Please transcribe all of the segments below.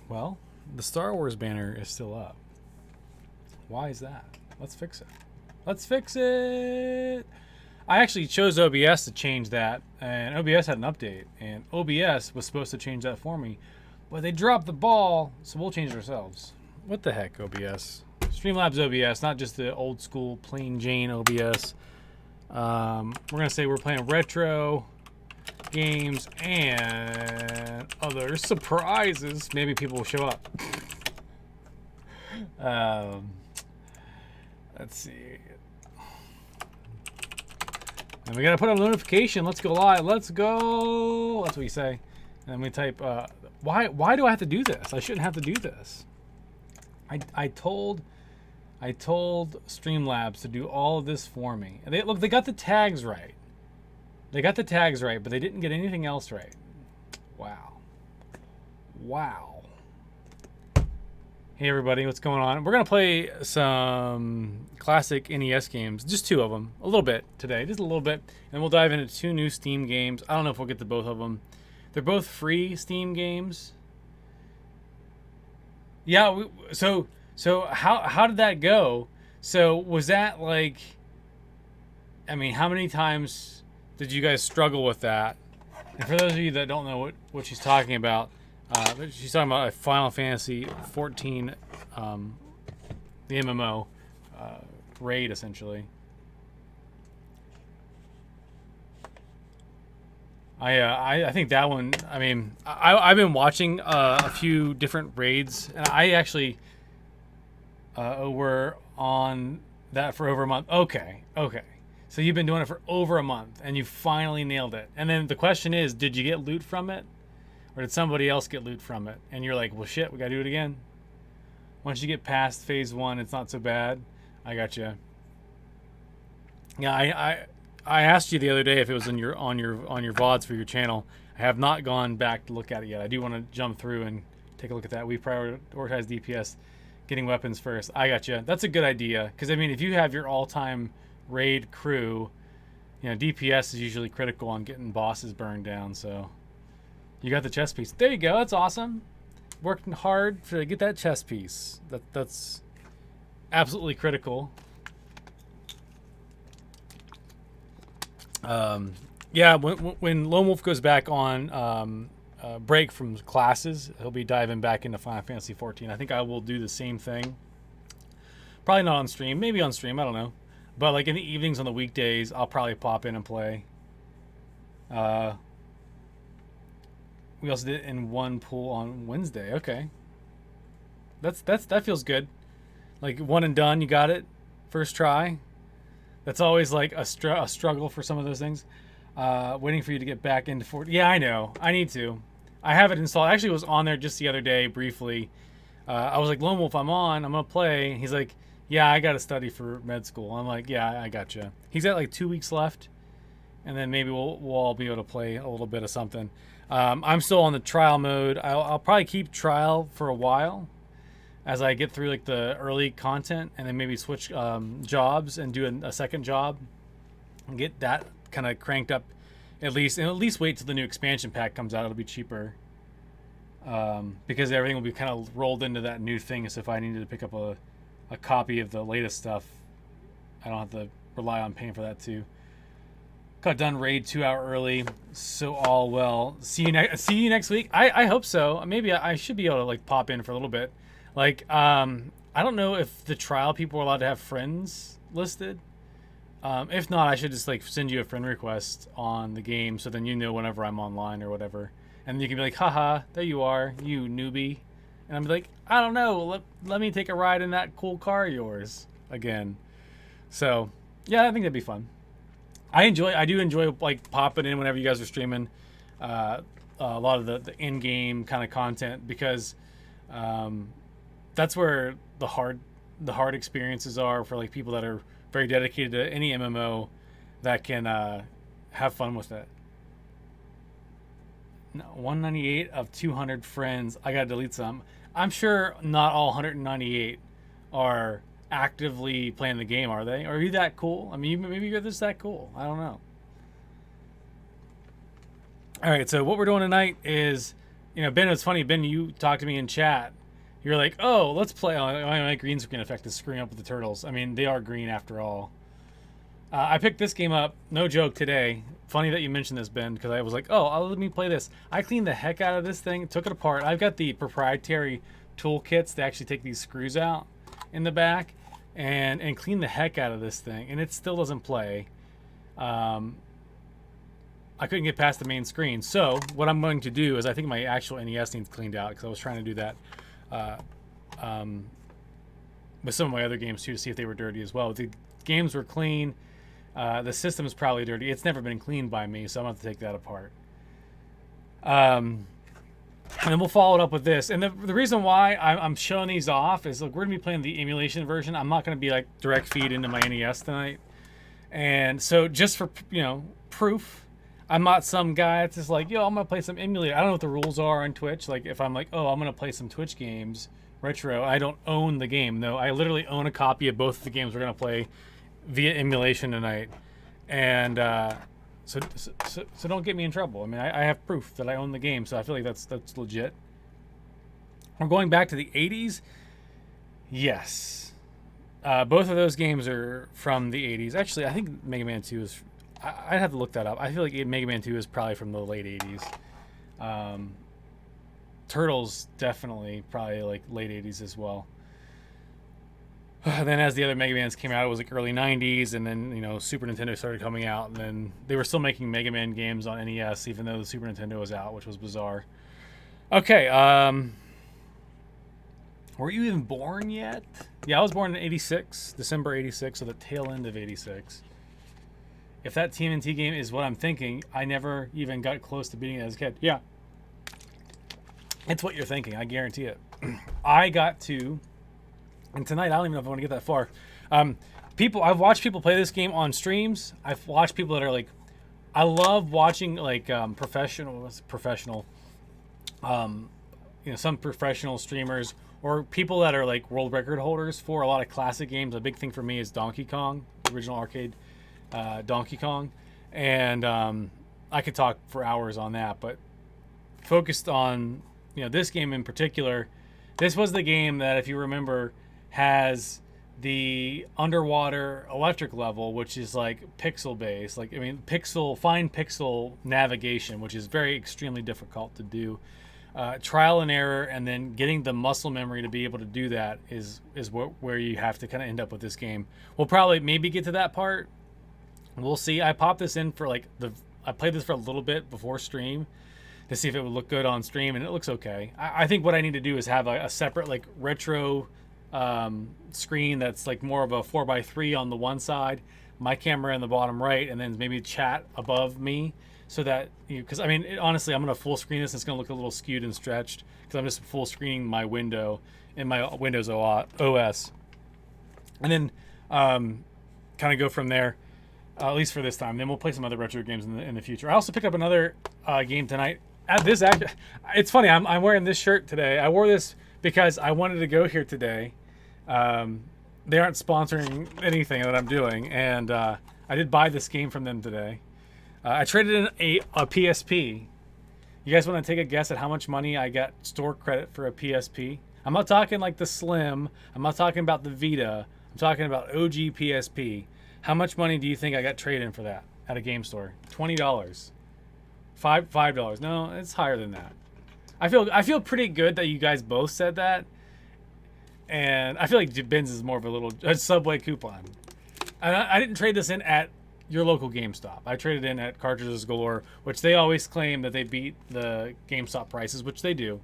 Well, the Star Wars banner is still up. Why is that? Let's fix it. Let's fix it. I actually chose OBS to change that, and OBS had an update, and OBS was supposed to change that for me, but they dropped the ball, so we'll change it ourselves. What the heck, OBS? Streamlabs OBS, not just the old school plain Jane OBS. We're gonna say we're playing retro games and other surprises. Maybe people will show up. Let's see. And we gotta put a notification. Let's go live. Let's go. That's what we say. And then we type. Why do I have to do this? I shouldn't have to do this. I told Streamlabs to do all of this for me. And they got the tags right. They got the tags right, but they didn't get anything else right. Wow. Wow. Hey everybody, what's going on? We're gonna play some classic NES games, just 2 of them, a little bit today, just a little bit, and we'll dive into 2 new Steam games. I don't know if we'll get to both of them. They're both free Steam games. Yeah. So how did that go? So was that like? I mean, how many times did you guys struggle with that? And for those of you that don't know what she's talking about. She's talking about a Final Fantasy 14, the MMO raid, essentially. I think that one. I mean, I've been watching a few different raids, and I actually were on that for over a month. Okay. So you've been doing it for over a month, and you finally nailed it. And then the question is, did you get loot from it? Or did somebody else get loot from it? And you're like, well, shit, we gotta do it again. Once you get past phase 1, it's not so bad. I got you. Yeah, I asked you the other day if it was on your VODs for your channel. I have not gone back to look at it yet. I do want to jump through and take a look at that. We prioritize DPS, getting weapons first. I got you. That's a good idea, because I mean, if you have your all-time raid crew, you know, DPS is usually critical on getting bosses burned down. So. You got the chess piece. There you go. That's awesome. Working hard to get that chess piece. That's absolutely critical. Yeah, when Lone Wolf goes back on break from classes, he'll be diving back into Final Fantasy 14. I think I will do the same thing. Probably not on stream. Maybe on stream. I don't know. But like in the evenings on the weekdays, I'll probably pop in and play. We also did it in one pool on Wednesday. Okay. That feels good. Like one and done, you got it. First try. That's always like a struggle for some of those things. Waiting for you to get back into 40. Yeah, I know. I need to. I have it installed. I actually was on there just the other day briefly. I was like, Lone Wolf, I'm on. I'm going to play. He's like, yeah, I got to study for med school. I'm like, yeah, I gotcha. He's got like 2 weeks left. And then maybe we'll all be able to play a little bit of something. I'm still on the trial mode. I'll probably keep trial for a while as I get through like the early content, and then maybe switch jobs and do a second job and get that kind of cranked up at least, and at least wait till the new expansion pack comes out. It'll be cheaper because everything will be kind of rolled into that new thing. So if I needed to pick up a copy of the latest stuff, I don't have to rely on paying for that too. Got done raid 2 hour early, so all well. See you next week. I hope so. Maybe I should be able to like pop in for a little bit. Like I don't know if the trial people are allowed to have friends listed. If not, I should just like send you a friend request on the game, so then you know whenever I'm online or whatever, and you can be like, haha, there you are, you newbie, and I'm like, I don't know, let me take a ride in that cool car of yours again. So yeah, I think that'd be fun. I do enjoy like popping in whenever you guys are streaming a lot of the in-game kind of content, because that's where the hard experiences are for like people that are very dedicated to any MMO that can have fun with it. No, 198 of 200 friends. I gotta delete some. I'm sure not all 198 are actively playing the game, are they? Or are you that cool? I mean, maybe you're just that cool. I don't know. All right, so what we're doing tonight is Ben, it's funny. Ben, you talked to me in chat. You're like, oh, let's play. Oh, my green screen effect is screwing up with the turtles. I mean, they are green after all. I picked this game up, no joke, today. Funny that you mentioned this, Ben, because I was like, oh, let me play this. I cleaned the heck out of this thing, took it apart. I've got the proprietary toolkits to actually take these screws out in the back and clean the heck out of this thing, and it still doesn't play. I couldn't get past the main screen. So what I'm going to do is I think my actual NES needs cleaned out because I was trying to do that with some of my other games too to see if they were dirty as well. The games were clean. The system is probably dirty. It's never been cleaned by me, so I'm going to have to take that apart. And then we'll follow it up with this. And the reason why I'm showing these off is, look, we're going to be playing the emulation version. I'm not going to be like direct feed into my NES tonight. And so just for, proof, I'm not some guy that's just like, yo, I'm going to play some emulator. I don't know what the rules are on Twitch. Like if I'm like, oh, I'm going to play some Twitch games, retro, I don't own the game. No, I literally own a copy of both of the games we're going to play via emulation tonight. And so don't get me in trouble. I mean, I have proof that I own the game, so I feel like that's legit. We're going back to the 80s. Yes. Both of those games are from the 80s. Actually, I think Mega Man 2 is... I'd have to look that up. I feel like Mega Man 2 is probably from the late 80s. Turtles, definitely, probably like late 80s as well. Then as the other Mega Mans came out, it was like early 90s, and then, Super Nintendo started coming out, and then they were still making Mega Man games on NES, even though the Super Nintendo was out, which was bizarre. Okay, were you even born yet? Yeah, I was born in 86, December 86, so the tail end of 86. If that TMNT game is what I'm thinking, I never even got close to beating it as a kid. Yeah. It's what you're thinking, I guarantee it. I got to... And tonight, I don't even know if I want to get that far. I've watched people play this game on streams. I've watched people that are like... I love watching like professional... some professional streamers or people that are like world record holders for a lot of classic games. A big thing for me is Donkey Kong, the original arcade Donkey Kong. And I could talk for hours on that, but focused on this game in particular. This was the game that, if you remember, has the underwater electric level, which is like pixel based, fine pixel navigation, which is very extremely difficult to do. Trial and error, and then getting the muscle memory to be able to do that is where you have to kind of end up with this game. We'll probably maybe get to that part. We'll see. I popped this in for I played this for a little bit before stream to see if it would look good on stream, and it looks okay. I think what I need to do is have a separate like retro screen that's like more of a 4x3 on the one side, my camera in the bottom right, and then maybe chat above me, so that because honestly, I'm gonna full screen this. It's gonna look a little skewed and stretched because I'm just full screening my window in my Windows OS, and then kind of go from there. At least for this time. Then we'll play some other retro games in the future. I also picked up another game tonight. It's funny. I'm wearing this shirt today. I wore this because I wanted to go here today. They aren't sponsoring anything that I'm doing, and I did buy this game from them today. I traded in a PSP. You guys want to take a guess at how much money I got store credit for a PSP? I'm not talking like the Slim. I'm not talking about the Vita. I'm talking about OG PSP. How much money do you think I got traded in for that at a game store? $20. $5. No, it's higher than that. I feel pretty good that you guys both said that. And I feel like Ben's is more of a Subway coupon. And I didn't trade this in at your local GameStop. I traded in at Cartridges Galore, which they always claim that they beat the GameStop prices, which they do.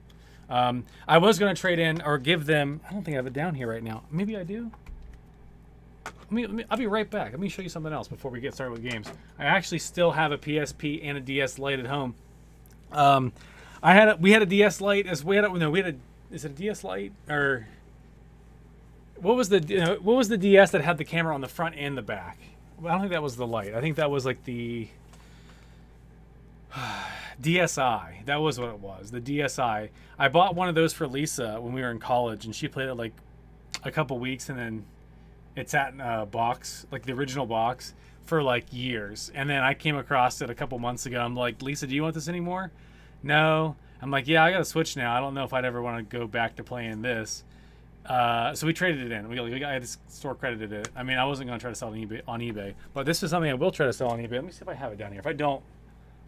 I was going to trade in or give them... I don't think I have it down here right now. Maybe I do. I'll be right back. Let me show you something else before we get started with games. I actually still have a PSP and a DS Lite at home. We had a DS Lite is it a DS Lite or what was the DS that had the camera on the front and the back? Well, I don't think that was the Lite. I think that was like the DSi. That was what it was. The DSi. I bought one of those for Lisa when we were in college, and she played it like a couple weeks, and then it sat in a box, like the original box, for like years. And then I came across it a couple months ago. I'm like, Lisa, do you want this anymore? No. I'm like, yeah, I got a Switch now. I don't know if I'd ever want to go back to playing this. So we traded it in. I had this store credited it. I mean, I wasn't going to try to sell it on eBay, but this is something I will try to sell on eBay. Let me see if I have it down here. If I don't,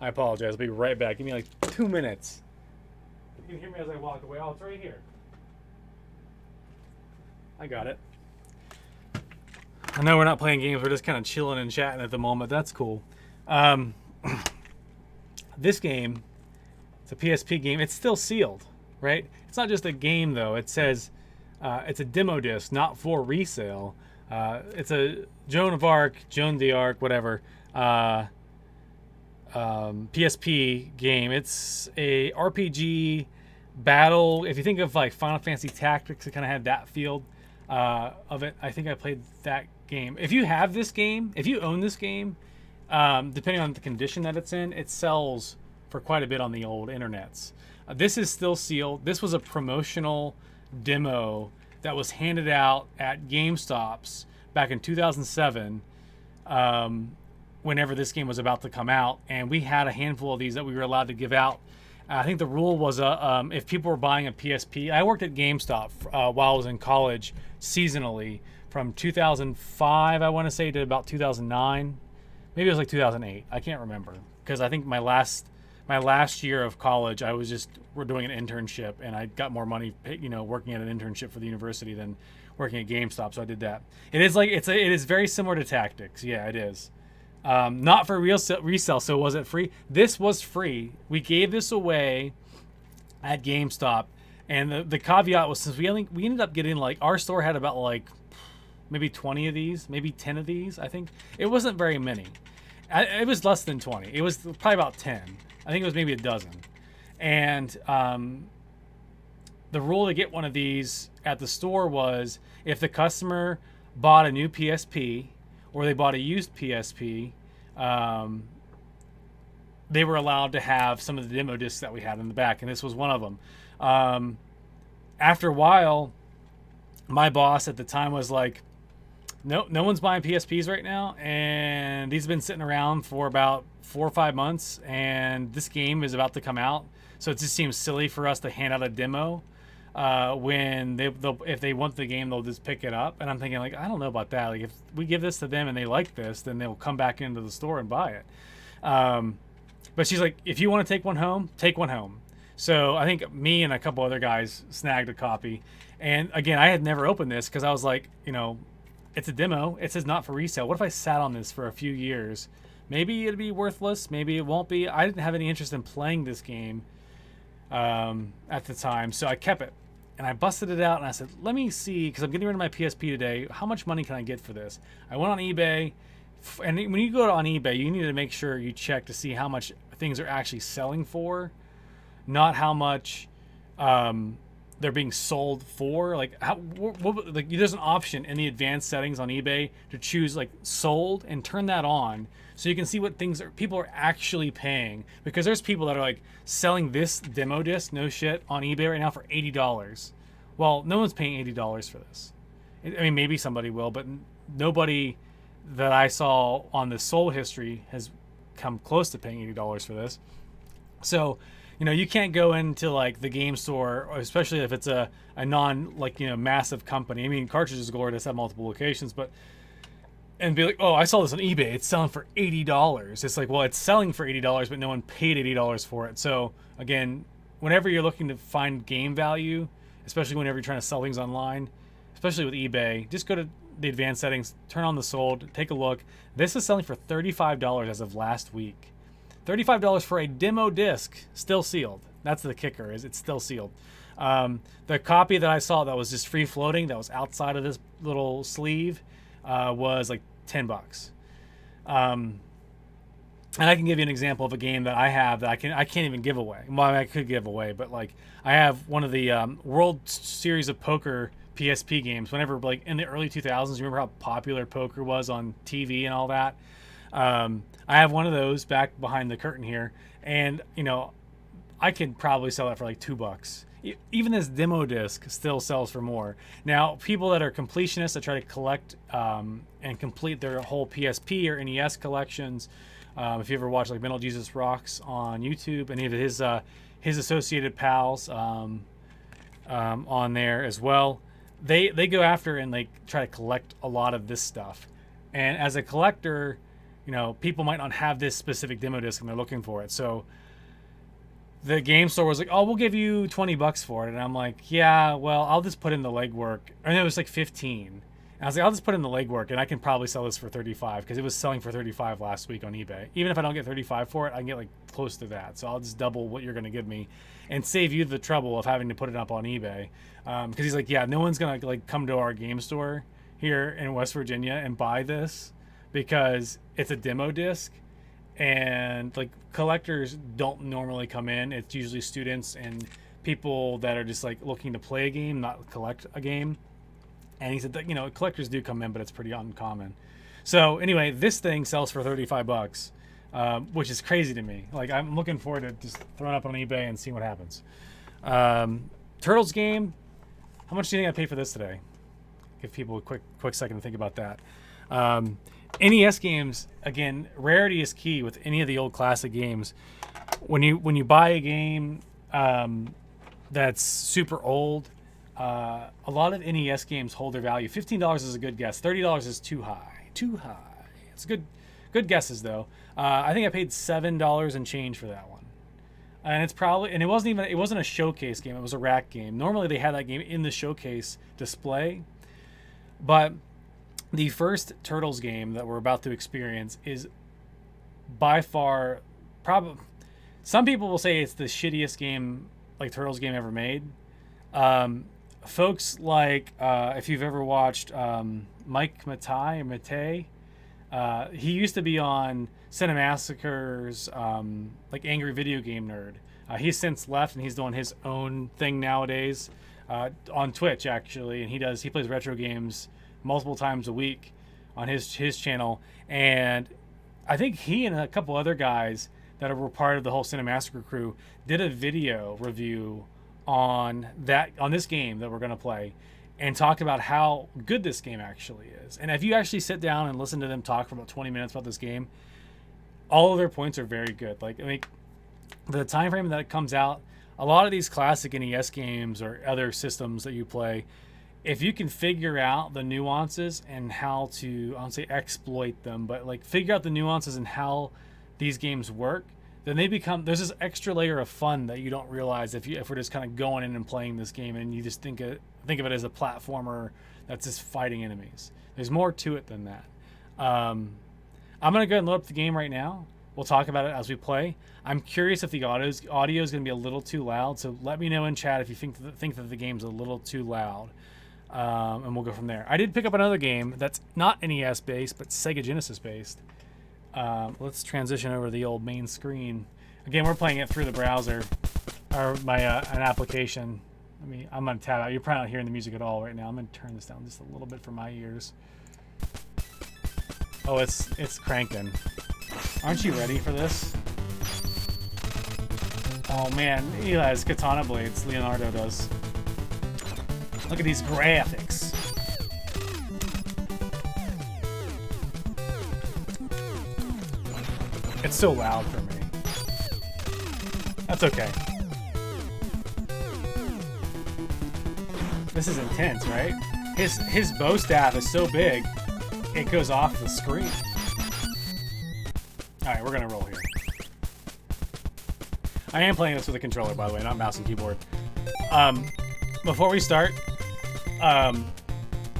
I apologize. I'll be right back. Give me like 2 minutes. You can hear me as I walk away. Oh, it's right here. I got it. I know we're not playing games. We're just kind of chilling and chatting at the moment. That's cool. This game, it's a PSP game. It's still sealed, right? It's not just a game, though. It says it's a demo disc, not for resale. It's a Joan d'Arc, whatever, PSP game. It's a RPG battle. If you think of like Final Fantasy Tactics, it kind of had that feel of it. I think I played that game. If you have this game, if you own this game, depending on the condition that it's in, it sells for quite a bit on the old internets. This is still sealed. This was a promotional demo that was handed out at GameStops back in 2007, whenever this game was about to come out, and we had a handful of these that we were allowed to give out. I think the rule was if people were buying a PSP. I worked at GameStop while I was in college seasonally from 2005, I want to say, to about 2009. Maybe it was like 2008. I can't remember, because I think my last year of college, we're doing an internship, and I got more money, working at an internship for the university than working at GameStop. So I did that. It is very similar to Tactics. Yeah, it is. Not for resale. So was it free? This was free. We gave this away at GameStop, and the caveat was, since we ended up getting, like, our store had about like maybe 20 of these, maybe 10 of these. I think it wasn't very many. It was less than 20. It was probably about 10. I think it was maybe a dozen. And the rule to get one of these at the store was if the customer bought a new PSP or they bought a used PSP, they were allowed to have some of the demo discs that we had in the back, and this was one of them. After a while, my boss at the time was like, no one's buying PSPs right now, and these have been sitting around for about 4 or 5 months, and this game is about to come out, so it just seems silly for us to hand out a demo when if they want the game, they'll just pick it up. And I'm thinking, like, I don't know about that. Like, if we give this to them and they like this, then they'll come back into the store and buy it. But she's like, if you want to take one home, take one home. So I think me and a couple other guys snagged a copy. And again, I had never opened this because I was like, it's a demo. It says not for resale. What if I sat on this for a few years? Maybe it'd be worthless. Maybe it won't be. I didn't have any interest in playing this game at the time, so I kept it. And I busted it out and I said, let me see, because I'm getting rid of my PSP today. How much money can I get for this? I went on eBay. And when you go on eBay, you need to make sure you check to see how much things are actually selling for, not how much they're being sold for. Like, there's an option in the advanced settings on eBay to choose like sold and turn that on, so you can see what people are actually paying. Because there's people that are like selling this demo disc, no shit, on eBay right now for $80. Well, no one's paying $80 for this. I mean, maybe somebody will, but nobody that I saw on the sold history has come close to paying $80 for this. So, you can't go into like the game store, especially if it's a non massive company. I mean, Cartridges Galore does have multiple locations, and be like, oh, I saw this on eBay. It's selling for $80. It's like, well, it's selling for $80, but no one paid $80 for it. So again, whenever you're looking to find game value, especially whenever you're trying to sell things online, especially with eBay, just go to the advanced settings, turn on the sold, take a look. This is selling for $35 as of last week. $35 for a demo disc, still sealed. That's the kicker, is it's still sealed. The copy that I saw that was just free floating, that was outside of this little sleeve, was like $10. And I can give you an example of a game that I have that I can't even give away. Well, I could give away, but like I have one of the World Series of Poker PSP games. Whenever, like, in the early 2000s, remember how popular poker was on TV and all that? I have one of those back behind the curtain here, and I could probably sell that for like $2. Even this demo disc still sells for more. Now, people that are completionists that try to collect and complete their whole PSP or NES collections, if you ever watch like Metal Jesus Rocks on YouTube, any of his associated pals on there as well. They go after and like try to collect a lot of this stuff. And as a collector, you know, people might not have this specific demo disc and they're looking for it. So the game store was like, "Oh, we'll give you $20 for it." And I'm like, "Yeah, well, I'll just put in the legwork." And it was like 15. And I was like, "I'll just put in the legwork and I can probably sell this for 35 because it was selling for 35 last week on eBay. Even if I don't get 35 for it, I can get like close to that. So I'll just double what you're going to give me and save you the trouble of having to put it up on eBay." Because he's like, "Yeah, no one's going to like come to our game store here in West Virginia and buy this because it's a demo disc, and like collectors don't normally come in. It's usually students and people that are just like looking to play a game, not collect a game." And he said that, you know, collectors do come in, but it's pretty uncommon. So anyway, this thing sells for $35, which is crazy to me. Like, I'm looking forward to just throwing it up on eBay and seeing what happens. Turtles game. How much do you think I paid for this today? Give people a quick second to think about that. NES games, again, rarity is key with any of the old classic games. When you buy a game that's super old, a lot of NES games hold their value. $15 is a good guess. $30 is too high. Too high. It's good guesses though. I think I paid $7 and change for that one. And it's probably, and it wasn't a showcase game. It was a rack game. Normally they had that game in the showcase display, but the first Turtles game that we're about to experience is by far probably, some people will say it's the shittiest game, like Turtles game ever made. Folks like, if you've ever watched Mike Matei, he used to be on Cinemassacre's like Angry Video Game Nerd. He's since left and he's doing his own thing nowadays on Twitch actually, and he plays retro games multiple times a week on his channel. And I think he and a couple other guys that were part of the whole Cinemassacre crew did a video review on this game that we're going to play and talk about how good this game actually is. And if you actually sit down and listen to them talk for about 20 minutes about this game, all of their points are very good. Like, I mean, the time frame that it comes out, a lot of these classic NES games or other systems that you play, if you can figure out the nuances and how to, I don't say exploit them, but like figure out the nuances and how these games work, then they become, there's this extra layer of fun that you don't realize if we're just kind of going in and playing this game and you just think of it as a platformer that's just fighting enemies. There's more to it than that. I'm going to go and load up the game right now. We'll talk about it as we play. I'm curious if the audio is going to be a little too loud, so let me know in chat if you think that the game's a little too loud, and we'll go from there. I did pick up another game that's not NES based, but Sega Genesis based. Let's transition over to the old main screen. Again, we're playing it through the browser or an application. I'm going to tab out. You're probably not hearing the music at all right now. I'm going to turn this down just a little bit for my ears. Oh, it's cranking. Aren't you ready for this? Oh man, he has katana blades. Leonardo does. Look at these graphics. It's so loud for me. That's okay. This is intense, right? His bow staff is so big, it goes off the screen. Alright, we're gonna roll here. I am playing this with a controller, by the way, not mouse and keyboard. Before we start,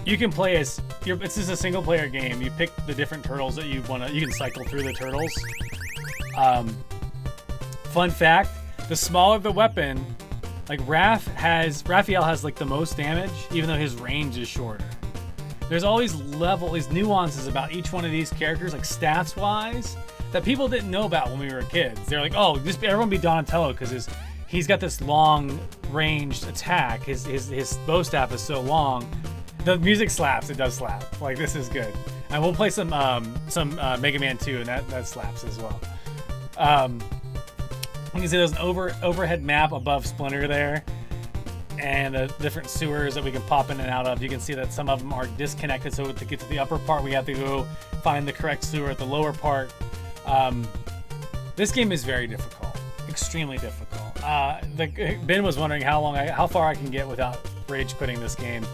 you can play as this is a single player game. You pick the different turtles that you can cycle through the turtles. Fun fact, the smaller the weapon, like Raphael has like the most damage, even though his range is shorter. There's always these nuances about each one of these characters, like stats wise, that people didn't know about when we were kids. They're like, oh, everyone be Donatello because he's got this long ranged attack. His bow staff is so long. The music slaps. It does slap. Like, this is good. And we'll play some Mega Man 2, and that slaps as well. You can see there's an overhead map above Splinter there, and the different sewers that we can pop in and out of. You can see that some of them are disconnected, so to get to the upper part, we have to go find the correct sewer at the lower part. This game is very difficult, extremely difficult. Ben was wondering how far I can get without rage quitting this game.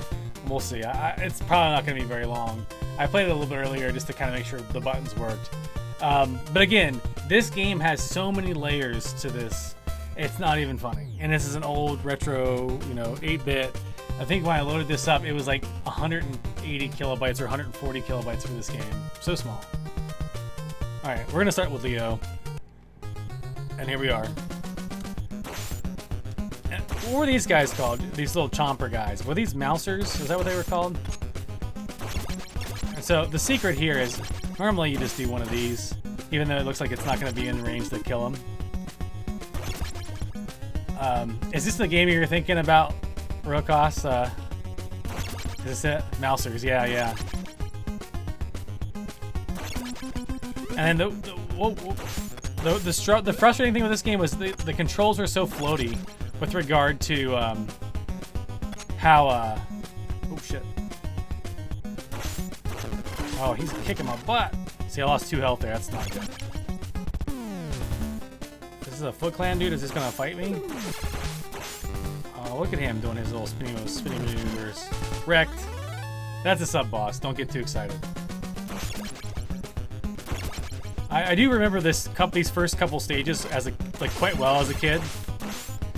We'll see. It's probably not going to be very long. I played it a little bit earlier just to kind of make sure the buttons worked. But again, this game has so many layers to this. It's not even funny. And this is an old retro, 8-bit. I think when I loaded this up, it was like 180 kilobytes or 140 kilobytes for this game. So small. All right, we're going to start with Leo. And here we are. And what were these guys called? These little chomper guys. Were these mousers? Is that what they were called? And so the secret here is normally you just do one of these, even though it looks like it's not going to be in range to kill them. Is this the game you're thinking about, Rokos? Is this it? Mousers, yeah. And then the frustrating thing with this game was the controls were so floaty with regard to how oh shit. Oh, he's kicking my butt. See, I lost 2 health there. That's not good. This is a Foot Clan dude. Is this gonna fight me? Oh, look at him doing his little spinny maneuvers. Wrecked. That's a sub boss. Don't get too excited. I do remember these first couple stages as quite well as a kid.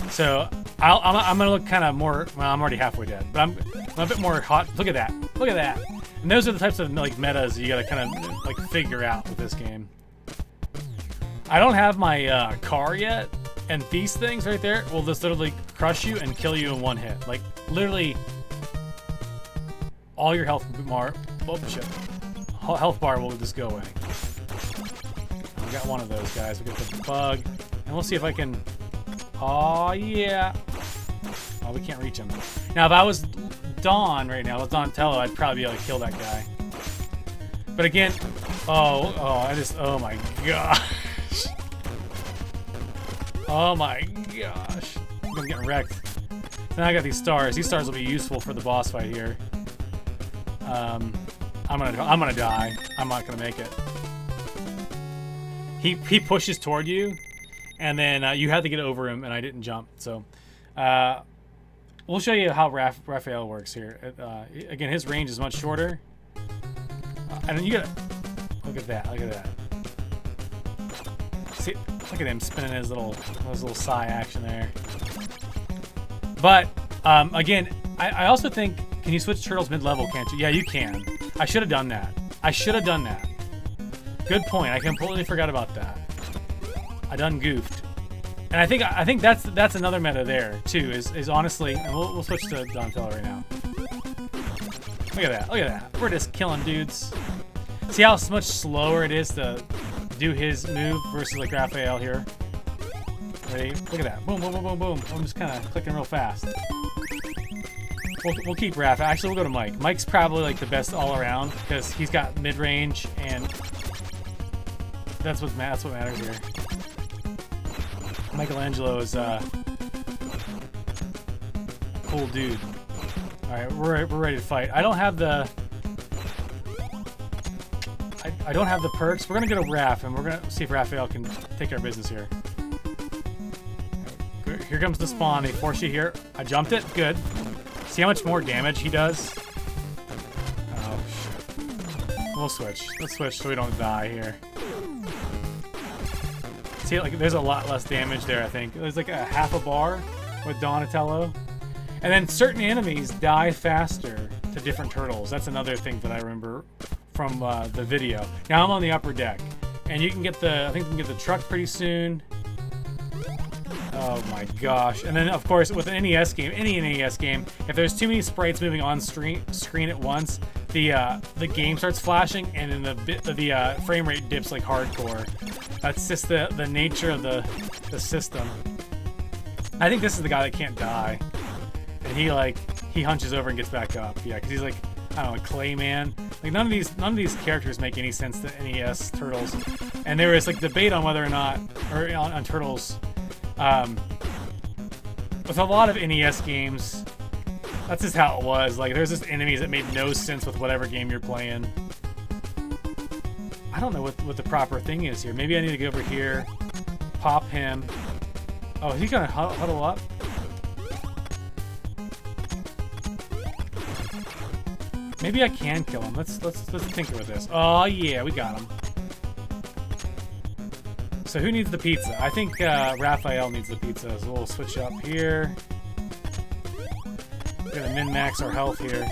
So I'm gonna look kind of more. Well, I'm already halfway dead, but I'm a bit more hot. Look at that. Look at that. And those are the types of metas you gotta kind of figure out with this game. I don't have my car yet, and these things right there will just literally crush you and kill you in one hit. Like literally, all your health bar, health bar will just go away. We got one of those guys. We got the bug, and we'll see if I can. Oh yeah. Oh, we can't reach him. Now, if I was Don right now, with Donatello, I'd probably be able to kill that guy. But again, oh my gosh. Oh my gosh. I'm getting wrecked. Now I got these stars. These stars will be useful for the boss fight here. I'm gonna die. I'm not gonna make it. He pushes toward you, and then you have to get over him, and I didn't jump. So we'll show you how Raphael works here. Again, his range is much shorter. And then you gotta look at that. Look at that. See, look at him spinning his little sigh action there. But again, I also think, can you switch turtles mid-level? Can't you? Yeah, you can. I should have done that. Good point. I completely forgot about that. I done goofed. And I think that's another meta there too. Is honestly, and we'll switch to Donatello right now. Look at that. Look at that. We're just killing dudes. See how much slower it is to do his move versus like Raphael here. Ready? Look at that. Boom, boom, boom, boom, boom. I'm just kind of clicking real fast. We'll keep Raph. Actually, we'll go to Mike. Mike's probably like the best all around because he's got mid-range, and that's what matters here. Michelangelo is cool dude. All right, we're ready to fight. I don't have the perks. We're gonna go to Raph, and we're gonna see if Raphael can take care of business here. Here comes the spawn. They force you here. I jumped it. Good. See how much more damage he does? Oh, shit. We'll switch. Let's switch so we don't die here. See, like, there's a lot less damage there, I think. There's like a half a bar with Donatello. And then certain enemies die faster to different turtles. That's another thing that I remember from the video. Now I'm on the upper deck. And you can get I think you can get the truck pretty soon. Oh my gosh. And then, of course, with an NES game, any NES game, if there's too many sprites moving on screen at once, the game starts flashing, and then the frame rate dips like hardcore. That's just the nature of the system. I think this is the guy that can't die. And he hunches over and gets back up. Yeah, because he's like, I don't know, Clayman. Like none of these characters make any sense to NES Turtles. And there was like debate on whether or not, or on Turtles. With a lot of NES games, that's just how it was. Like, there's just enemies that made no sense with whatever game you're playing. I don't know what the proper thing is here. Maybe I need to go over here, pop him. Oh, he's gonna huddle up. Maybe I can kill him. Let's tinker with this. Oh yeah, we got him. So who needs the pizza? I think Raphael needs the pizza. So we'll switch up here. We're gonna min-max our health here.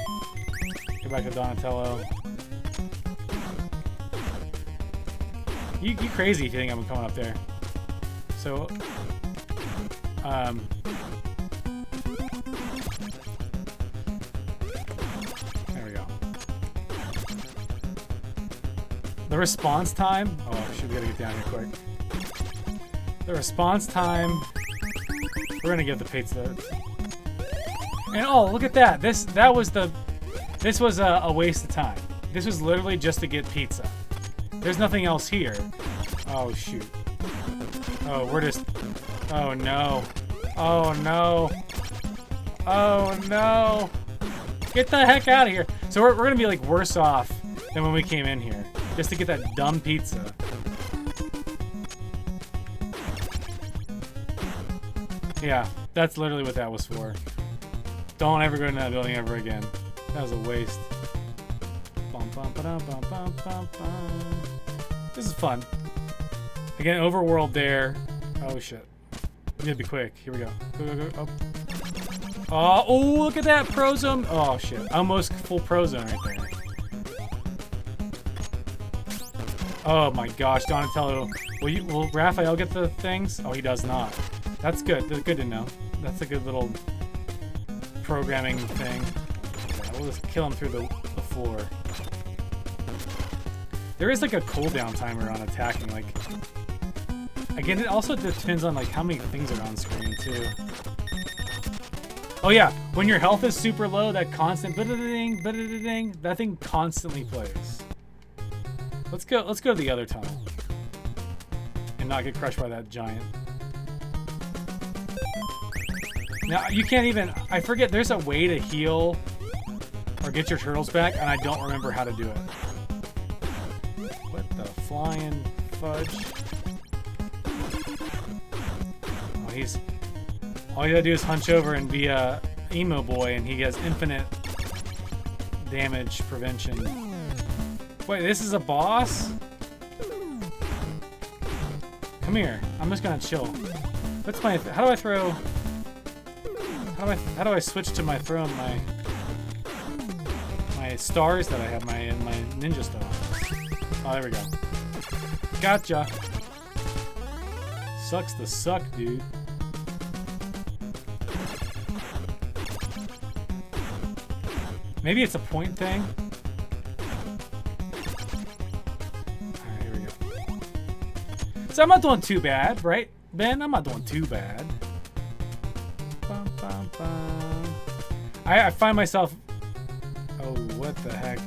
Go back to Donatello. You crazy if you think I'm coming up there. So, there we go. The response time. Oh, shoot, we gotta get down here quick. The response time. We're gonna get the pizza. And oh, look at that. This was a waste of time. This was literally just to get pizza. There's nothing else here. Oh shoot. Oh, we're just. Oh no. Oh no. Oh no. Get the heck out of here. So we're gonna be like worse off than when we came in here. Just to get that dumb pizza. Yeah, that's literally what that was for. Don't ever go in that building ever again. That was a waste. Bum, bum, ba-dum, bum, bum, bum, bum. This is fun. Again, overworld there. Oh shit. We gotta be quick. Here we go. Go, go, go. Oh, oh, look at that Prozone. Oh shit. Almost full Prozone right there. Oh my gosh, Donatello. Will Raphael get the things? Oh, he does not. That's good. That's good to know. That's a good little programming thing. Yeah, we'll just kill him through the floor. There is like a cooldown timer on attacking. Like, again, it also depends on like how many things are on screen too. Oh yeah, when your health is super low, that constant ba-da-da-ding, ba-da-da-ding, that thing constantly plays. Let's go to the other tunnel and not get crushed by that giant. Now, you can't even... I forget, there's a way to heal or get your turtles back, and I don't remember how to do it. What the flying fudge? Oh, he's... All you gotta do is hunch over and be a emo boy, and he has infinite damage prevention. Wait, this is a boss? Come here. I'm just gonna chill. What's my... How do I throw... How do I switch to my throne my stars that I have, my ninja stars? Oh, there we go. Gotcha. Sucks to suck, dude. Maybe it's a point thing. Alright, here we go. So I'm not doing too bad, right, Ben? I'm not doing too bad. I find myself... Oh, what the heck?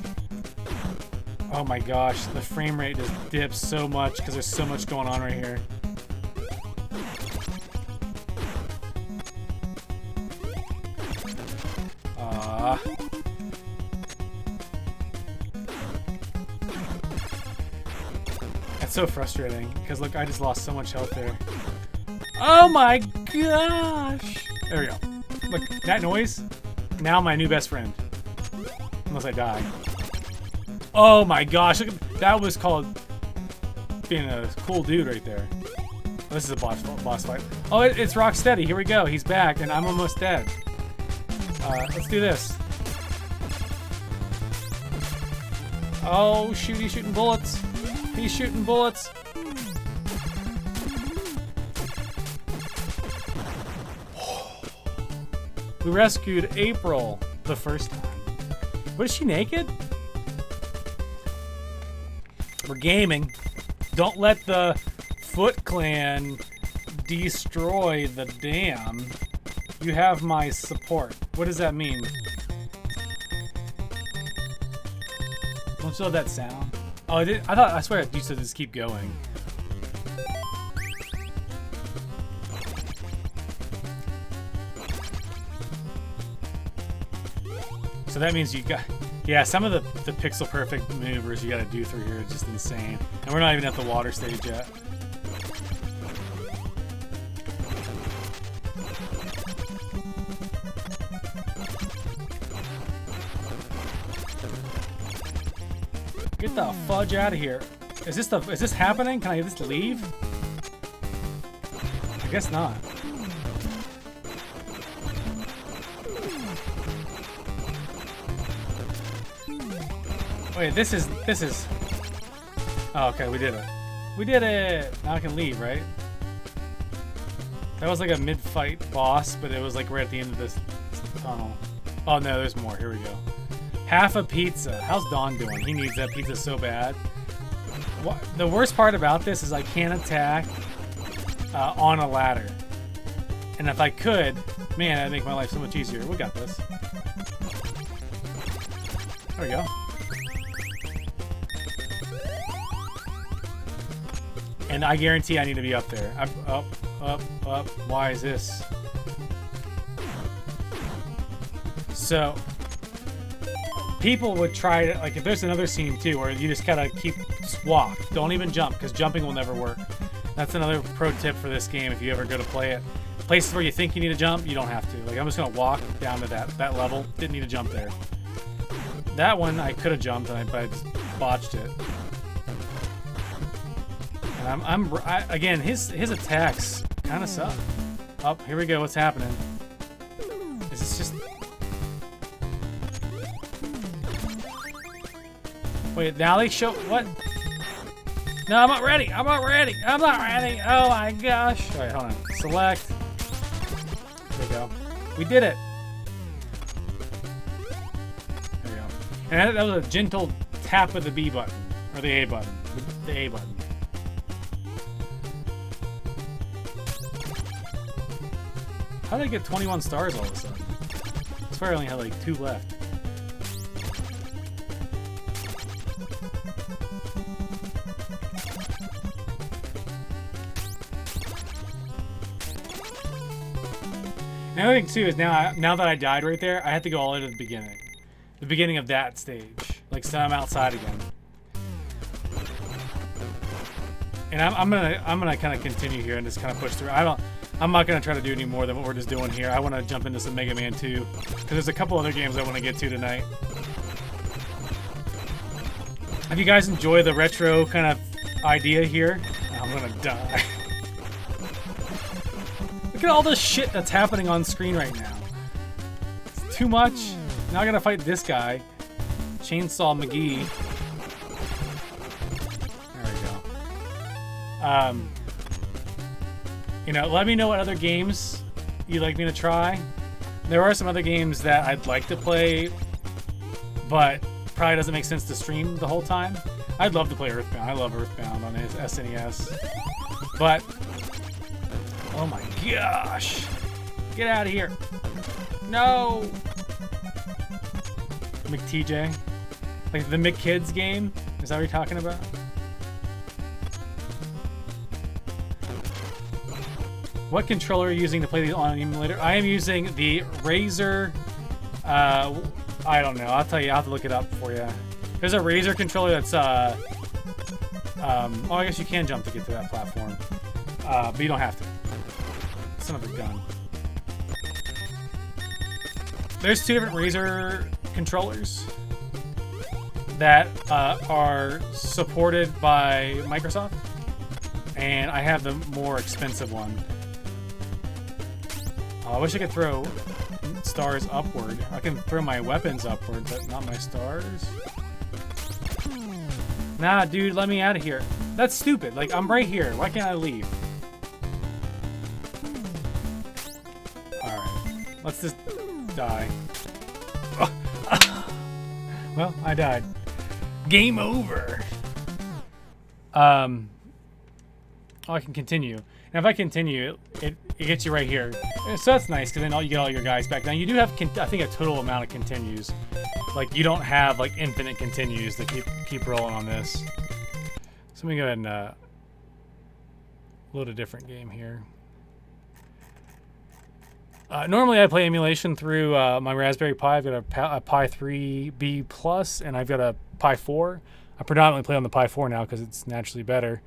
Oh my gosh, the frame rate just dips so much because there's so much going on right here. That's so frustrating because look, I just lost so much health there. Oh my gosh! There we go. Look, that noise, now my new best friend. Unless I die. Oh my gosh, look, that was called being a cool dude right there. This is a boss fight. Oh, it's Rocksteady. Here we go. He's back, and I'm almost dead. Let's do this. Oh, shoot, he's shooting bullets. He's shooting bullets. We rescued April the first time. Was she naked? We're gaming. Don't let the Foot Clan destroy the dam. You have my support. What does that mean? Don't you love that sound? Oh, I swear you said just keep going. So that means you got... Yeah, some of the pixel perfect maneuvers you gotta do through here are just insane. And we're not even at the water stage yet. Get the fudge out of here. Is this happening? Can I just leave? I guess not. Wait, this is... Oh, okay, we did it. We did it! Now I can leave, right? That was like a mid-fight boss, but it was like right at the end of this tunnel. Oh no, there's more. Here we go. Half a pizza. How's Don doing? He needs that pizza so bad. The worst part about this is I can't attack on a ladder. And if I could, man, that'd make my life so much easier. We got this. There we go. And I guarantee I need to be up there. Up. Why is this? So, people would try to, like, if there's another scene too where you just gotta just walk. Don't even jump, because jumping will never work. That's another pro tip for this game if you ever go to play it. Places where you think you need to jump, you don't have to. Like, I'm just gonna walk down to that level. Didn't need to jump there. That one, I could have jumped, but I just botched it. And again, his attacks kind of suck. Oh, here we go. What's happening? Is this just... Wait, now they show... What? No, I'm not ready. I'm not ready. I'm not ready. Oh my gosh. All right, hold on. Select. There we go. We did it. There we go. And that was a gentle tap of the B button. Or the A button. The A button. How did I get 21 stars all of a sudden? I swear I only had like 2 left. Another thing too is now that I died right there, I have to go all the way to the beginning. The beginning of that stage. Like, so I'm outside again. And I'm gonna kind of continue here and just kind of push through. I'm not gonna try to do any more than what we're just doing here. I want to jump into some Mega Man 2 because there's a couple other games I want to get to tonight. Have you guys enjoyed the retro kind of idea here? I'm gonna die. Look at all the shit that's happening on screen right now. It's too much. Now I gotta fight this guy, Chainsaw McGee. There we go. You know, let me know what other games you'd like me to try. There are some other games that I'd like to play, but probably doesn't make sense to stream the whole time. I'd love to play Earthbound. I love Earthbound on his SNES. But, oh my gosh. Get out of here. No. McTJ. Like the McKids game? Is that what you're talking about? What controller are you using to play these on an emulator? I am using the Razer, I don't know, I'll tell you, I'll have to look it up for you. There's a Razer controller that's, oh, I guess you can jump to get to that platform. But you don't have to. Son of a gun. There's 2 different Razer controllers that are supported by Microsoft, and I have the more expensive one. I wish I could throw stars upward. I can throw my weapons upward, but not my stars. Nah, dude, let me out of here. That's stupid. Like, I'm right here. Why can't I leave? Alright. Let's just die. Well, I died. Game over. Oh, I can continue. And if I continue, it gets you right here. So that's nice, because then you get all your guys back. Now you do have, I think, a total amount of continues. Like, you don't have like infinite continues to keep rolling on this. So let me go ahead and load a different game here. Normally I play emulation through my Raspberry Pi. I've got a Pi 3B Plus, and I've got a Pi 4. I predominantly play on the Pi 4 now because it's naturally better.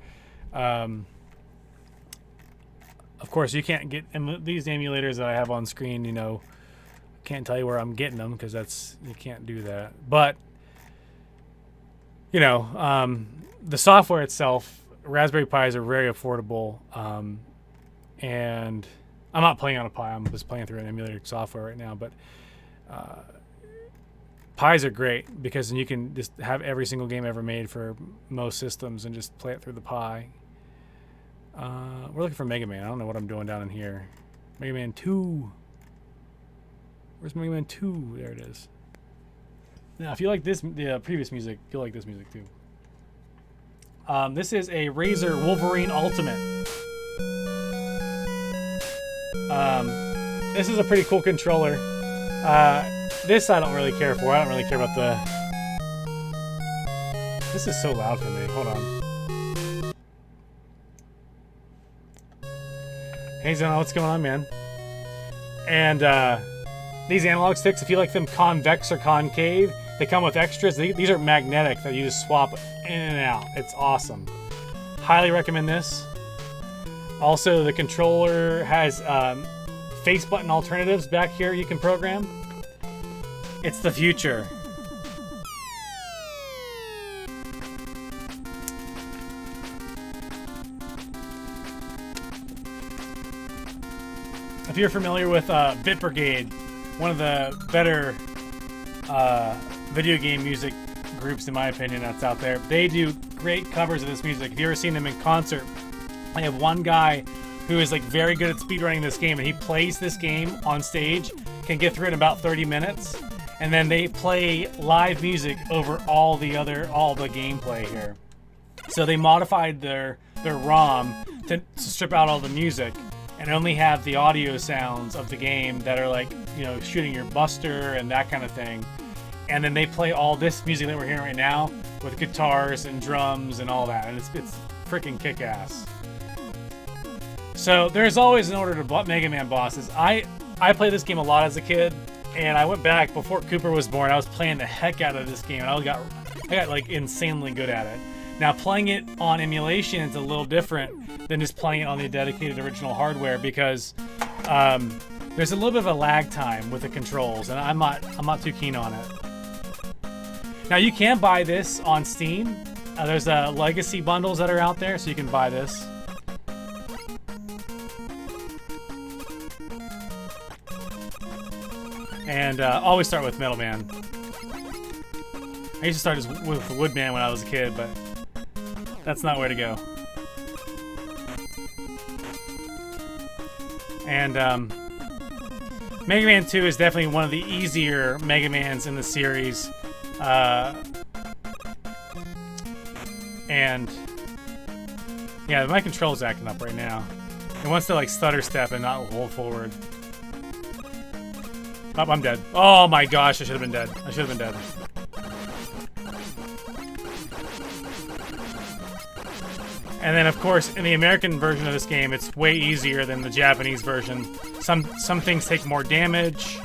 Of course, you can't get these emulators that I have on screen, you know, can't tell you where I'm getting them because you can't do that. But you know, the software itself, Raspberry Pis are very affordable, and I'm not playing on a Pi. I'm just playing through an emulator software right now, but Pis are great because then you can just have every single game ever made for most systems and just play it through the Pi. We're looking for Mega Man. I don't know what I'm doing down in here. Mega Man 2. Where's Mega Man 2? There it is. Now, if you like this, the previous music, you'll like this music too. This is a Razer Wolverine Ultimate. This is a pretty cool controller. This I don't really care for. I don't really care about the... This is so loud for me. Hold on. Hey, Zona, what's going on, man? And these analog sticks, if you like them convex or concave, they come with extras. These are magnetic that you just swap in and out. It's awesome. Highly recommend this. Also, the controller has face button alternatives back here you can program. It's the future. If you're familiar with BitBrigade, one of the better video game music groups, in my opinion, that's out there, they do great covers of this music. If you've ever seen them in concert, I have one guy who is like very good at speedrunning this game, and he plays this game on stage, can get through it in about 30 minutes, and then they play live music over all the gameplay here. So they modified their ROM to strip out all the music and only have the audio sounds of the game that are like, you know, shooting your buster and that kind of thing. And then they play all this music that we're hearing right now with guitars and drums and all that, and it's freaking kick-ass. So there's always an order to Mega Man bosses. I played this game a lot as a kid, and I went back before Cooper was born. I was playing the heck out of this game, and I got like insanely good at it. Now playing it on emulation is a little different than just playing it on the dedicated original hardware, because there's a little bit of a lag time with the controls, and I'm not too keen on it. Now you can buy this on Steam. There's legacy bundles that are out there, so you can buy this. And always start with Metal Man. I used to start with Woodman when I was a kid, but that's not where to go. And Mega Man 2 is definitely one of the easier Mega Mans in the series. And yeah, my control's acting up right now. It wants to like stutter step and not hold forward. Oh, I'm dead. Oh my gosh, I should have been dead. I should have been dead. And then, of course, in the American version of this game, it's way easier than the Japanese version. Some things take more damage.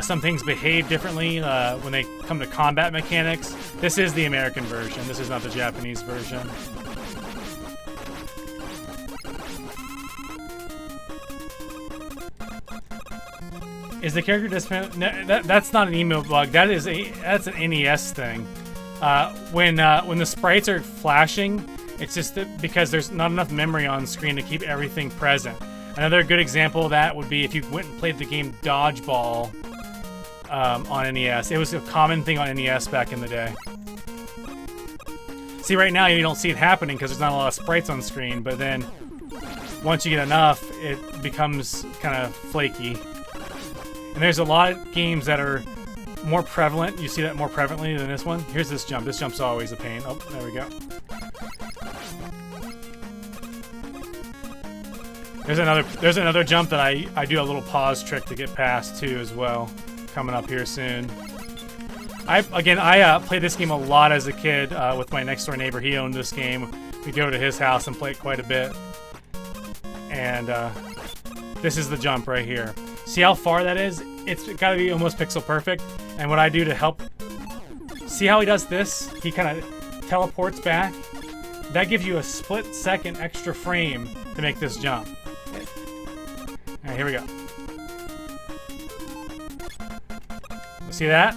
Some things behave differently when they come to combat mechanics. This is the American version. This is not the Japanese version. Is the character disappearing? No, that's not an emote bug. That's an NES thing. When the sprites are flashing, it's just that because there's not enough memory on screen to keep everything present. Another good example of that would be if you went and played the game Dodgeball on NES. It was a common thing on NES back in the day. See, right now you don't see it happening because there's not a lot of sprites on screen, but then once you get enough, it becomes kind of flaky. And there's a lot of games that are more prevalent. You see that more prevalently than this one. Here's this jump. This jump's always a pain. Oh, there we go. There's another jump that I do a little pause trick to get past too as well. Coming up here soon. I played this game a lot as a kid with my next door neighbor. He owned this game. We'd go to his house and play it quite a bit. And this is the jump right here. See how far that is? It's got to be almost pixel perfect. And what I do to help... See how he does this? He kind of teleports back. That gives you a split second extra frame to make this jump. Alright, here we go. See that?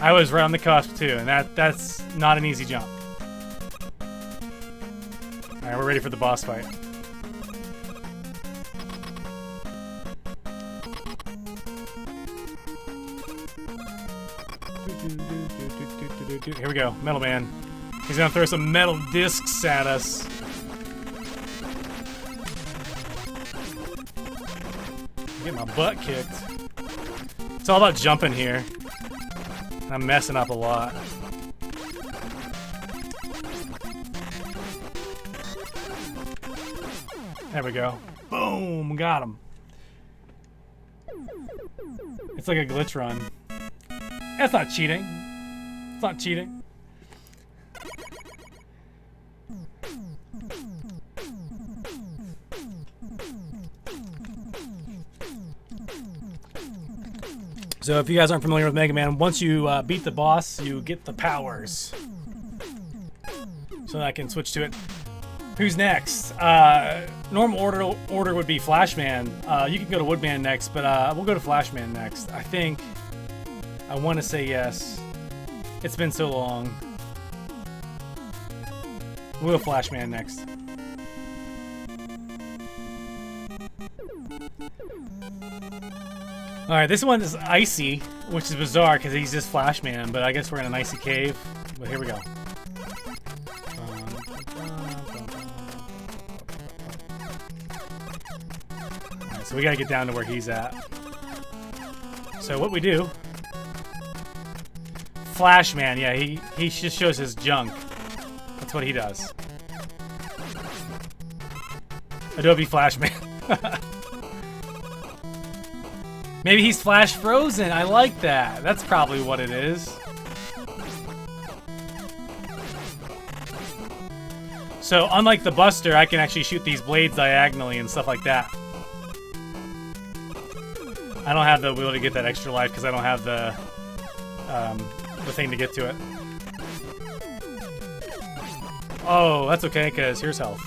I was right on the cusp too, and that's not an easy jump. Alright, we're ready for the boss fight. Here we go, Metal Man. He's gonna throw some metal discs at us. Get my butt kicked. It's all about jumping here. I'm messing up a lot. There we go. Boom! Got him. It's like a glitch run. That's not cheating. It's not cheating. So if you guys aren't familiar with Mega Man, once you beat the boss, you get the powers. So I can switch to it. Who's next? Normal order would be Flashman. You can go to Woodman next, but we'll go to Flashman next. I think I want to say yes. It's been so long. We'll go Flashman next. Alright, this one is icy, which is bizarre because he's just Flashman, but I guess we're in an icy cave. But here we go. Alright, so we gotta get down to where he's at. So what we do... Flashman, yeah, he just shows his junk. That's what he does. Adobe Flashman. Maybe he's flash frozen. I like that. That's probably what it is. So unlike the Buster, I can actually shoot these blades diagonally and stuff like that. I don't have the ability to get that extra life because I don't have the thing to get to it. Oh, that's okay because here's health.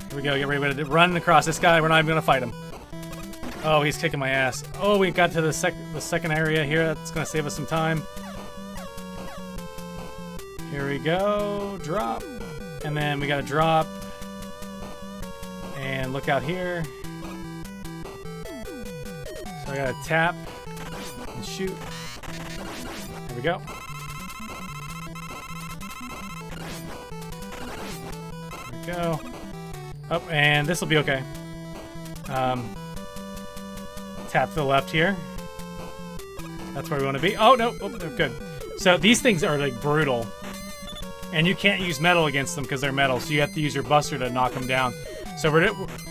Here we go, get ready to run across this guy. We're not even gonna fight him. Oh, he's kicking my ass. Oh, we got to the second area here. That's gonna save us some time. Here we go, drop. And then we gotta drop. And look out here. So I gotta tap and shoot. There we go. There we go. Oh, and this will be okay. Tap to the left here. That's where we want to be. Oh, no. Oh, good. So these things are, like, brutal. And you can't use metal against them because they're metal, so you have to use your Buster to knock them down. So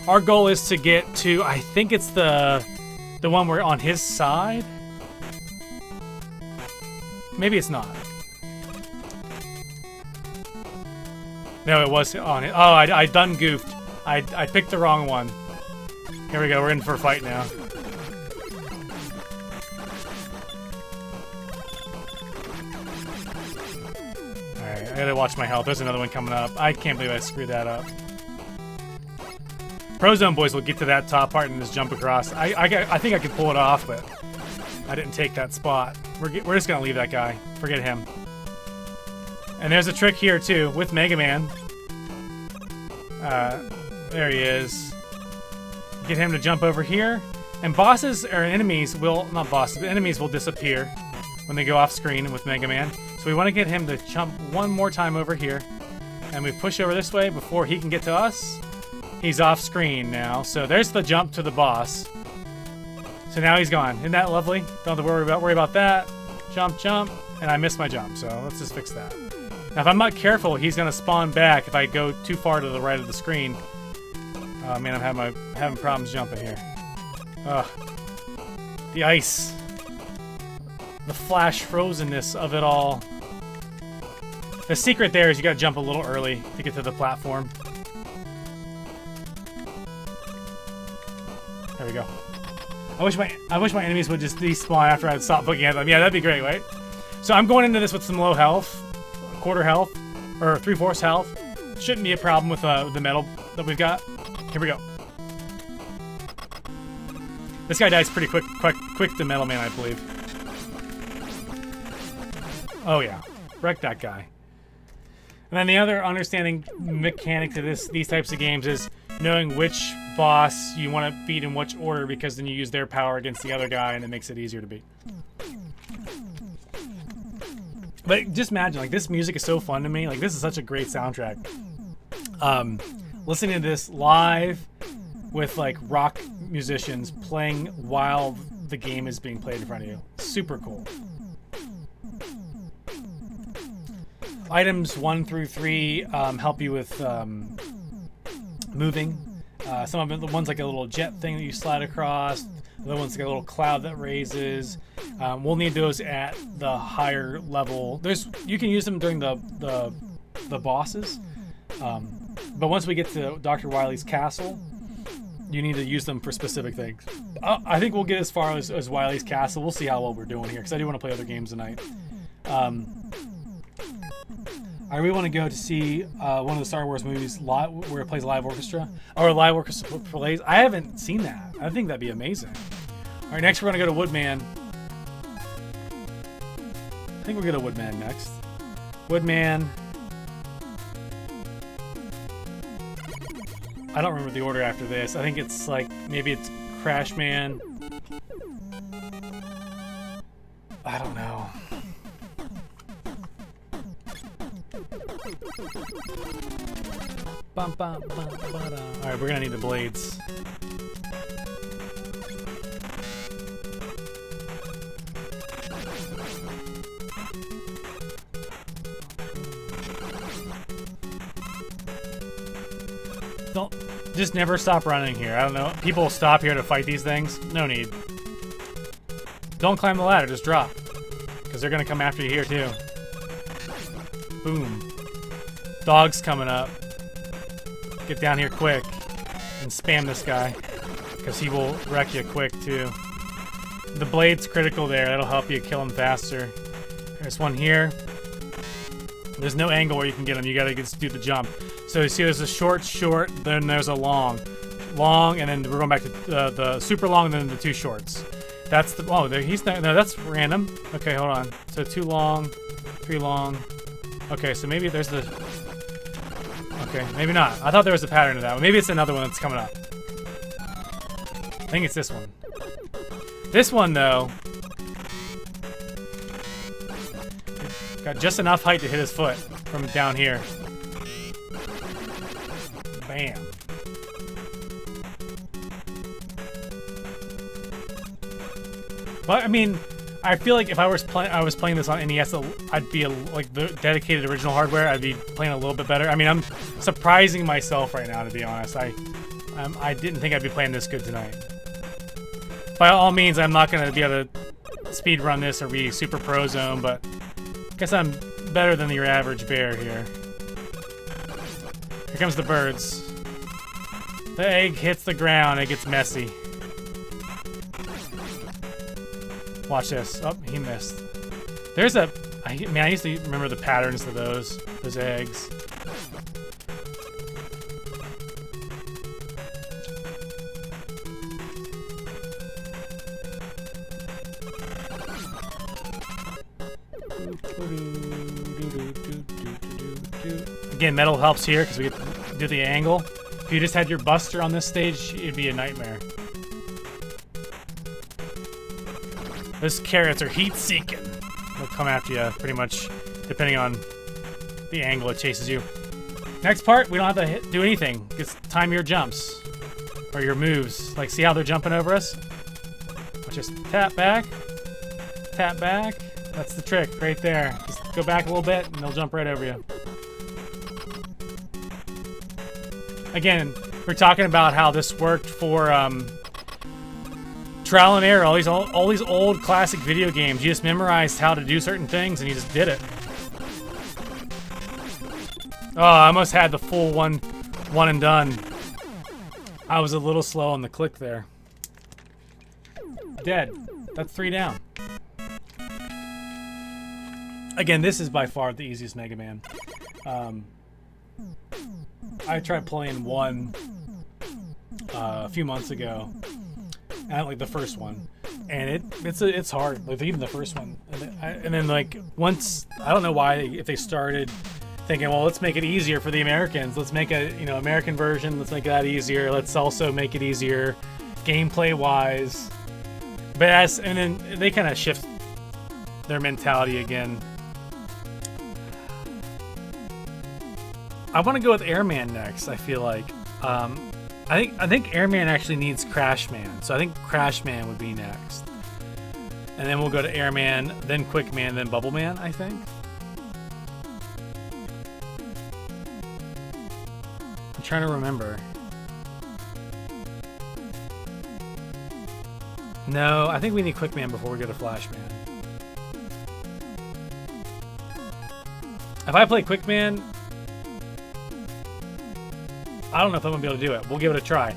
our goal is to get to, I think it's the one we're on his side. Maybe it's not. No, it was on it. Oh, I done goofed. I picked the wrong one. Here we go, we're in for a fight now. Alright, I gotta watch my health. There's another one coming up. I can't believe I screwed that up. Prozone boys will get to that top part and just jump across. I think I could pull it off, but I didn't take that spot. We're just gonna leave that guy. Forget him. And there's a trick here too with Mega Man. There he is. Get him to jump over here. And bosses or enemies will, not bosses, but enemies will disappear when they go off screen with Mega Man. So we want to get him to jump one more time over here. And we push over this way before he can get to us. He's off screen now. So there's the jump to the boss. So now he's gone. Isn't that lovely? Don't have to worry about that. Jump, jump. And I missed my jump, so let's just fix that. Now if I'm not careful, he's gonna spawn back if I go too far to the right of the screen. Oh man, I'm having problems jumping here. Ugh. The ice. The flash frozenness of it all. The secret there is you gotta jump a little early to get to the platform. There we go. I wish my enemies would just despawn after I'd stop looking at them. Yeah, that'd be great, right? So I'm going into this with some low health, quarter health, or 3/4 health. Shouldn't be a problem with the metal that we've got. Here we go. This guy dies pretty quick to Metal Man, I believe. Oh yeah, wreck that guy. And then the other understanding mechanic to these types of games is knowing which boss you want to beat in which order, because then you use their power against the other guy and it makes it easier to beat. But just imagine, like, this music is so fun to me. Like, this is such a great soundtrack. Listening to this live with, like, rock musicians playing while the game is being played in front of you. Super cool. Items 1 through 3 help you with moving. Some of them, the one's like a little jet thing that you slide across. The other one's like a little cloud that raises. We'll need those at the higher level. You can use them during the bosses, but once we get to Dr. Wily's castle, you need to use them for specific things. I think we'll get as far as Wily's castle. We'll see how well we're doing here, because I do want to play other games tonight. I really want to go to see one of the Star Wars movies where it plays live orchestra. Or live orchestra plays. I haven't seen that. I think that'd be amazing. Alright, next we're going to go to Woodman. I think we're going to Woodman next. Woodman. I don't remember the order after this. I think it's like, maybe it's Crashman. I don't know. Alright, we're gonna need the blades. Don't just never stop running here. I don't know. People stop here to fight these things. No need. Don't climb the ladder, just drop. Because they're gonna come after you here too. Boom. Dog's coming up. Get down here quick and spam this guy, because he will wreck you quick too. The blade's critical there. That'll help you kill him faster. There's one here. There's no angle where you can get him. You gotta just do the jump. So you see there's a short, then there's a long, and then we're going back to the super long, and then the two shorts. That's the, oh, he's not, no, that's random. Okay, hold on. So 2 long, 3 long. Okay, so maybe there's the... Okay, maybe not. I thought there was a pattern to that one. Maybe it's another one that's coming up. I think it's this one. This one, though, got just enough height to hit his foot from down here. Bam. But, I mean... I feel like if I was playing this on NES, I'd be like the dedicated original hardware. I'd be playing a little bit better. I mean, I'm surprising myself right now, to be honest. I didn't think I'd be playing this good tonight. By all means, I'm not gonna be able to speed run this or be super pro zone, but I guess I'm better than your average bear here. Here comes the birds. The egg hits the ground. It gets messy. Watch this. Oh, he missed. There's a... Man, I used to remember the patterns of those eggs. Again, metal helps here because we get to do the angle. If you just had your buster on this stage, it'd be a nightmare. Those carrots are heat-seeking. They'll come after you, pretty much, depending on the angle it chases you. Next part, we don't have to do anything. Just time your jumps. Or your moves. Like, see how they're jumping over us? Just tap back. Tap back. That's the trick right there. Just go back a little bit, and they'll jump right over you. Again, we're talking about how this worked for, trial and error, all these old classic video games. You just memorized how to do certain things and you just did it. Oh, I almost had the full one and done. I was a little slow on the click there. Dead. That's 3 down. Again, this is by far the easiest Mega Man. I tried playing one a few months ago. I like the first one, and it's hard. Like even the first one, and then like once I don't know why if they started thinking, well, let's make it easier for the Americans. Let's make a American version. Let's make that easier. Let's also make it easier, gameplay wise. But and then they kind of shift their mentality again. I want to go with Airman next. I feel like. I think Airman actually needs Crashman, so I think Crashman would be next, and then we'll go to Airman, then Quickman, then Bubbleman. I think. I'm trying to remember. No, I think we need Quickman before we go to Flashman. If I play Quickman, I don't know if I'm gonna be able to do it. We'll give it a try.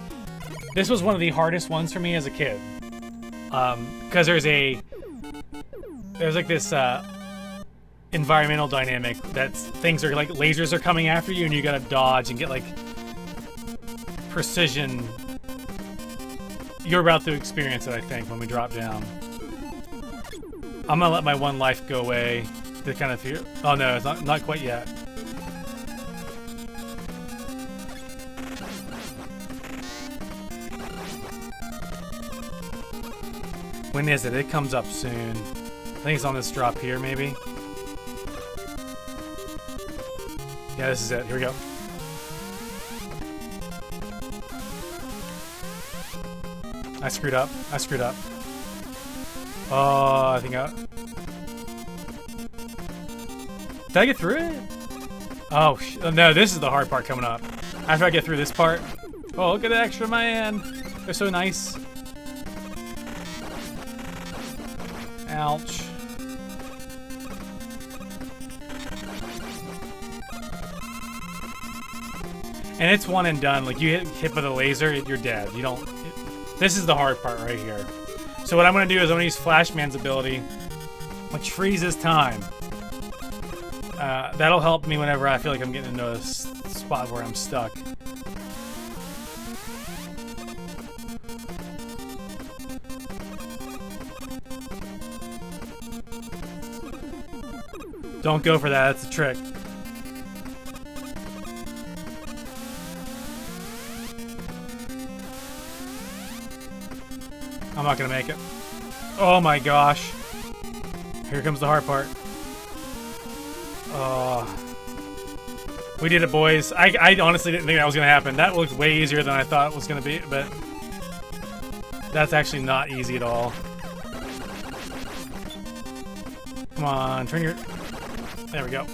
This was one of the hardest ones for me as a kid, because there's like this environmental dynamic that things are like lasers are coming after you, and you gotta dodge and get like precision. You're about to experience it, I think, when we drop down. I'm gonna let my one life go away to kind of fear. Oh no, it's not quite yet. When is it? It comes up soon. I think it's on this drop here, maybe. Yeah, this is it. Here we go. I screwed up. I screwed up. Oh, I think did I get through it? Oh, no, this is the hard part coming up. After I get through this part. Oh, look at the extra man. They're so nice. Ouch. And it's one and done. Like, you get hit by the laser, you're dead. You don't... This is the hard part right here. So what I'm going to do is I'm going to use Flashman's ability, which freezes time. That'll help me whenever I feel like I'm getting into a spot where I'm stuck. Don't go for that, that's a trick. I'm not gonna make it. Oh my gosh. Here comes the hard part. We did it, boys. I honestly didn't think that was gonna happen. That looked way easier than I thought it was gonna be, but that's actually not easy at all. Come on, turn your... There we go.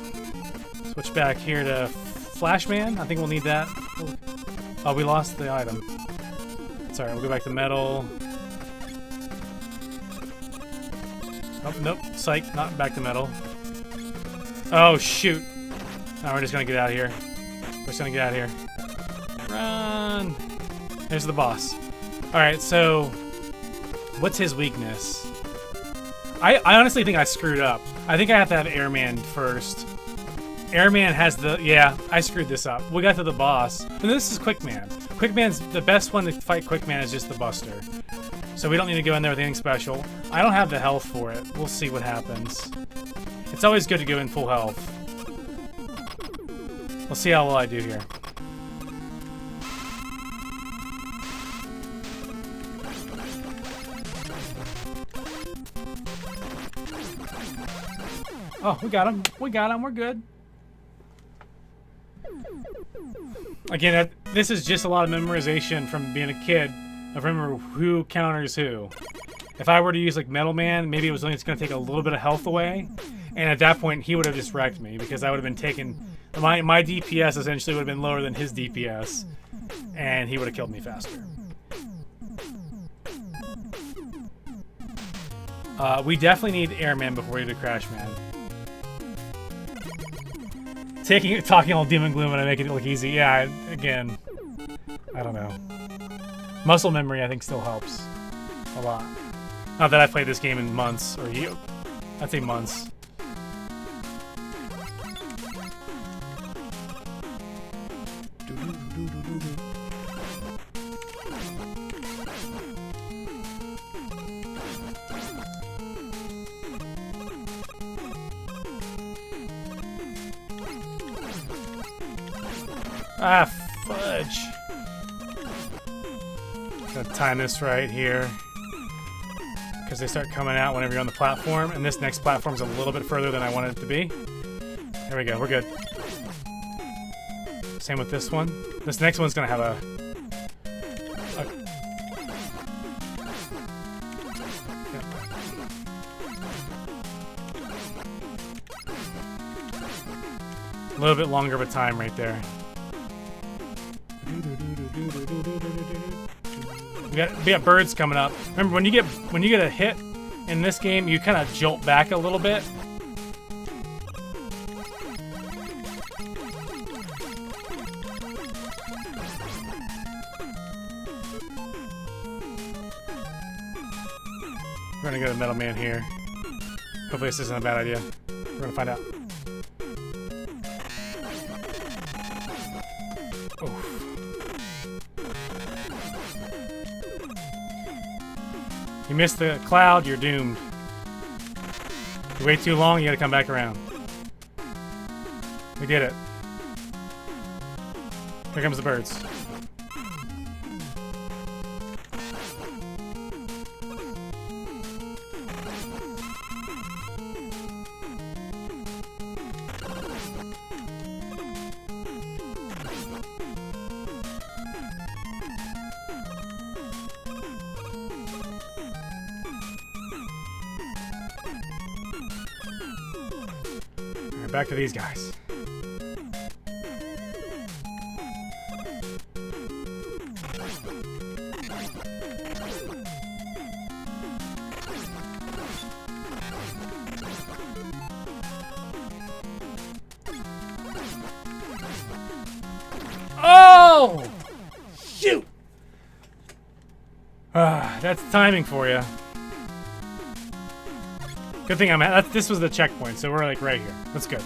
Switch back here to Flashman. I think we'll need that. Oh, we lost the item. Sorry, we'll go back to metal. Oh, nope. Psych, not back to metal. Oh, shoot. Now we're just gonna get out of here. We're just gonna get out of here. Run! There's the boss. Alright, so... What's his weakness? I honestly think I screwed up. I think I have to have Airman first. Airman has the... Yeah, I screwed this up. We got to the boss. And this is Quickman. Quickman's... The best one to fight Quickman is just the Buster. So we don't need to go in there with anything special. I don't have the health for it. We'll see what happens. It's always good to go in full health. We'll see how well I do here. Oh, we got him. We got him. We're good. Again, this is just a lot of memorization from being a kid. I remember who counters who. If I were to use like Metal Man, maybe it was only going to take a little bit of health away. And at that point, he would have just wrecked me because I would have been taking... My DPS essentially would have been lower than his DPS. And he would have killed me faster. We definitely need Airman before we do Crashman. Talking all doom and gloom and I make it look easy. Yeah, again, I don't know. Muscle memory, I think, still helps a lot. Not that I've played this game in months, or I'd say months. Ah, fudge. Gonna time this right here. Because they start coming out whenever you're on the platform. And this next platform's a little bit further than I wanted it to be. There we go, we're good. Same with this one. This next one's gonna have a little bit longer of a time right there. We got birds coming up. Remember when you get a hit in this game, you kind of jolt back a little bit. We're gonna go to Metal Man here. Hopefully this isn't a bad idea. We're gonna find out. You missed the cloud, you're doomed. You wait too long, you gotta come back around. We did it. Here comes the birds. Back to these guys. Oh! Shoot! That's timing for you. Good thing I'm at. This was the checkpoint, so we're like right here. That's good.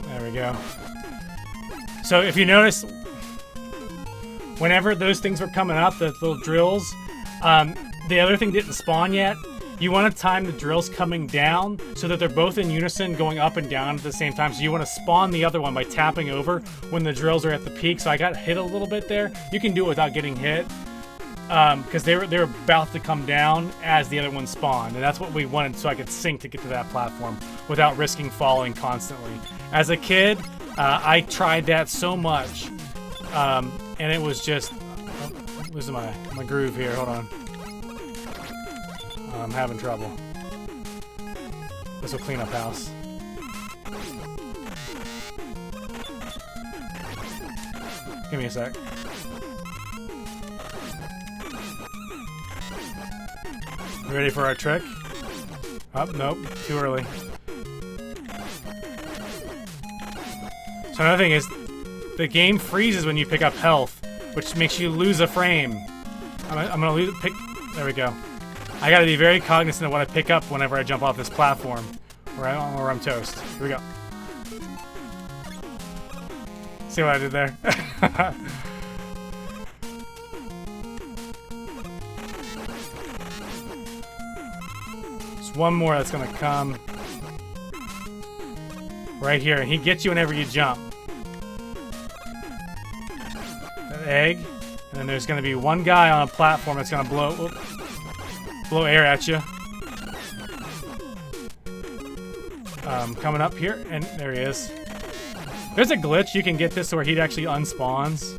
There we go. So if you notice, whenever those things were coming up, the little drills, the other thing didn't spawn yet. You want to time the drills coming down so that they're both in unison going up and down at the same time. So you want to spawn the other one by tapping over when the drills are at the peak. So I got hit a little bit there. You can do it without getting hit because they were about to come down as the other one spawned. And that's what we wanted so I could sync to get to that platform without risking falling constantly. As a kid, I tried that so much and it was just... Oh, losing my groove here. Hold on. I'm having trouble. This will clean up house. Give me a sec. You ready for our trick? Oh, nope. Too early. So another thing is, the game freezes when you pick up health, which makes you lose a frame. I'm gonna lose... There we go. I gotta be very cognizant of what I pick up whenever I jump off this platform, or I'm toast. Here we go. See what I did there? There's one more that's gonna come right here, and he gets you whenever you jump. That egg, and then there's gonna be one guy on a platform that's gonna blow air at you. Coming up here, and there he is. There's a glitch. You can get this where he actually unspawns.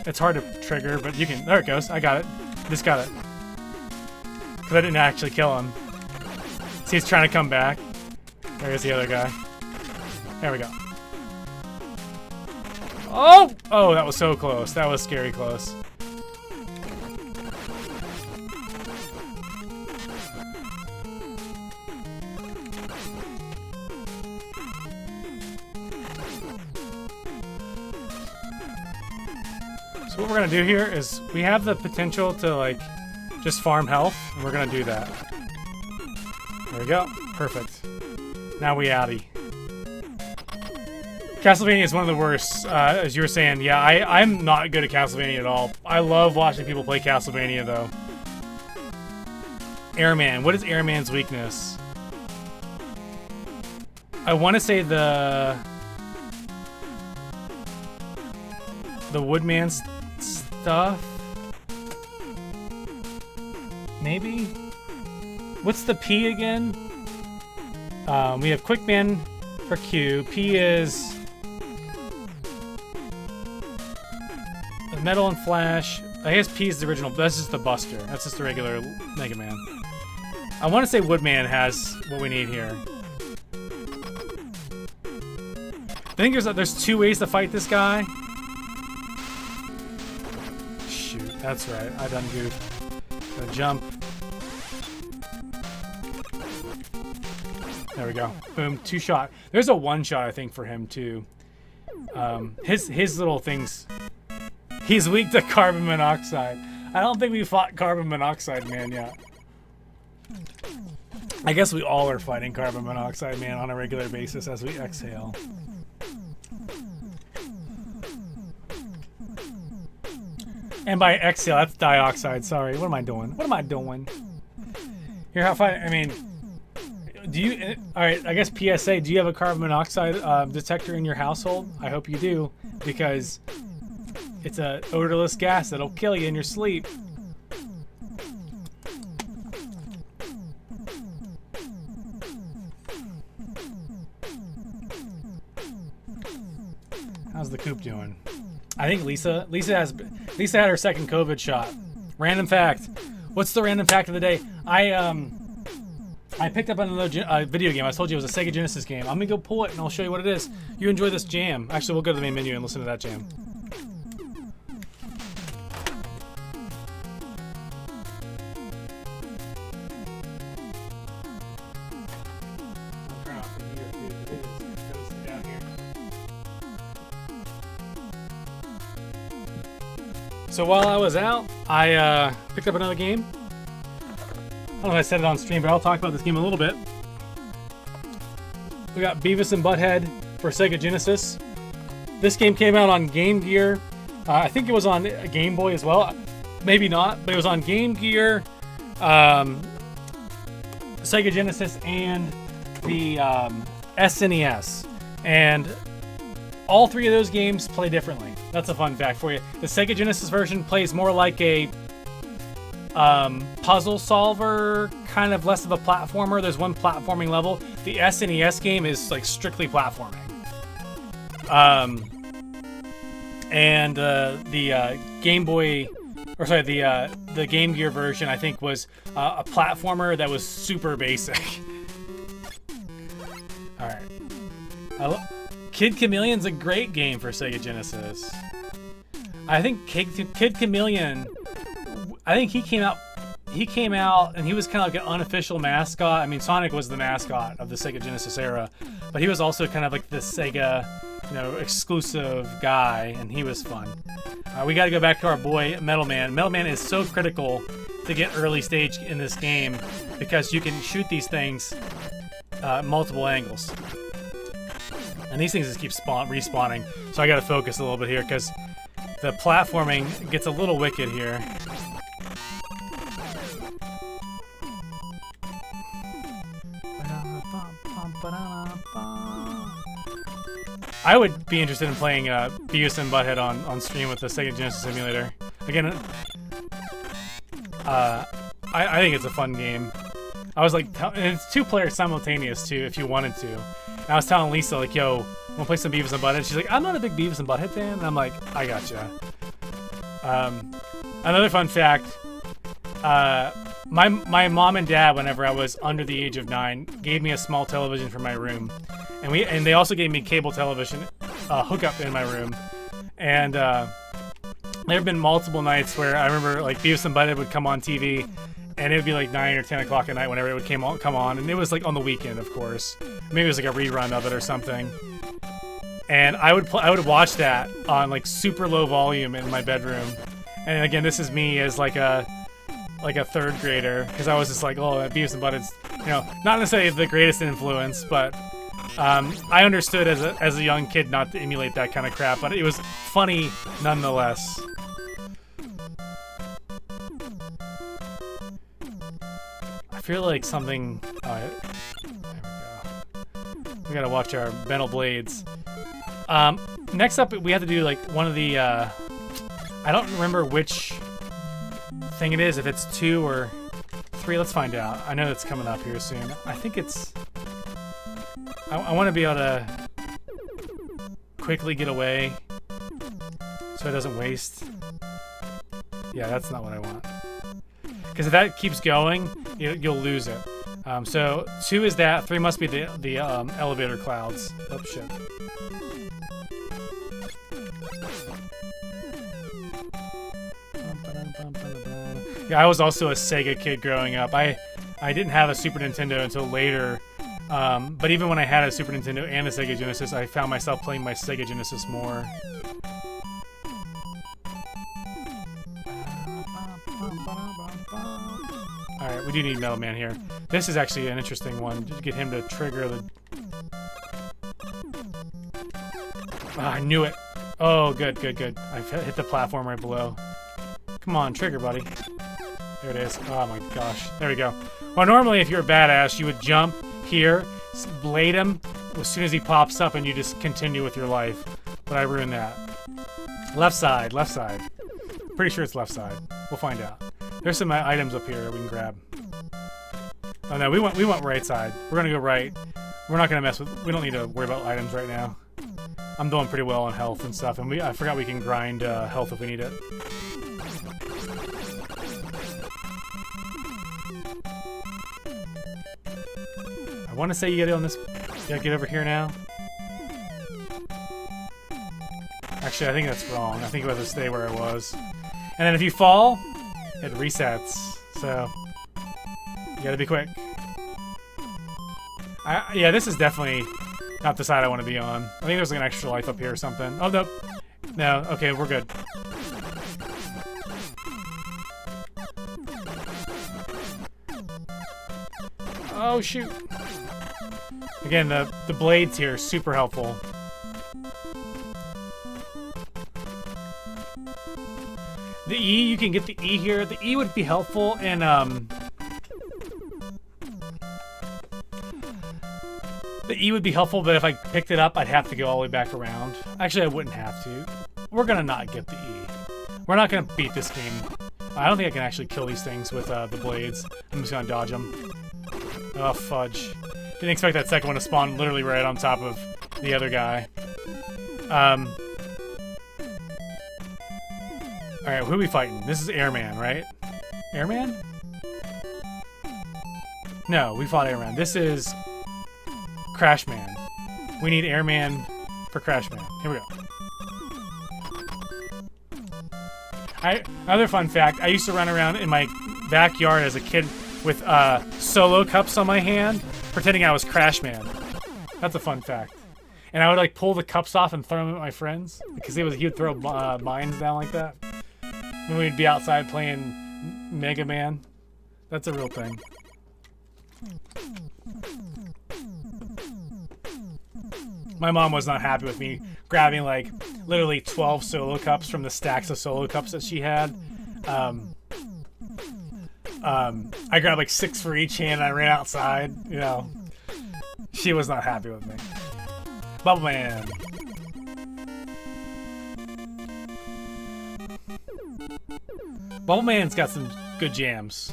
It's hard to trigger, but you can. There it goes. I got it. Just got it. Because I didn't actually kill him. See, he's trying to come back. There's the other guy. There we go. Oh! Oh, that was so close. That was scary close. So what we're gonna do here is we have the potential to like just farm health, and we're gonna do that. There we go. Perfect. Now we outie. Castlevania is one of the worst, as you were saying. Yeah, I'm not good at Castlevania at all. I love watching people play Castlevania, though. Airman. What is Airman's weakness? I want to say the Woodman stuff. Maybe? What's the P again? We have Quickman for Q. P is Metal and Flash. I guess P is the original. That's just the Buster. That's just the regular Mega Man. I want to say Woodman has what we need here. I think there's 2 ways to fight this guy. Shoot, that's right. I done goofed. Gonna jump. There we go. Boom, 2 shot. There's a 1 shot I think for him too. His little things. He's weak to carbon monoxide. I don't think we fought carbon monoxide man yet. I guess we all are fighting carbon monoxide man on a regular basis as we exhale. And by exhale, that's dioxide. Sorry, what am I doing? What am I doing? Here, how far? I mean, do you? All right, I guess PSA. Do you have a carbon monoxide detector in your household? I hope you do, because it's a odorless gas that'll kill you in your sleep. How's the coop doing? I think Lisa had her second COVID shot. Random fact. What's the random fact of the day? I picked up another video game. I told you it was a Sega Genesis game. I'm gonna go pull it and I'll show you what it is. You enjoy this jam. Actually, we'll go to the main menu and listen to that jam. So while I was out, I picked up another game. I don't know if I said it on stream, but I'll talk about this game a little bit. We got Beavis and Butthead for Sega Genesis. This game came out on Game Gear. I think it was on Game Boy as well. Maybe not, but it was on Game Gear, Sega Genesis, and the SNES. And all 3 of those games play differently. That's a fun fact for you. The Sega Genesis version plays more like a puzzle solver, kind of less of a platformer. There's 1 platforming level. The SNES game is like strictly platforming. And the Game Boy, or sorry, the Game Gear version, I think, was a platformer that was super basic. All right. Kid Chameleon's a great game for Sega Genesis. I think Kid Chameleon, I think he came out and he was kind of like an unofficial mascot. I mean, Sonic was the mascot of the Sega Genesis era, but he was also kind of like the Sega, exclusive guy, and he was fun. We got to go back to our boy Metal Man. Metal Man is so critical to get early stage in this game because you can shoot these things multiple angles. And these things just keep respawning. So I gotta focus a little bit here because the platforming gets a little wicked here. I would be interested in playing Beavis and Butthead on stream with the Sega Genesis emulator. Again, I think it's a fun game. I was like, and it's 2 players simultaneous too, if you wanted to. And I was telling Lisa, like, yo, wanna play some Beavis and Butthead? She's like, I'm not a big Beavis and Butthead fan. And I'm like, I gotcha. Another fun fact, my mom and dad, whenever I was under the age of 9, gave me a small television for my room. And they also gave me cable television hookup in my room. And there have been multiple nights where I remember, like, Beavis and Butthead would come on TV, and it would be like 9 or 10 o'clock at night whenever it would come on, and it was like on the weekend, of course. Maybe it was like a rerun of it or something. And I would watch that on like super low volume in my bedroom. And again, this is me as like a 3rd grader, because I was just like, oh, Beavis and Butthead's, not necessarily the greatest influence, but I understood as a young kid not to emulate that kind of crap, but it was funny nonetheless. I feel like something... there we go. We gotta watch our metal blades. Next up, we have to do like one of the... I don't remember which thing it is, if it's 2 or 3. Let's find out. I know it's coming up here soon. I think it's... I want to be able to quickly get away so it doesn't waste. Yeah, that's not what I want. Because if that keeps going, you'll lose it. So 2 is that. 3 must be the elevator clouds. Oh, shit. Yeah, I was also a Sega kid growing up. I didn't have a Super Nintendo until later. But even when I had a Super Nintendo and a Sega Genesis, I found myself playing my Sega Genesis more. Alright, we do need Metal Man here. This is actually an interesting one, to get him to trigger the... Oh, I knew it! Oh, good, good, good. I hit the platform right below. Come on, trigger, buddy. There it is. Oh my gosh. There we go. Well, normally if you're a badass, you would jump here, blade him as soon as he pops up, and you just continue with your life. But I ruined that. Left side, left side. Pretty sure it's left side. We'll find out. There's some items up here that we can grab. Oh no, we want right side. We're gonna go right. We're not gonna mess with. We don't need to worry about items right now. I'm doing pretty well on health and stuff, and I forgot we can grind health if we need it. I want to say you get it on this. You gotta get over here now. Actually, I think that's wrong. I think it was to stay where I was. And then if you fall, it resets. So you gotta be quick. Yeah, this is definitely not the side I want to be on. I think there's like an extra life up here or something. Oh, nope. No, okay, we're good. Oh, shoot. Again, the blades here are super helpful. The E, you can get the E here. The E would be helpful in, the E would be helpful, but if I picked it up, I'd have to go all the way back around. Actually, I wouldn't have to. We're gonna not get the E. We're not gonna beat this game. I don't think I can actually kill these things with the blades. I'm just gonna dodge them. Oh, fudge. Didn't expect that second one to spawn literally right on top of the other guy. Alright, who are we fighting? This is Airman, right? Airman? No, we fought Airman. This is Crashman. We need Airman for Crashman. Here we go. Another fun fact, I used to run around in my backyard as a kid with solo cups on my hand, pretending I was Crashman. That's a fun fact. And I would like pull the cups off and throw them at my friends, because he would throw mines down like that. When we'd be outside playing Mega Man. That's a real thing. My mom was not happy with me grabbing like literally 12 solo cups from the stacks of solo cups that she had. I grabbed like 6 for each hand and I ran outside, you know. She was not happy with me. Bubble Man. Bubble Man's got some good jams.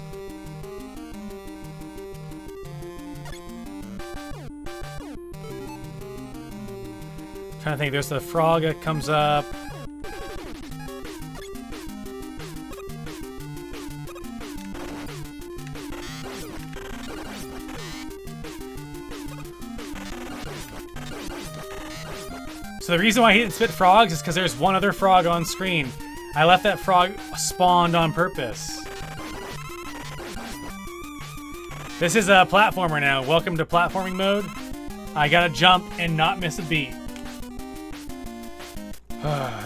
Trying to think, there's the frog that comes up. So the reason why he didn't spit frogs is because there's one other frog on screen. I left that frog spawned on purpose. This is a platformer now. Welcome to platforming mode. I gotta jump and not miss a beat.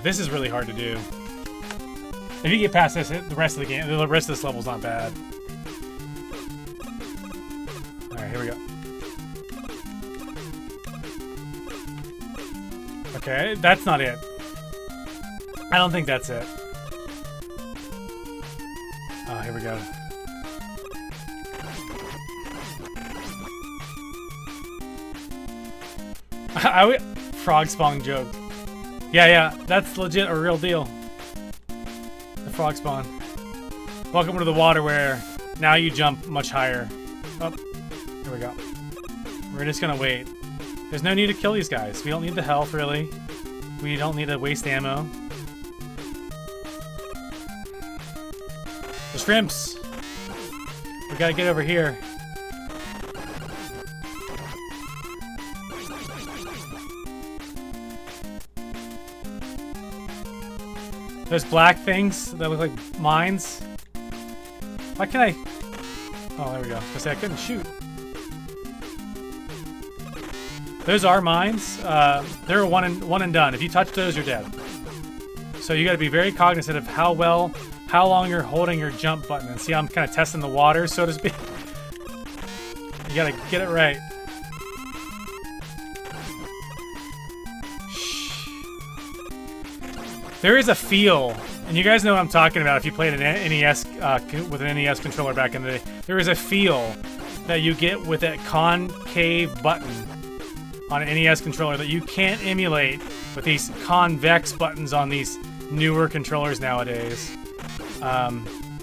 This is really hard to do. If you get past this, the rest of the game, the rest of this level's not bad. Alright, here we go. Okay, that's not it. I don't think that's it. Oh, here we go. Frog spawn joke. Yeah, that's legit a real deal. The frog spawn. Welcome to the water where now you jump much higher. Oh, here we go. We're just gonna wait. There's no need to kill these guys. We don't need the health, really. We don't need to waste ammo. The shrimps! We gotta get over here. Those black things that look like mines. Why can't I? Oh, there we go. I was gonna say I couldn't shoot. Those are mines. They're one and done. If you touch those, you're dead. So you got to be very cognizant of how long you're holding your jump button. And see, I'm kind of testing the water, so to speak. You got to get it right. There is a feel, and you guys know what I'm talking about if you played an NES with an NES controller back in the day. There is a feel that you get with that concave button on an NES controller that you can't emulate with these convex buttons on these newer controllers nowadays.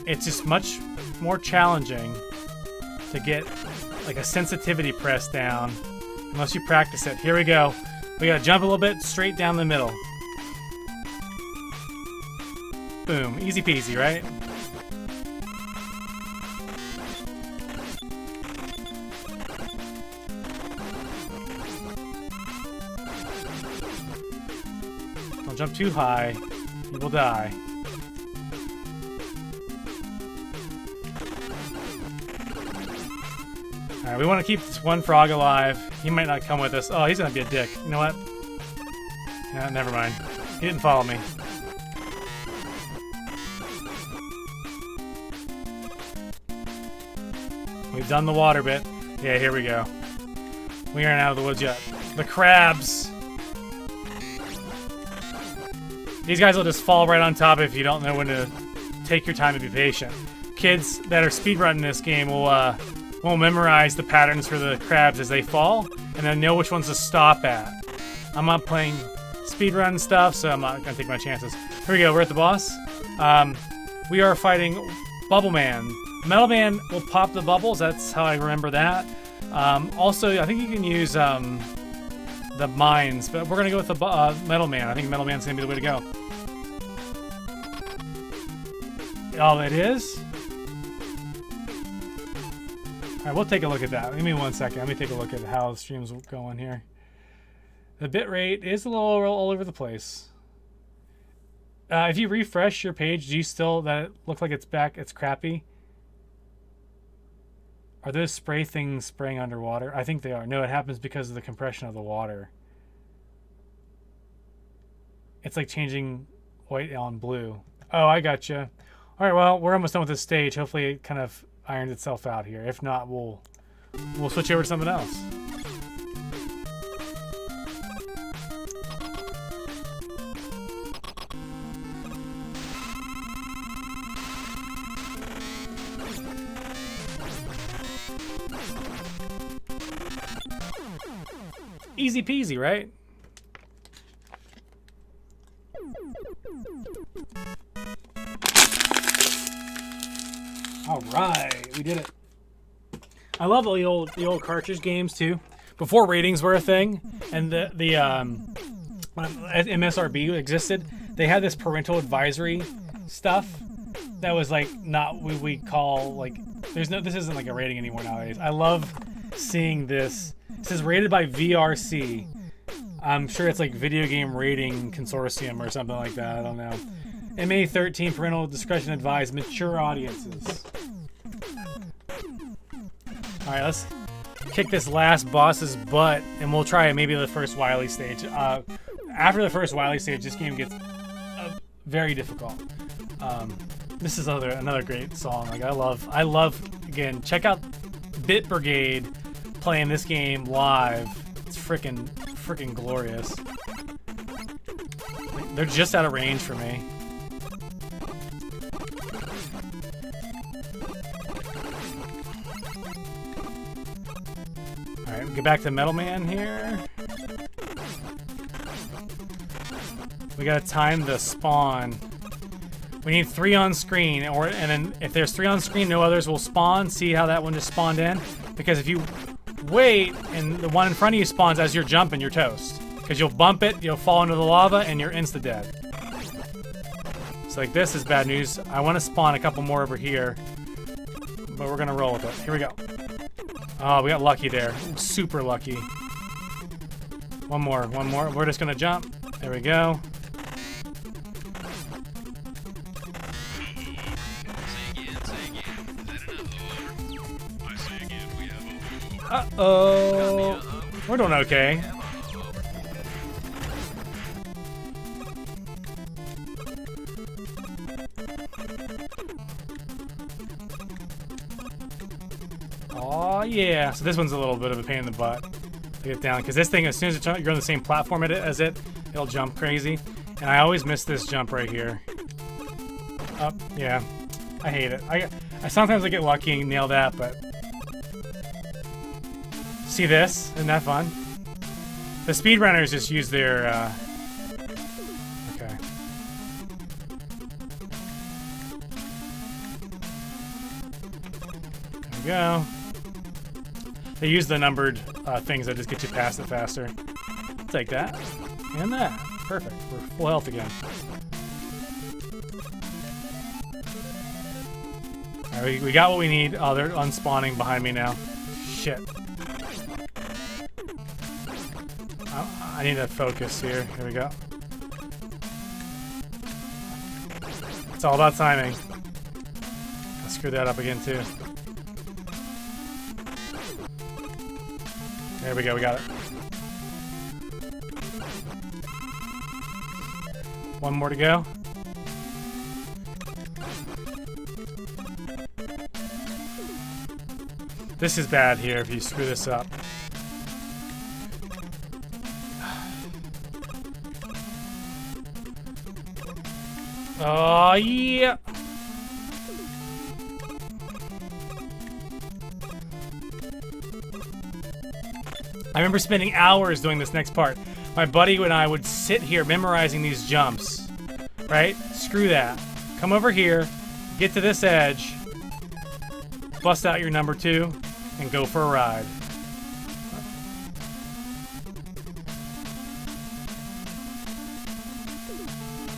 It's just much more challenging to get like a sensitivity press down unless you practice it. Here we go. We gotta jump a little bit straight down the middle. Boom. Easy peasy, right? Don't jump too high. You will die. Alright, we want to keep this one frog alive. He might not come with us. Oh, he's gonna be a dick. You know what? Yeah, never mind. He didn't follow me. We've done the water bit. Yeah, here we go. We aren't out of the woods yet. The crabs! These guys will just fall right on top if you don't know when to take your time and be patient. Kids that are speedrunning this game will memorize the patterns for the crabs as they fall, and then know which ones to stop at. I'm not playing speedrun stuff, so I'm not gonna take my chances. Here we go, we're at the boss. We are fighting Bubble Man. Metal Man will pop the bubbles, that's how I remember that. Also, I think you can use the mines, but we're gonna go with the Metal Man. I think Metal Man's gonna be the way to go. Oh, it is? Alright, we'll take a look at that. Give me 1 second. Let me take a look at how the stream's going here. The bitrate is a little all over the place. If you refresh your page, do you still, that it looks like it's back, it's crappy? Are those spray things spraying underwater? I think they are. No, it happens because of the compression of the water. It's like changing white on blue. Oh, I gotcha. All right, well, we're almost done with this stage. Hopefully it kind of irons itself out here. If not, we'll switch over to something else. Easy peasy, right? All right, we did it. I love the old cartridge games too. Before ratings were a thing, and the MSRB existed, they had this parental advisory stuff that was like not what we call like. This isn't like a rating anymore nowadays. I love seeing this. It says rated by VRC. I'm sure it's like Video Game Rating Consortium or something like that. I don't know. MA13 parental discretion advised, mature audiences. All right, let's kick this last boss's butt, and we'll try maybe the first Wily stage. After the first Wily stage, this game gets very difficult. This is another great song. Like I love. Again, check out Bit Brigade playing this game live. It's freaking glorious. They're just out of range for me. Alright, get back to Metal Man here. We gotta time the spawn. We need 3 on screen, and then if there's 3 on screen, no others will spawn. See how that one just spawned in? Because if you wait and the one in front of you spawns as you're jumping, you're toast. Because you'll bump it, you'll fall into the lava, and you're insta-dead. So like this is bad news. I want to spawn a couple more over here, but we're gonna roll with it. Here we go. Oh, we got lucky there. Super lucky. One more. We're just gonna jump. There we go. Uh-oh. We're doing okay. Oh yeah. So this one's a little bit of a pain in the butt to get down, because this thing, as soon as you're on the same platform as it, it'll jump crazy. And I always miss this jump right here. Up, yeah. I hate it. I sometimes I get lucky and nail that, but see this? Isn't that fun? The speedrunners just use their okay. There we go. They use the numbered things that just get you past it faster. I'll take that. And that. Perfect. We're full health again. Alright, we got what we need. Oh, they're unspawning behind me now. Shit. I need to focus here. Here we go. It's all about timing. I screwed that up again too. There we go, we got it. One more to go. This is bad here if you screw this up. Oh, yeah. I remember spending hours doing this next part. My buddy and I would sit here memorizing these jumps, right? Screw that. Come over here, get to this edge, bust out your number 2, and go for a ride.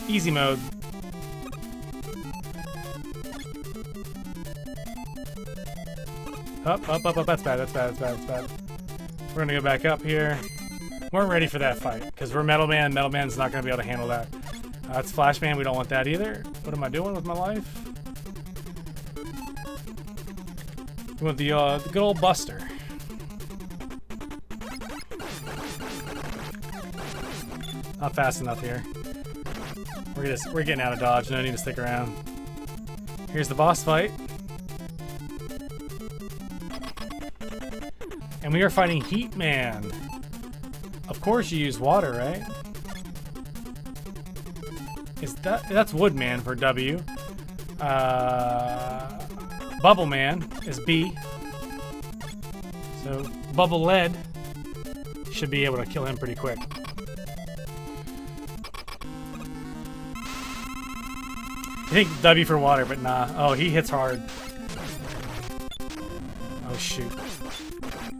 Easy mode. Up. That's bad. We're gonna go back up here. We're ready for that fight, because we're Metal Man. Metal Man's not gonna be able to handle that. It's Flash Man. We don't want that either. What am I doing with my life? We want the good old Buster. Not fast enough here. We're getting out of dodge. No need to stick around. Here's the boss fight. And we are fighting Heat Man. Of course you use water, right? That's Wood Man for W. Bubble Man is B. So Bubble Lead should be able to kill him pretty quick. I think W for water, but nah. Oh, he hits hard. Oh shoot.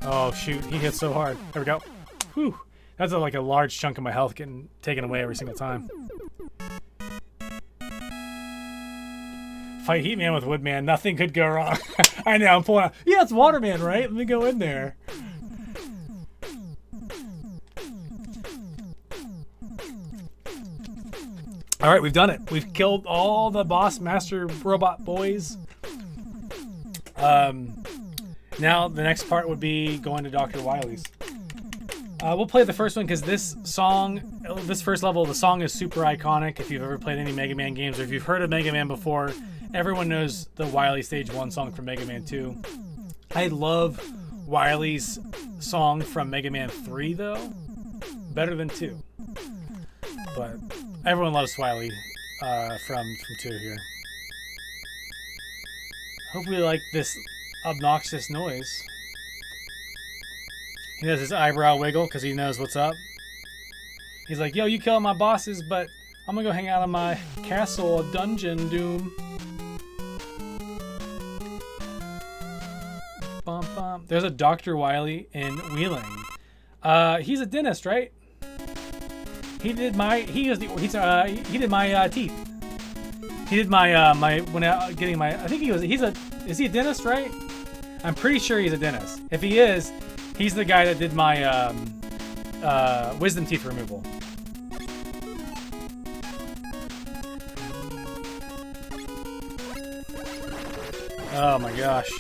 Oh shoot, he hits so hard. There we go. Whew. That's like a large chunk of my health getting taken away every single time. Fight Heat Man with Wood Man. Nothing could go wrong. I know, I'm pulling out. Yeah, it's Water Man, right? Let me go in there. Alright, we've done it. We've killed all the boss master robot boys. Now the next part would be going to Dr. Wily's. We'll play the first one because this song, this first level, the song is super iconic. If you've ever played any Mega Man games, or if you've heard of Mega Man before, everyone knows the Wily Stage 1 song from Mega Man 2. I love Wily's song from Mega Man 3 though. Better than 2. But Everyone loves Wily from 2 here. Hopefully you like this obnoxious noise. He does his eyebrow wiggle because he knows what's up. He's like, yo, you kill my bosses, but I'm gonna go hang out in my castle or dungeon, Doom. Bum, bum. There's a Dr. Wily in Wheeling. He's a dentist, right? He did my he did my teeth. He did my getting my I think is he a dentist, right? I'm pretty sure he's a dentist. If he is, he's the guy that did my wisdom teeth removal. Oh my gosh.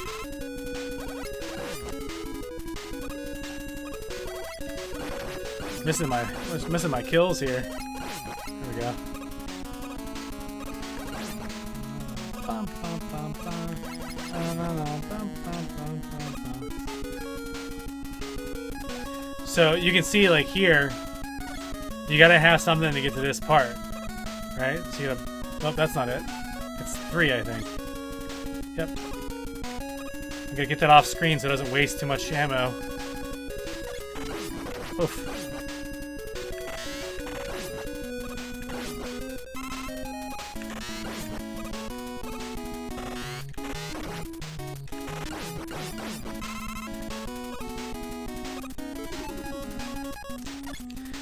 Missing my kills here. There we go. So you can see, like, here, you gotta have something to get to this part, right? So you gotta, oh, that's not it. It's 3, I think. Yep. I gotta get that off screen so it doesn't waste too much ammo. Oof.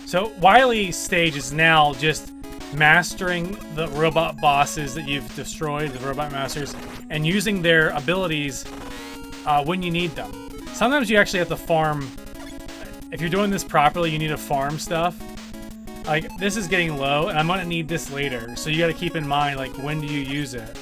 So Wily's stage is now just mastering the robot bosses that you've destroyed, the robot masters, and using their abilities when you need them. Sometimes you actually have to farm. If you're doing this properly, you need to farm stuff. Like, this is getting low, and I'm gonna need this later. So you gotta keep in mind, like, when do you use it?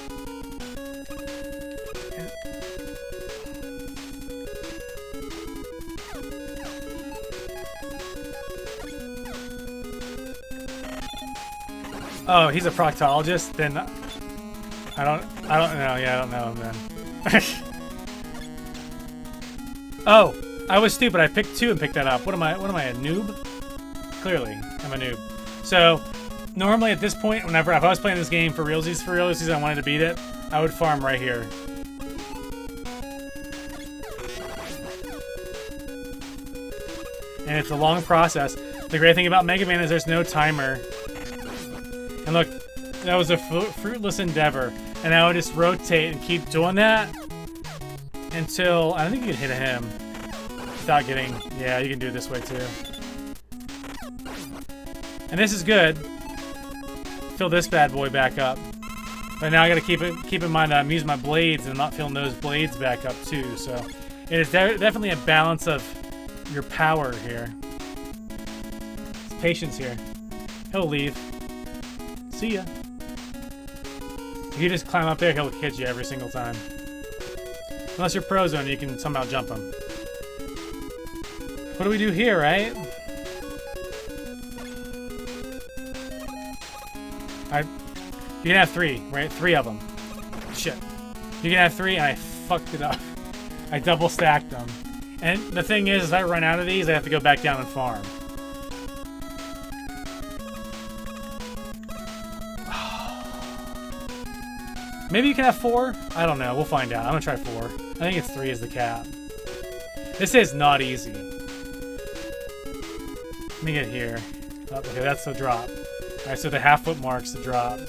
Oh, he's a proctologist? Then I don't know. Yeah, I don't know him then. Oh, I was stupid. I picked 2 and picked that up. What am I, a noob? Clearly, I'm a noob. So, normally at this point, if I was playing this game for realsies, I wanted to beat it, I would farm right here. And it's a long process. The great thing about Mega Man is there's no timer. And look, that was a fruitless endeavor. And I would just rotate and keep doing that until, I think you can hit him without getting, yeah, you can do it this way too. And this is good. Fill this bad boy back up. But now I gotta keep in mind that I'm using my blades and I'm not filling those blades back up too. So it is definitely a balance of your power here. It's patience here. He'll leave. See ya. If you just climb up there, he'll hit you every single time. Unless you're pro zone, you can somehow jump him. What do we do here, right? You can have 3, right? 3 of them. Shit. You can have 3, and I fucked it up. I double stacked them. And the thing is, if I run out of these, I have to go back down and farm. Maybe you can have 4? I don't know. We'll find out. I'm gonna try 4. I think it's 3 is the cap. This is not easy. Let me get here. Oh, okay, that's the drop. Alright, so the half-foot mark's the drop.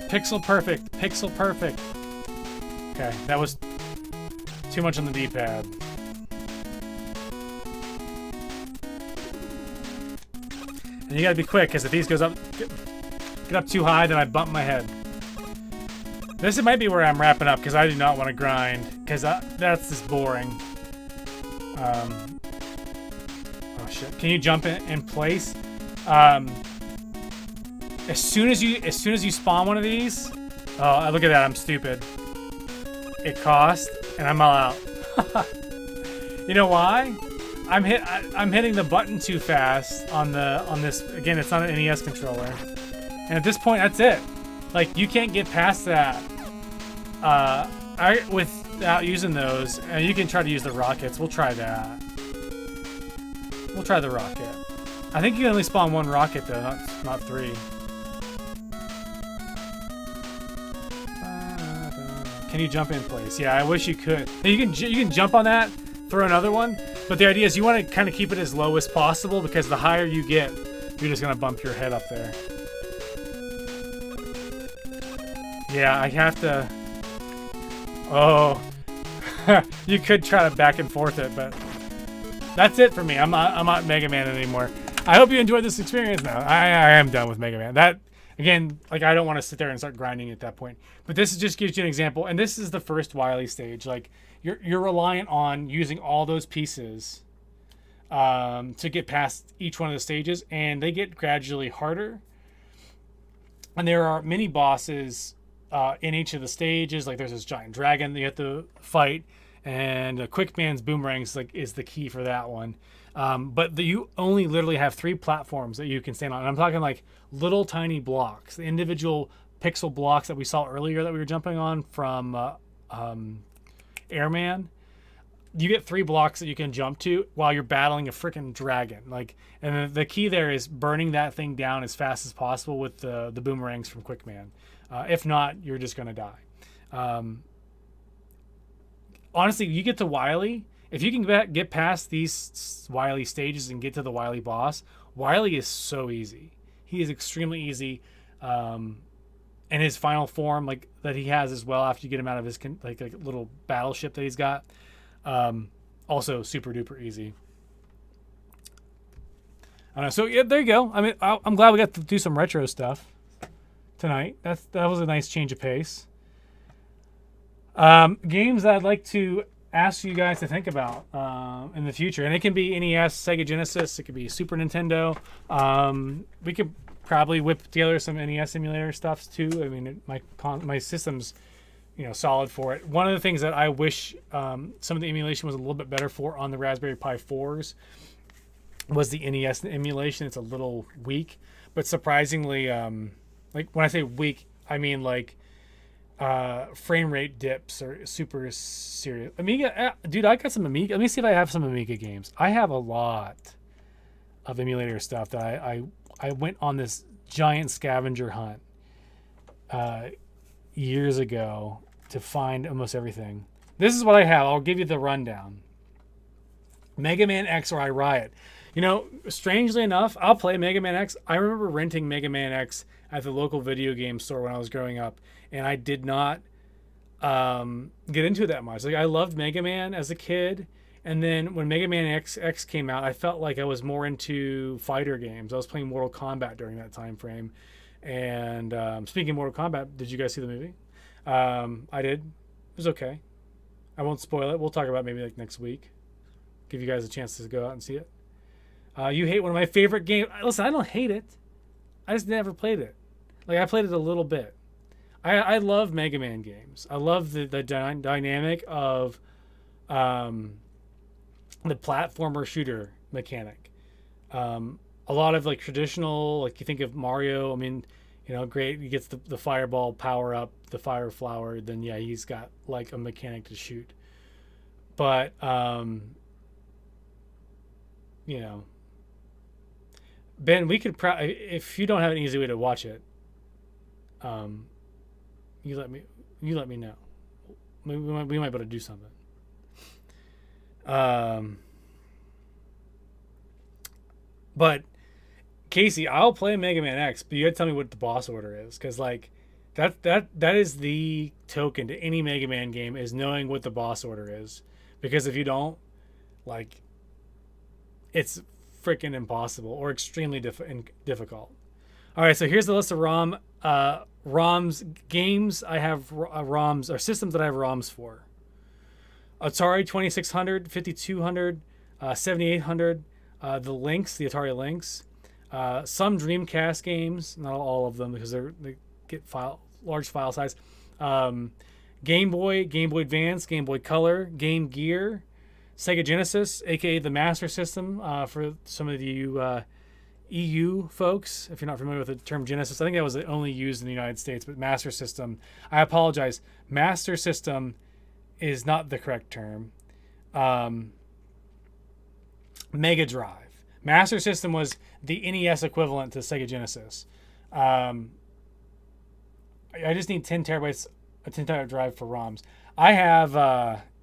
Pixel perfect. Pixel perfect. Okay, that was too much on the D-pad. And you gotta be quick, because if these goes up, get up too high, then I bump my head. This might be where I'm wrapping up, because I do not want to grind, because that's just boring. Oh shit! Can you jump in place? As soon as you spawn one of these, oh look at that! I'm stupid. It cost, and I'm all out. You know why? I'm hitting the button too fast on this. Again, it's not an NES controller, and at this point, that's it. Like, you can't get past that without using those. And you can try to use the rockets. We'll try that. We'll try the rocket. I think you can only spawn 1 rocket though, not 3. Can you jump in place? Yeah, I wish you could. You can jump on that, throw another one, but the idea is you want to kind of keep it as low as possible because the higher you get, you're just gonna bump your head up there. Yeah, I have to. Oh, you could try to back and forth it, but that's it for me. I'm not Mega Man anymore. I hope you enjoyed this experience. Now I am done with Mega Man. That. Again, like I don't want to sit there and start grinding at that point. But this just gives you an example, and this is the first Wily stage. Like you're reliant on using all those pieces to get past each one of the stages, and they get gradually harder. And there are mini bosses in each of the stages. Like there's this giant dragon that you have to fight, and Quick Man's boomerangs is the key for that one. But you only literally have 3 platforms that you can stand on. And I'm talking like little tiny blocks, the individual pixel blocks that we saw earlier that we were jumping on from Airman. You get 3 blocks that you can jump to while you're battling a freaking dragon. And the key there is burning that thing down as fast as possible with the boomerangs from Quick Man. If not, you're just gonna die. Honestly, you get to Wily. If you can get past these Wily stages and get to the Wily boss, Wily is so easy. He is extremely easy. And his final form, like that he has as well after you get him out of his like little battleship that he's got, also super duper easy. I don't know. So yeah, there you go. I mean, I'm glad we got to do some retro stuff tonight. That was a nice change of pace. Games that I'd like to ask you guys to think about in the future, and it can be NES, Sega Genesis, it could be Super Nintendo. We could probably whip together some NES emulator stuff too. I mean, my system's solid for it. One of the things that I wish some of the emulation was a little bit better for on the Raspberry Pi 4s was the NES emulation. It's a little weak, but surprisingly, like when I say weak, I mean like frame rate dips are super serious. Amiga, dude, I got some Amiga. Let me see if I have some Amiga games. I have a lot of emulator stuff that I went on this giant scavenger hunt years ago to find almost everything. This is what I have. I'll give you the rundown. Mega Man X or I Riot. Strangely enough, I'll play Mega Man X. I remember renting Mega Man X at the local video game store when I was growing up, and I did not get into it that much. Like I loved Mega Man as a kid, and then when Mega Man X came out, I felt like I was more into fighter games. I was playing Mortal Kombat during that time frame. And speaking of Mortal Kombat, did you guys see the movie? I did. It was okay. I won't spoil it. We'll talk about it maybe like next week. Give you guys a chance to go out and see it. You hate one of my favorite games. Listen, I don't hate it. I just never played it. Like I played it a little bit. I love Mega Man games. I love the dynamic of the platformer shooter mechanic. A lot of like traditional, like you think of Mario. I mean, great. He gets the fireball power up, the fire flower. Then yeah, he's got like a mechanic to shoot. But Ben, we could if you don't have an easy way to watch it, you let me know. We might be able to do something. But Casey, I'll play Mega Man X, but you gotta tell me what the boss order is, because like that is the token to any Mega Man game, is knowing what the boss order is, because if you don't, like, it's freaking impossible or extremely difficult. All right, so here's the list of ROMs games I have ROMs, or systems that I have ROMs for. Atari 2600, 5200, 7800, the Atari Lynx, some Dreamcast games, not all of them because they get large file size. Game Boy, Game Boy Advance, Game Boy Color, Game Gear, Sega Genesis, aka the Master System, for some of you EU folks, if you're not familiar with the term Genesis. I think that was only used in the United States, but Master System, I apologize, Master System is not the correct term. Mega Drive. Master System was the NES equivalent to Sega Genesis. I just need 10 terabytes a 10 terabyte drive for ROMs. I have,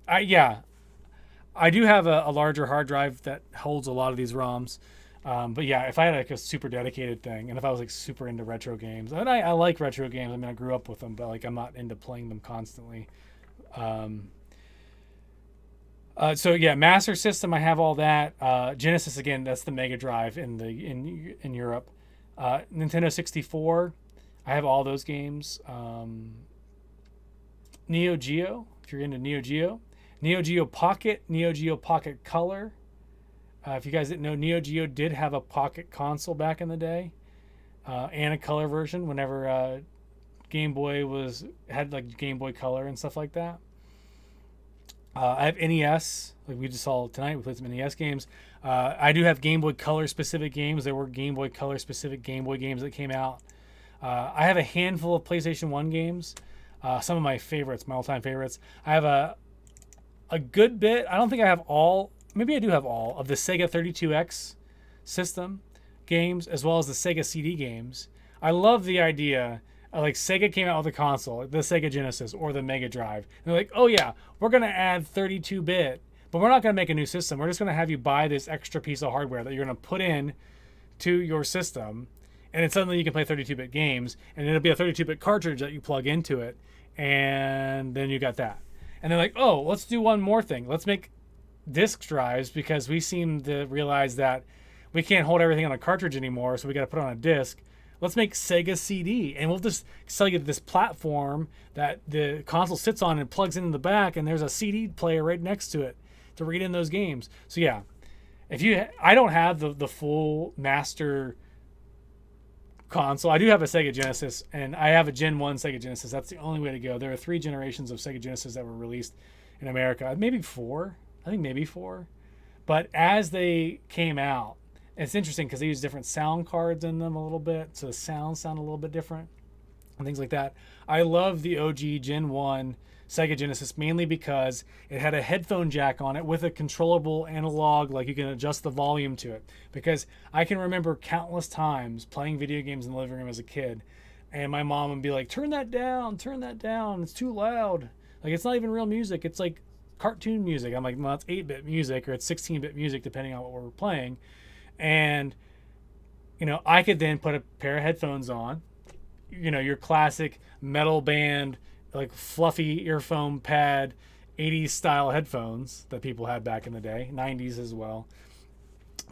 I do have a larger hard drive that holds a lot of these ROMs. But yeah, if I had like a super dedicated thing, and if I was like super into retro games, and I like retro games. I mean, I grew up with them, but like I'm not into playing them constantly. Um, so yeah, Master System, I have all that. Genesis again, that's the Mega Drive in Europe. Nintendo 64, I have all those games. Neo Geo, if you're into Neo Geo, Neo Geo Pocket, Neo Geo Pocket Color. If you guys didn't know, Neo Geo did have a Pocket console back in the day, and a color version whenever Game Boy had like Game Boy Color and stuff like that. I have NES, like we just saw tonight. We played some NES games. I do have Game Boy Color specific games. There were Game Boy Color specific Game Boy games that came out. I have a handful of PlayStation 1 games. Some of my favorites, my all-time favorites. I have a good bit. I don't think I have all. Maybe I do have all of the Sega 32X system games, as well as the Sega CD games. I love the idea. Like Sega came out with a console, the Sega Genesis or the Mega Drive. And they're like, oh yeah, we're gonna add 32-bit, but we're not gonna make a new system. We're just gonna have you buy this extra piece of hardware that you're gonna put in to your system, and then suddenly you can play 32-bit games, and it'll be a 32-bit cartridge that you plug into it, and then you got that. And they're like, oh, let's do one more thing. Let's make disk drives, because we seem to realize that we can't hold everything on a cartridge anymore, so we got to put it on a disc. Let's make Sega CD, and we'll just sell you this platform that the console sits on and plugs into the back, and there's a CD player right next to it to read in those games. So yeah, I don't have the full master console. I do have a Sega Genesis, and I have a Gen 1 Sega Genesis. That's the only way to go. There are 3 generations of Sega Genesis that were released in America. Maybe 4. I think maybe 4. But as they came out, it's interesting because they use different sound cards in them a little bit, so the sounds sound a little bit different and things like that. I love the OG Gen 1 Sega Genesis mainly because it had a headphone jack on it with a controllable analog, like you can adjust the volume to it. Because I can remember countless times playing video games in the living room as a kid, and my mom would be like, turn that down, it's too loud. Like, it's not even real music, it's like cartoon music. I'm like, well, it's 8-bit music, or it's 16-bit music, depending on what we're playing. And, I could then put a pair of headphones on, your classic metal band, like fluffy earphone pad, 80s style headphones that people had back in the day, 90s as well.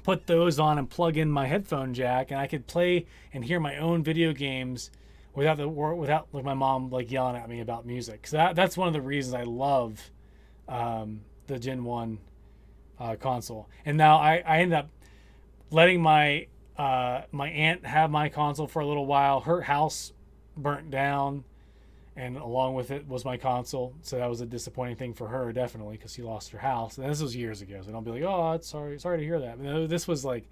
Put those on and plug in my headphone jack, and I could play and hear my own video games without like my mom like yelling at me about music. So that's one of the reasons I love the Gen 1 console. And now I ended up letting my aunt have my console for a little while. Her house burnt down, and along with it was my console. So that was a disappointing thing for her, definitely, because she lost her house. And this was years ago, so don't be like, oh, sorry to hear that. This was like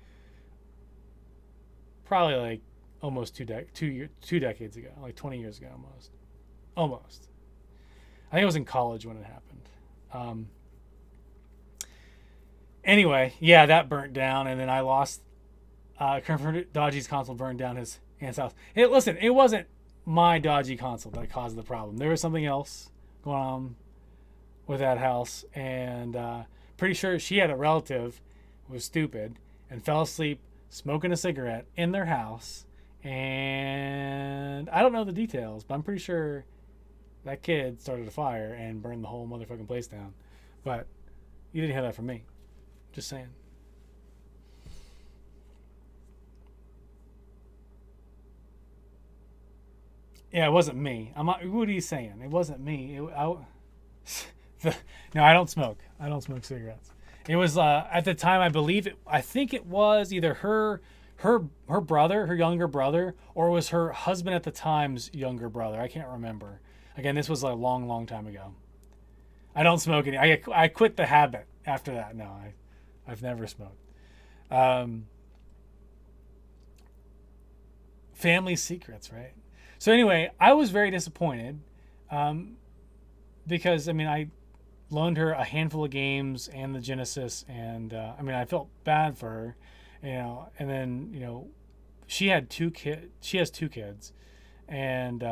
probably like almost two decades ago, like 20 years ago, almost. I think I was in college when it happened. Anyway, yeah, that burnt down, and then I lost. Dodgy's console burned down his aunt's house. It wasn't my dodgy console that caused the problem. There was something else going on with that house, and pretty sure she had a relative who was stupid and fell asleep smoking a cigarette in their house. And I don't know the details, but I'm pretty sure that kid started a fire and burned the whole motherfucking place down. But you didn't hear that from me. Just saying. Yeah, it wasn't me. What are you saying? It wasn't me. No, I don't smoke. I don't smoke cigarettes. It was at the time, I think it was either her brother, her younger brother, or it was her husband at the time's younger brother. I can't remember. Again, this was a long, long time ago. I don't smoke any. I quit the habit after that. No, I've never smoked. Family secrets, right? So anyway, I was very disappointed because, I loaned her a handful of games and the Genesis, and I felt bad for her, and then, she had 2 kids. She has 2 kids, and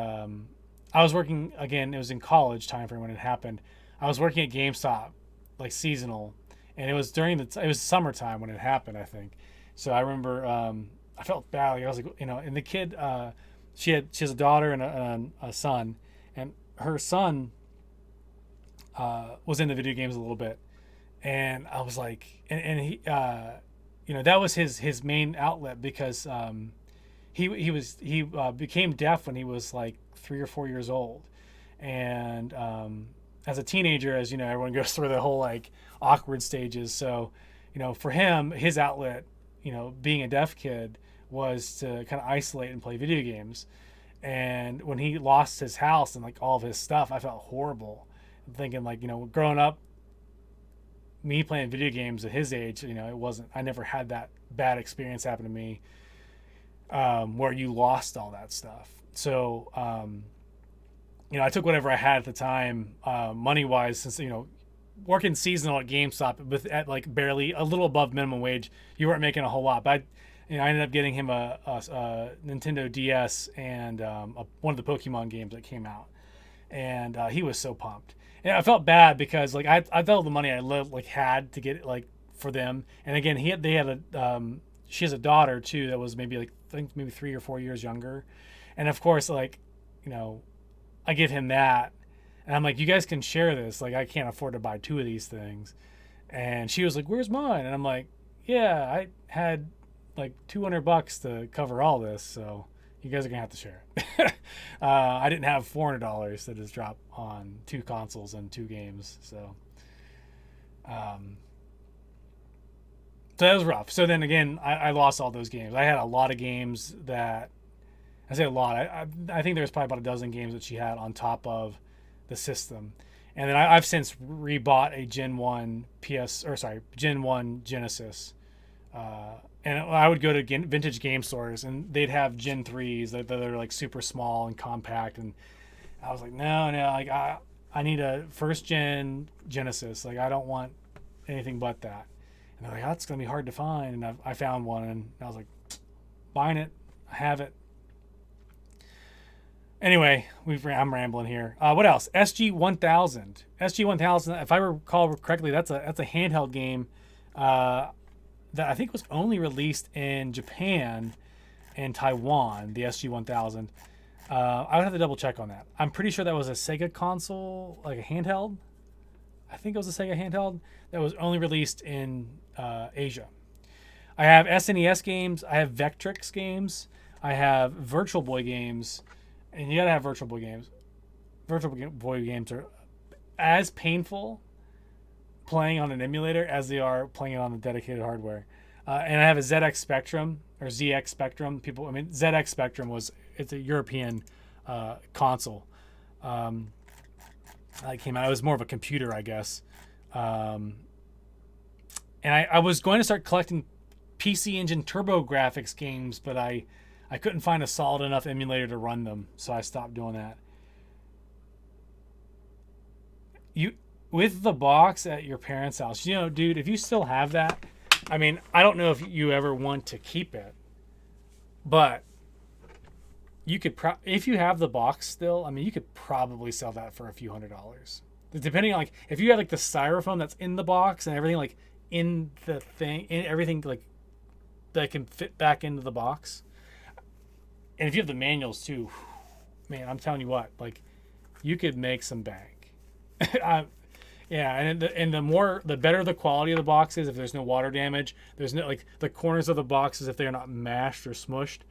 I was working again. It was in college time frame when it happened. I was working at GameStop, like seasonal, and it was during it was summertime when it happened. I think. So I remember I felt bad. Like I was like, and the kid, she has a daughter and a son, and her son was into video games a little bit, and I was like, and he, that was his main outlet because he became deaf when he was like 3 or 4 years old, and as a teenager, as you know, everyone goes through the whole like awkward stages. So, for him, his outlet, being a deaf kid, was to kind of isolate and play video games. And when he lost his house and like all of his stuff, I felt horrible. I'm thinking like, growing up, me playing video games at his age, it wasn't. I never had that bad experience happen to me, where you lost all that stuff. So, I took whatever I had at the time, money wise, since working seasonal at GameStop with at like barely a little above minimum wage, you weren't making a whole lot. But I ended up getting him a Nintendo DS and one of the Pokemon games that came out, and he was so pumped. And I felt bad because like I felt the money I had to get it like for them. And again, they had she has a daughter too that was maybe like I think maybe 3 or 4 years younger, and of course like I give him that, and I'm like, you guys can share this. Like I can't afford to buy two of these things. And she was like, where's mine? And I'm like, yeah, I had like $200 to cover all this, so you guys are gonna have to share it. I didn't have $400 to just drop on 2 consoles and 2 games, so that was rough. So then again, I lost all those games. I had a lot of games that I say a lot. I think there was probably about a dozen games that she had on top of the system, and then I've since rebought a Gen 1 Genesis. And I would go to vintage game stores and they'd have Gen 3s that are like super small and compact. And I was like, no, like I need a first gen Genesis. Like I don't want anything but that. And they're like, that's going to be hard to find. And I found one and I was like, buying it. I have it. Anyway, I'm rambling here. What else? SG-1000. SG-1000, if I recall correctly, that's a handheld game, that I think was only released in Japan and Taiwan, the SG-1000. I would have to double check on that. I'm pretty sure that was a Sega console, like a handheld. I think it was a Sega handheld that was only released in Asia. I have SNES games. I have Vectrex games. I have Virtual Boy games. And you gotta have Virtual Boy games. Virtual Boy games are as painful playing on an emulator as they are playing it on the dedicated hardware. And I have a ZX Spectrum or ZX Spectrum. ZX Spectrum it's a European console. It came out. It was more of a computer, I guess. And I was going to start collecting PC Engine TurboGrafx games, but I couldn't find a solid enough emulator to run them, so I stopped doing that. With the box at your parents' house, dude, if you still have that, I don't know if you ever want to keep it, but you could if you have the box still, you could probably sell that for a few $100s. Depending on if you have like the styrofoam that's in the box and everything like in the thing, in everything like that can fit back into the box. And if you have the manuals too, man, I'm telling you what, like you could make some bank. Yeah, and the better the quality of the box is. If there's no water damage, there's no like the corners of the boxes if they're not mashed or smushed.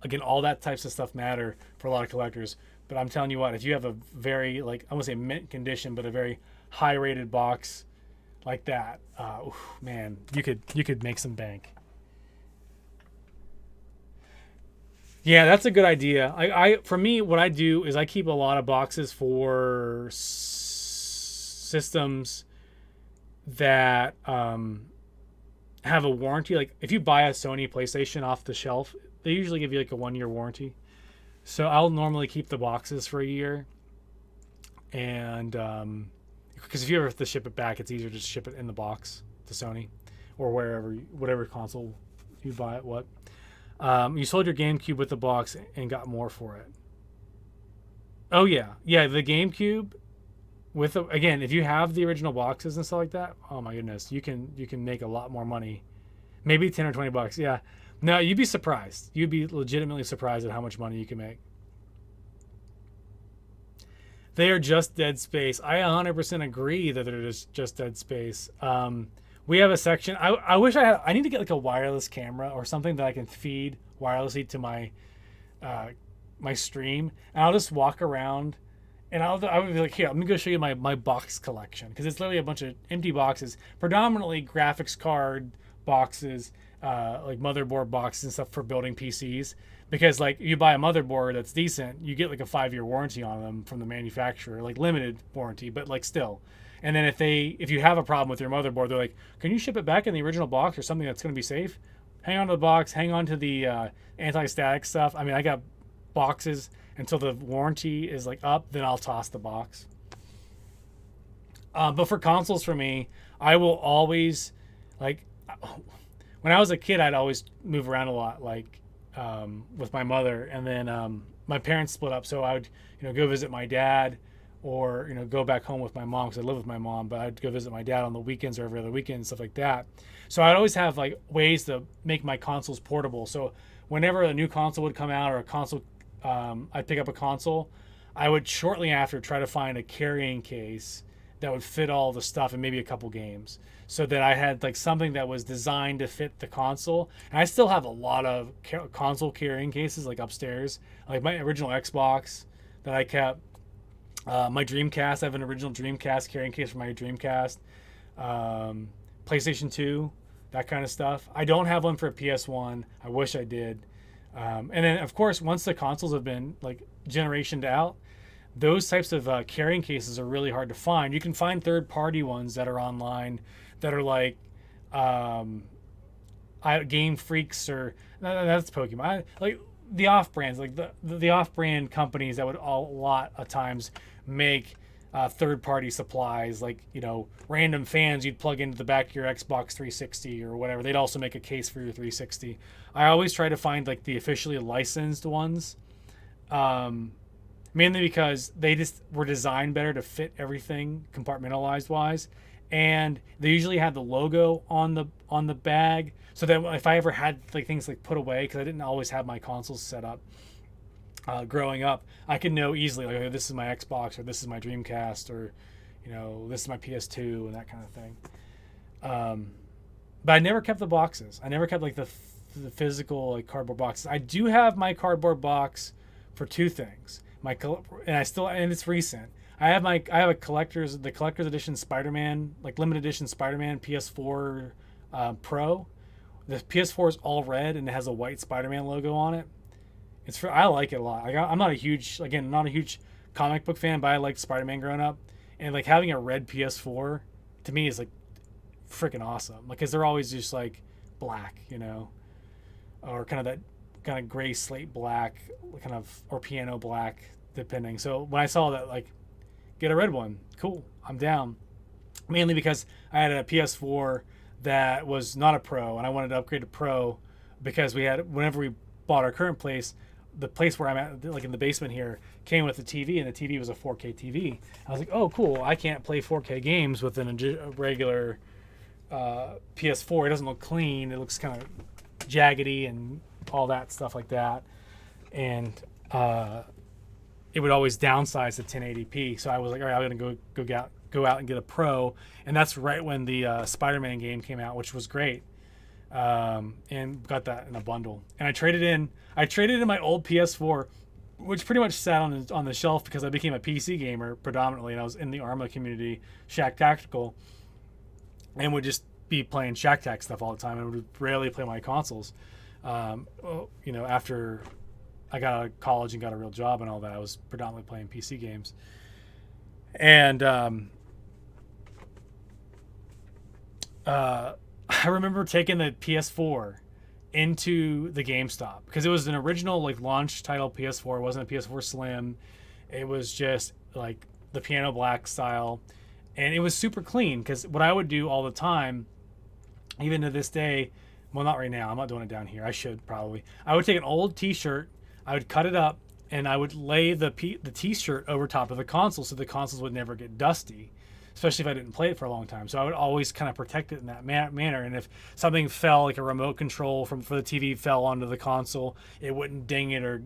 Again, all that types of stuff matter for a lot of collectors. But I'm telling you what, if you have a very I won't say mint condition, but a very high rated box like that, man, you could make some bank. Yeah, that's a good idea. For me, what I do is I keep a lot of boxes for systems that have a warranty. Like if you buy a Sony PlayStation off the shelf, they usually give you like a 1-year warranty. So I'll normally keep the boxes for a year. And because if you ever have to ship it back, it's easier to just ship it in the box to Sony or whatever console you buy it. You sold your GameCube with the box and got more for it. Oh yeah, yeah. The GameCube with again, if you have the original boxes and stuff like that, oh my goodness, you can make a lot more money. Maybe 10 or 20 bucks. Yeah. No, you'd be surprised. You'd be legitimately surprised at how much money you can make. They are just Dead Space. I 100% agree that they're just Dead Space. We have a section. I wish I had. I need to get like a wireless camera or something that I can feed wirelessly to uh, my stream, and I'll just walk around, and I would be like, here, let me go show you my box collection, because it's literally a bunch of empty boxes, predominantly graphics card boxes, like motherboard boxes and stuff for building PCs. Because like you buy a motherboard that's decent, you get like a 5-year warranty on them from the manufacturer, like limited warranty, but like still. And then if you have a problem with your motherboard, they're like, can you ship it back in the original box or something that's going to be safe? Hang on to the box, hang on to the anti-static stuff. I mean, I got boxes until the warranty is like up, then I'll toss the box. But for consoles, for me, I will always like. When I was a kid, I'd always move around a lot, like with my mother, and then my parents split up, so I would go visit my dad, or go back home with my mom because I live with my mom. But I'd go visit my dad on the weekends or every other weekend, stuff like that. So I'd always have like ways to make my consoles portable. So whenever a new console would come out or a console, I'd pick up a console, I would shortly after try to find a carrying case that would fit all the stuff and maybe a couple games, so that I had like something that was designed to fit the console. And I still have a lot of console carrying cases like upstairs, like my original Xbox that I kept, my Dreamcast. I have an original Dreamcast carrying case for my Dreamcast, PlayStation 2, that kind of stuff. I don't have one for a PS1. I wish I did. And then of course, once the consoles have been like generationed out, those types of carrying cases are really hard to find. You can find third-party ones that are online that are like Game Freaks, or that's Pokemon. Like the off-brands, like the off-brand companies that would a lot of times make third-party supplies, like random fans you'd plug into the back of your Xbox 360 or whatever. They'd also make a case for your 360. I always try to find like the officially licensed ones. Mainly because they just were designed better to fit everything compartmentalized wise, and they usually had the logo on the bag, so that if I ever had like things like put away, because I didn't always have my consoles set up growing up, I could know easily like, okay, this is my Xbox, or this is my Dreamcast, or this is my PS2, and that kind of thing. But I never kept the boxes. I never kept like the physical like cardboard boxes. I do have my cardboard box for two things. And it's recent. I have a collector's edition Spider-Man, like limited edition Spider-Man PS4 Pro. The PS4 is all red and it has a white Spider-Man logo on it. I like it a lot. I'm not a huge comic book fan, but I liked Spider-Man growing up, and like having a red PS4 to me is like freaking awesome. Like, 'cause they're always just like black, or kind of that kind of gray slate black, kind of, or piano black, depending. So when I saw that, like, get a red one, cool, I'm down. Mainly because I had a PS4 that was not a Pro, and I wanted to upgrade to Pro because whenever we bought our current place, the place where I'm at, like in the basement here, came with a TV, and the TV was a 4K TV. I was like, oh, cool, I can't play 4K games with a regular PS4. It doesn't look clean. It looks kind of jaggedy and all that stuff like that. And it would always downsize to 1080p. So I was like, all right, I'm going to go out and get a Pro. And that's right when the Spider-Man game came out, which was great. And got that in a bundle. And I traded in my old PS4, which pretty much sat on the shelf because I became a PC gamer predominantly, and I was in the Arma community, Shack Tactical, and would just be playing Shack Tac stuff all the time, and would rarely play my consoles. After I got out of college and got a real job and all that, I was predominantly playing PC games. And I remember taking the PS4 into the GameStop because it was an original like launch title PS4. It wasn't a PS4 Slim. It was just like the piano black style, and it was super clean. Because what I would do all the time, even to this day, well, not right now, I'm not doing it down here, I should probably, I would take an old t-shirt, I would cut it up, and I would lay the t-shirt over top of the console so the consoles would never get dusty, especially if I didn't play it for a long time. So I would always kind of protect it in that manner. And if something fell, like a remote control for the TV fell onto the console, it wouldn't ding it or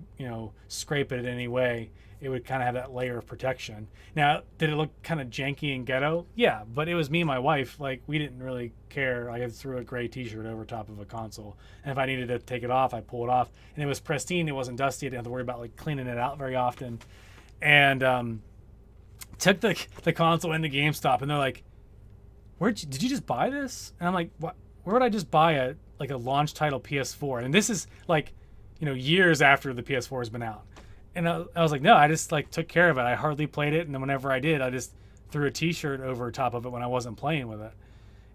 scrape it in any way. It would kind of have that layer of protection. Now, did it look kind of janky and ghetto? Yeah, but it was me and my wife. Like, we didn't really care. I threw a gray t-shirt over top of a console. And if I needed to take it off, I'd pull it off. And it was pristine. It wasn't dusty. I didn't have to worry about, like, cleaning it out very often. And took the console into GameStop, and they're like, did you just buy this? And I'm like, what? Where would I just buy a launch title PS4? And this is, like, years after the PS4 has been out. And I was like, no, I just took care of it. I hardly played it, and then whenever I did, I just threw a t-shirt over top of it when I wasn't playing with it,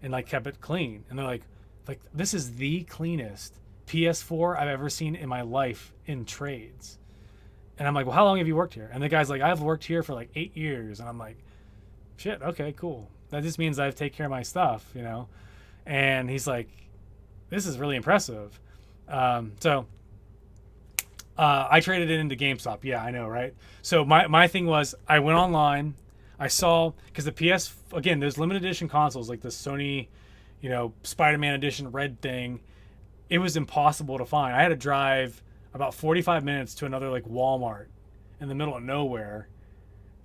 and kept it clean. And they're like this is the cleanest PS4 I've ever seen in my life in trades. And I'm like, well, how long have you worked here? And the guy's like, I've worked here for 8 years. And I'm like, shit, okay, cool. That just means I take care of my stuff, And he's like, this is really impressive. So I traded it into GameStop. Yeah, I know, right? So my thing was, I went online. I saw, because the again, there's limited edition consoles like the Sony, Spider-Man edition red thing. It was impossible to find. I had to drive about 45 minutes to another Walmart in the middle of nowhere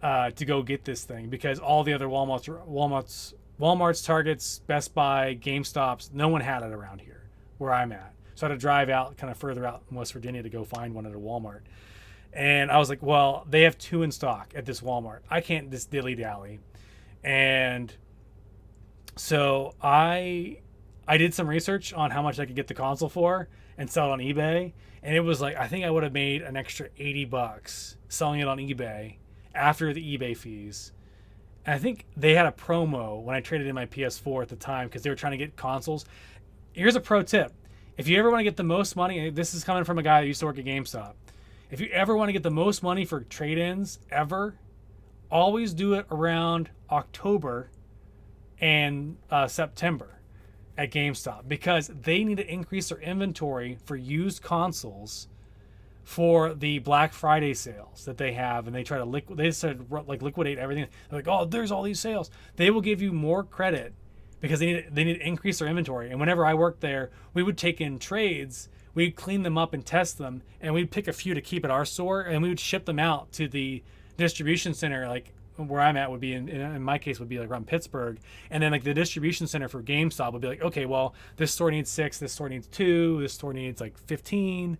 to go get this thing, because all the other Walmarts, Targets, Best Buy, GameStops, no one had it around here where I'm at. So I had to drive out kind of further out in West Virginia to go find one at a Walmart. And I was like, well, they have 2 in stock at this Walmart. I can't just dilly-dally. And so I did some research on how much I could get the console for and sell it on eBay. And it was I think I would have made an extra $80 selling it on eBay after the eBay fees. And I think they had a promo when I traded in my PS4 at the time, because they were trying to get consoles. Here's a pro tip. If you ever want to get the most money, this is coming from a guy that used to work at GameStop. If you ever want to get the most money for trade-ins ever, always do it around October and September at GameStop, because they need to increase their inventory for used consoles for the Black Friday sales that they have, and they try to liquidate everything. They're like, oh, there's all these sales. They will give you more credit because they need to increase their inventory. And whenever I worked there, we would take in trades, we'd clean them up and test them, and we'd pick a few to keep at our store, and we would ship them out to the distribution center, where I'm at would be in my case would be around Pittsburgh. And then the distribution center for GameStop would be like, okay, well, this store needs 6, this store needs 2, this store needs 15.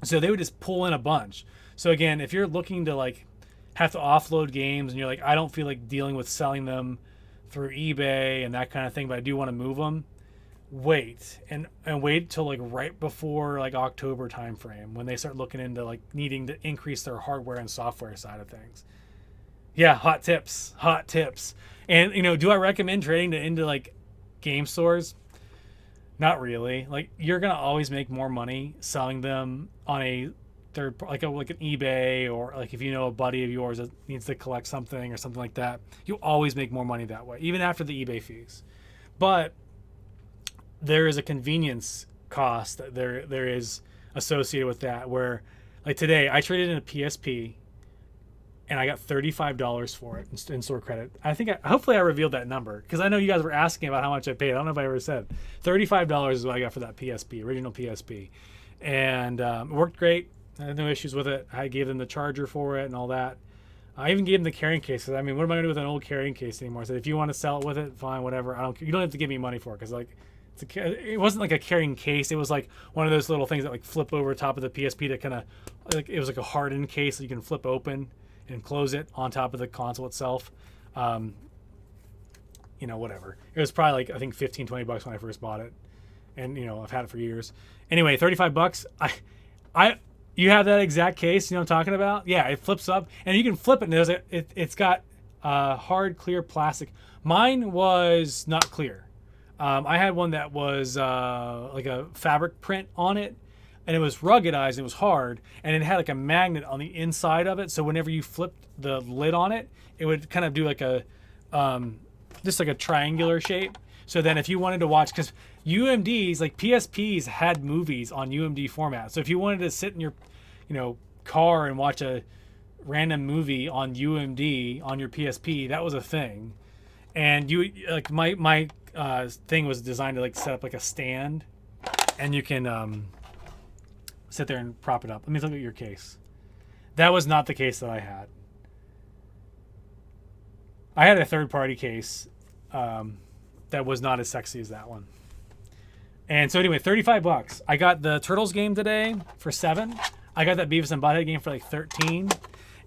So they would just pull in a bunch. So again, if you're looking to have to offload games and you're like, I don't feel like dealing with selling them through eBay and that kind of thing, but I do want to move them, wait and wait till right before October time frame, when they start looking into needing to increase their hardware and software side of things. Yeah, hot tips. And do I recommend trading into game stores? Not really. You're gonna always make more money selling them on a third, an eBay, or if a buddy of yours that needs to collect something or something like that. You always make more money that way, even after the eBay fees. But there is a convenience cost that there is associated with that. Where today I traded in a PSP, and I got $35 for it in store credit. Hopefully I revealed that number, because I know you guys were asking about how much I paid. I don't know if I ever said. $35 is what I got for that PSP, original PSP. And it worked great. I had no issues with it. I gave them the charger for it and all that. I even gave them the carrying case. I mean, what am I going to do with an old carrying case anymore? I said, if you want to sell it with it, fine, whatever. You don't have to give me money for it, because it wasn't a carrying case. It was one of those little things that flip over top of the PSP to kind of it was a hardened case that you can flip open and close it on top of the console itself. Whatever. It was probably I think $15-$20 when I first bought it. And, I've had it for years. Anyway, $35. You have that exact case, what I'm talking about? Yeah, it flips up, and you can flip it, and it's got hard, clear plastic. Mine was not clear. I had one that was a fabric print on it, and it was ruggedized, and it was hard, and it had a magnet on the inside of it, so whenever you flipped the lid on it, it would kind of do just a triangular shape. So then if you wanted to watch, because UMDs, PSPs had movies on UMD format, so if you wanted to sit in your car and watch a random movie on UMD on your PSP. That was a thing. And you like my thing was designed to like set up like a stand, and you can sit there and prop it up. Let me look at your case. That was not the case that I had. I had a third-party case that was not as sexy as that one. And so anyway, $35. I got the Turtles game today for $7. I got that Beavis and Butthead game for like $13.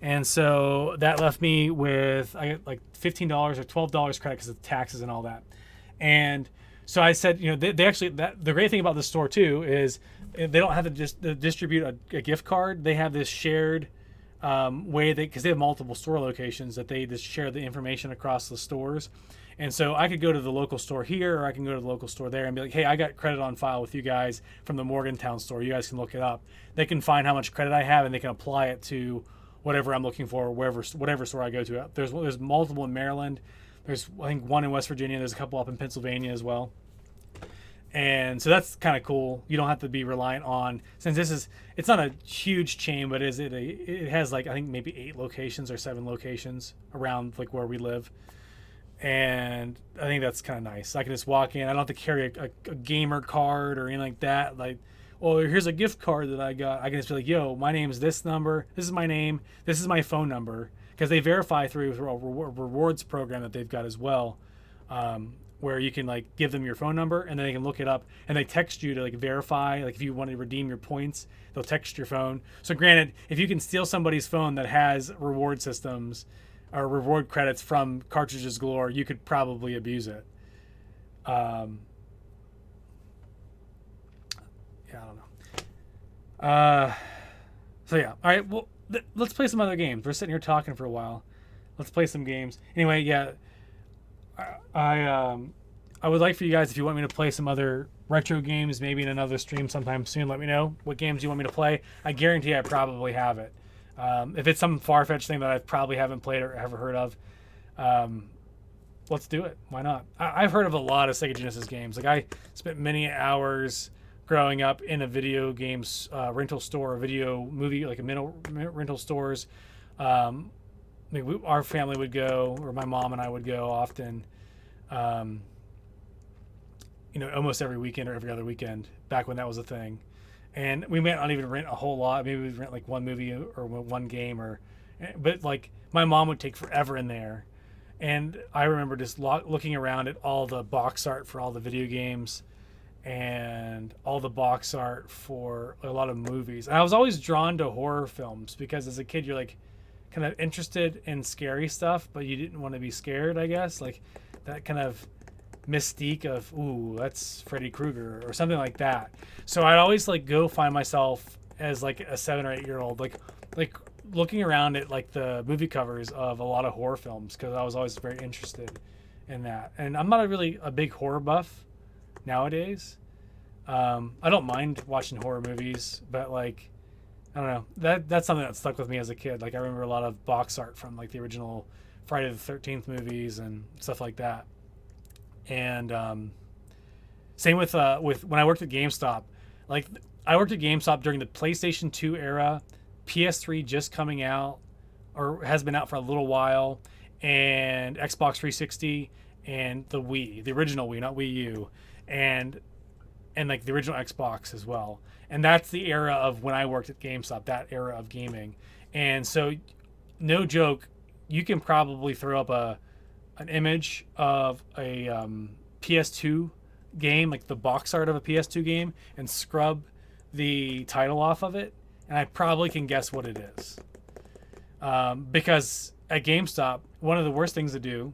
And so that left me with, I got like $15 or $12 credit because of taxes and all that. And so I said, you know, they actually, the great thing about this store too is they don't have to just distribute a gift card. They have this shared way because they have multiple store locations that they just share the information across the stores. And so I could go to the local store here, or I can go to the local store there and be like, hey, I got credit on file with you guys from the Morgantown store. You guys can look it up. They can find how much credit I have, and they can apply it to whatever I'm looking for, whatever store I go to. There's multiple in Maryland. There's, I think, one in West Virginia. There's a couple up in Pennsylvania as well. And so that's kind of cool. You don't have to be reliant on, since it's not a huge chain, but it has like, I think maybe 8 locations or 7 locations around like where we live. And I think that's kind of nice. I can just walk in. I don't have to carry a gamer card or anything like that. Like, oh, here's a gift card that I got. I can just be like, yo, my name's this number. This is my name. This is my phone number. Because they verify through a rewards program that they've got as well, where you can like give them your phone number and then they can look it up, and they text you to like verify. Like if you want to redeem your points, they'll text your phone. So granted, if you can steal somebody's phone that has reward systems or reward credits from Cartridges Galore, you could probably abuse it. Yeah, I don't know. So yeah, all right. Well, let's play some other games. We're sitting here talking for a while. Let's play some games. Anyway, yeah. I would like for you guys, if you want me to play some other retro games, maybe in another stream sometime soon, let me know what games you want me to play. I guarantee I probably have it. If it's some far-fetched thing that I probably haven't played or ever heard of, let's do it. Why not? I've heard of a lot of Sega Genesis games. Like I spent many hours growing up in a video games rental store, a video movie, like a rental stores. I mean, our family would go, or my mom and I would go often, you know, almost every weekend or every other weekend back when that was a thing. And we might not even rent a whole lot. Maybe we'd rent like one movie or one game, but like my mom would take forever in there. And I remember just looking around at all the box art for all the video games and all the box art for a lot of movies. And I was always drawn to horror films because as a kid, you're like kind of interested in scary stuff, but you didn't want to be scared, I guess. Like that kind of mystique of, ooh, that's Freddy Krueger or something like that. So I'd always like go find myself as like a 7 or 8 year old, like looking around at like the movie covers of a lot of horror films because I was always very interested in that. And I'm not really a big horror buff nowadays. I don't mind watching horror movies, but like, I don't know, that's something that stuck with me as a kid. Like I remember a lot of box art from like the original Friday the 13th movies and stuff like that. And same with when I worked at GameStop. Like I worked at GameStop during the PlayStation 2 era, PS3 just coming out or has been out for a little while, and Xbox 360 and the Wii, the original Wii, not Wii U, and like the original Xbox as well. And that's the era of when I worked at GameStop, that era of gaming. And so, no joke, you can probably throw up an image of a PS2 game, like the box art of a PS2 game, and scrub the title off of it, and I probably can guess what it is. Because at GameStop, one of the worst things to do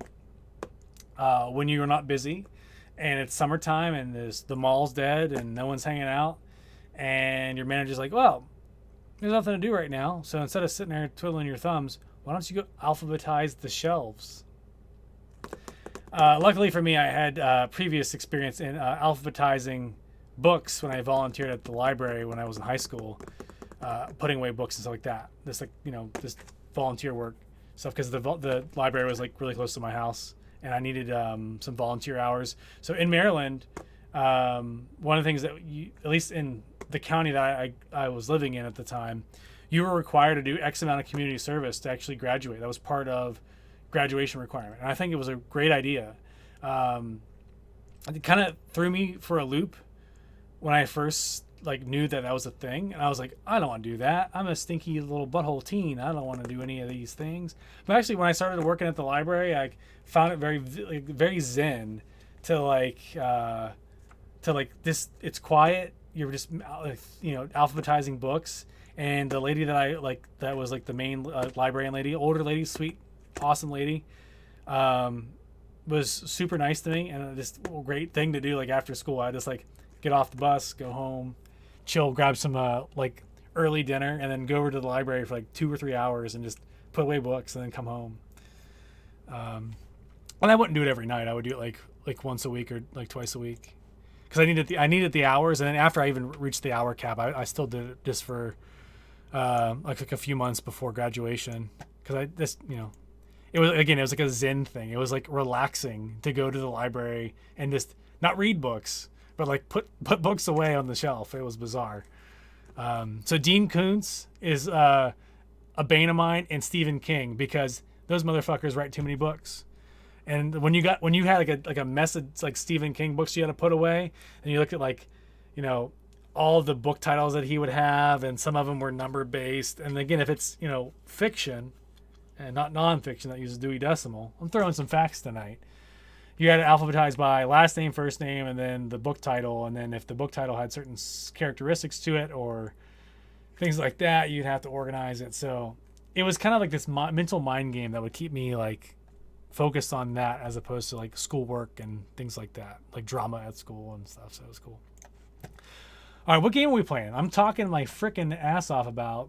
when you're not busy and it's summertime and the mall's dead and no one's hanging out, and your manager's like, well, there's nothing to do right now, so instead of sitting there twiddling your thumbs, why don't you go alphabetize the shelves? Luckily for me, I had previous experience in alphabetizing books when I volunteered at the library when I was in high school, putting away books and stuff like that. This just volunteer work stuff because the library was like really close to my house, and I needed some volunteer hours. So in Maryland, one of the things that at least in the county that I was living in at the time, you were required to do X amount of community service to actually graduate. That was part of graduation requirement, and I think it was a great idea. It kind of threw me for a loop when I first like knew that was a thing, and I was like, I don't want to do that. I'm a stinky little butthole teen. I don't want to do any of these things. But actually, when I started working at the library, I found it very zen to this. It's quiet. You're just alphabetizing books, and the lady that I like that was like the main librarian lady, older lady, sweet, awesome lady. Was super nice to me, and just a great thing to do. Like after school, I just like get off the bus, go home, chill, grab some like early dinner, and then go over to the library for like 2 or 3 hours and just put away books and then come home. And I wouldn't do it every night. I would do it like once a week or like twice a week, because I needed the hours. And then after I even reached the hour cap, I still did it just for like a few months before graduation, because I just it was like a zen thing. It was like relaxing to go to the library and just not read books, but like put books away on the shelf. It was bizarre. So Dean Koontz is a bane of mine, and Stephen King, because those motherfuckers write too many books. And when you had like a mess of like Stephen King books you had to put away, and you looked at like, all of the book titles that he would have, and some of them were number based. And again, if it's fiction and not nonfiction that uses Dewey Decimal, I'm throwing some facts tonight. You had it alphabetized by last name, first name, and then the book title. And then if the book title had certain characteristics to it or things like that, you'd have to organize it. So it was kind of like this mental mind game that would keep me like focused on that, as opposed to like schoolwork and things like that, like drama at school and stuff. So it was cool. All right, what game are we playing? I'm talking my freaking ass off about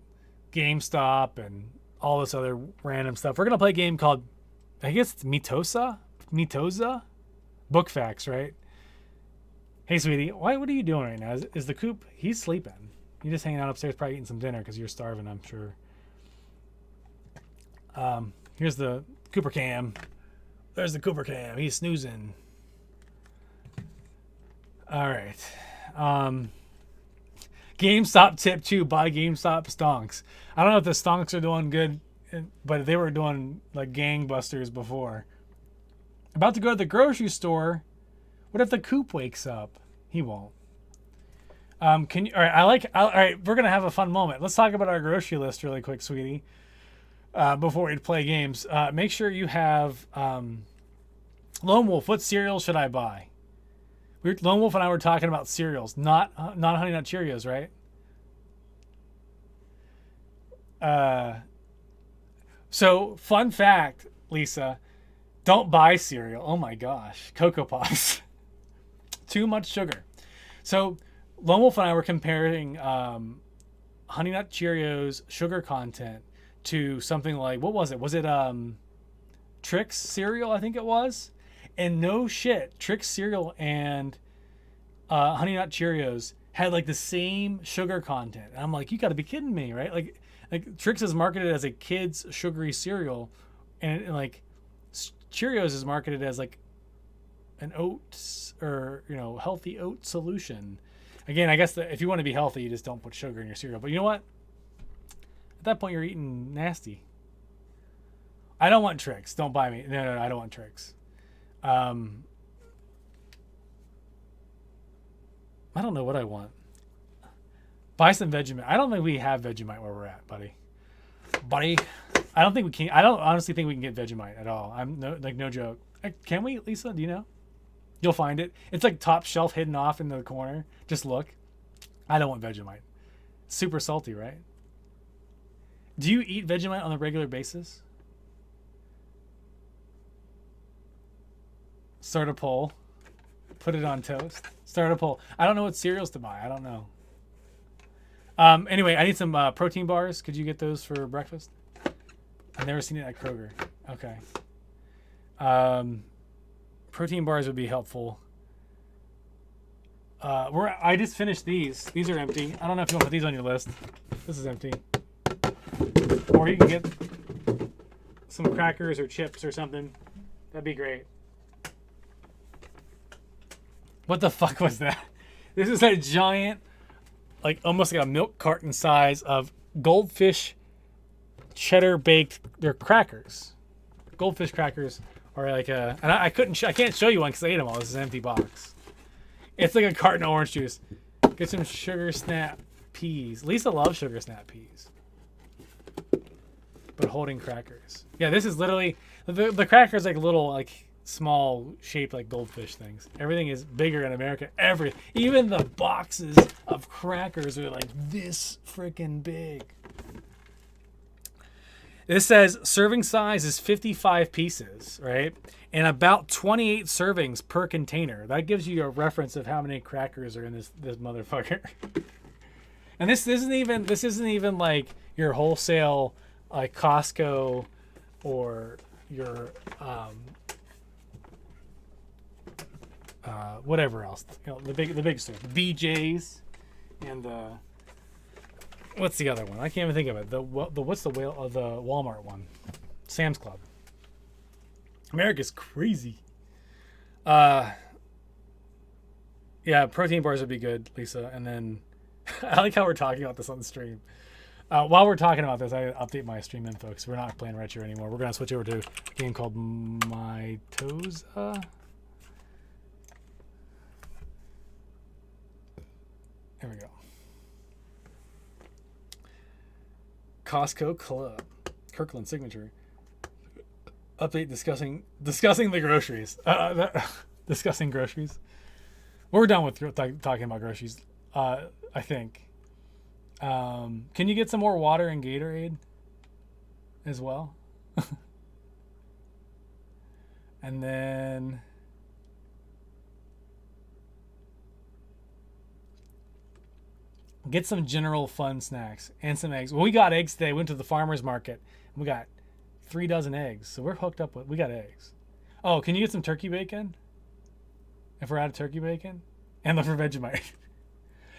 GameStop and all this other random stuff. We're going to play a game called, I guess it's Mitoza? Book facts, right? Hey, sweetie, what are you doing right now? Is the coop, he's sleeping. You're just hanging out upstairs, probably eating some dinner because you're starving, I'm sure. Here's the Cooper Cam. There's the Cooper Cam. He's snoozing. All right. GameStop tip 2, buy GameStop stonks. I don't know if the stonks are doing good, but they were doing like gangbusters before. About to go to the grocery store. What if the coop wakes up? He won't. Can you? All right. All right. We're gonna have a fun moment. Let's talk about our grocery list really quick, sweetie. Before we play games, make sure you have Lone Wolf. What cereal should I buy? Lone Wolf and I were talking about cereals, not Honey Nut Cheerios, right? So fun fact, Lisa, don't buy cereal. Oh my gosh, Cocoa Pops, too much sugar. So Lone Wolf and I were comparing Honey Nut Cheerios sugar content to something like, what was it? Was it Trix cereal? I think it was. And no shit, Trix cereal and Honey Nut Cheerios had like the same sugar content. And I'm like, you got to be kidding me, right? Like Trix is marketed as a kid's sugary cereal, and like Cheerios is marketed as like an oats or healthy oat solution. Again, I guess if you want to be healthy, you just don't put sugar in your cereal. But you know what? At that point, you're eating nasty. I don't want Trix. Don't buy me. No, I don't want Trix. I don't know what I want. Buy some Vegemite. I don't think we have Vegemite where we're at, buddy. I don't think we can. I don't honestly think we can get Vegemite at all. No joke. Can we, Lisa? Do you know? You'll find it. It's like top shelf, hidden off in the corner. Just look. I don't want Vegemite. Super salty, right? Do you eat Vegemite on a regular basis? Start a poll. Put it on toast. Start a poll. I don't know what cereals to buy. I don't know. Anyway, I need some protein bars. Could you get those for breakfast? I've never seen it at Kroger. Okay. Protein bars would be helpful. I just finished these. These are empty. I don't know if you want to put these on your list. This is empty. Or you can get some crackers or chips or something. That'd be great. What the fuck was that? This is a giant, like almost like a milk carton size of goldfish cheddar baked. They're crackers. Goldfish crackers are like a. And I can't show you one because I ate them all. This is an empty box. It's like a carton of orange juice. Get some sugar snap peas. Lisa loves sugar snap peas. But holding crackers. Yeah, this is literally the crackers like little like small shaped like goldfish things. Everything is bigger in America. Even the boxes of crackers are like this freaking big. This says serving size is 55 pieces, right? And about 28 servings per container. That gives you a reference of how many crackers are in this motherfucker. And this isn't even like your wholesale like Costco or your whatever else. You know, the big stores. BJ's and what's the other one? I can't even think of it. The Walmart one? Sam's Club. America's crazy. Yeah, protein bars would be good, Lisa. And then I like how we're talking about this on the stream. While we're talking about this, I update my stream info because we're not playing retro anymore. We're gonna switch over to a game called Mitoza. Here we go. Costco Club, Kirkland signature. Update discussing the groceries. Discussing groceries. We're done with talking about groceries. I think. Can you get some more water and Gatorade as well? And then get some general fun snacks and some eggs. Well, we got eggs today. Went to the farmer's market. And we got 3 dozen eggs. So we're hooked up with. We got eggs. Oh, can you get some turkey bacon? If we're out of turkey bacon, and look for Vegemite.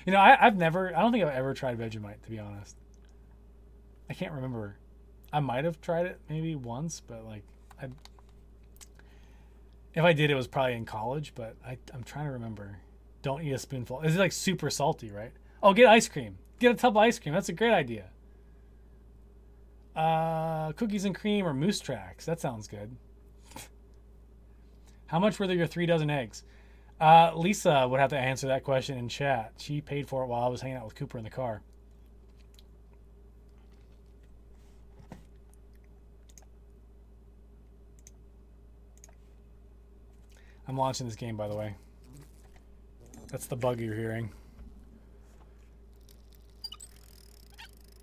You know, I don't think I've ever tried Vegemite, to be honest. I can't remember. I might have tried it maybe once, but like, if I did, it was probably in college. But I'm trying to remember. Don't eat a spoonful. Is it like super salty, right? Oh, get ice cream. Get a tub of ice cream. That's a great idea. Cookies and cream or moose tracks. That sounds good. How much were your 3 dozen eggs? Lisa would have to answer that question in chat. She paid for it while I was hanging out with Cooper in the car. I'm launching this game, by the way. That's the bug you're hearing.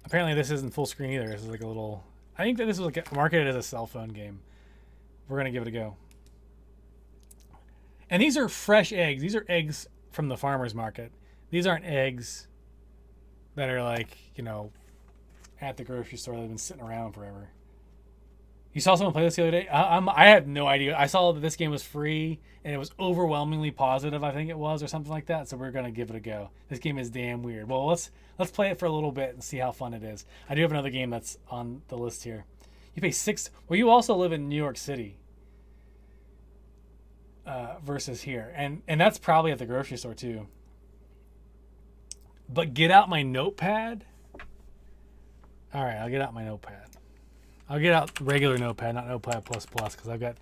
Apparently this isn't full screen either. This is like a little... I think that this was like marketed as a cell phone game. We're going to give it a go. And these are fresh eggs. These are eggs from the farmer's market. These aren't eggs that are like, you know, at the grocery store that have been sitting around forever. You saw someone play this the other day? I had no idea. I saw that this game was free and it was overwhelmingly positive, I think it was, or something like that. So we're going to give it a go. This game is damn weird. Well, let's play it for a little bit and see how fun it is. I do have another game that's on the list here. You pay $6. Well, you also live in New York City. Versus here, and that's probably at the grocery store too. But get out my notepad. All right, I'll get out my notepad. I'll get out regular notepad, not Notepad++, because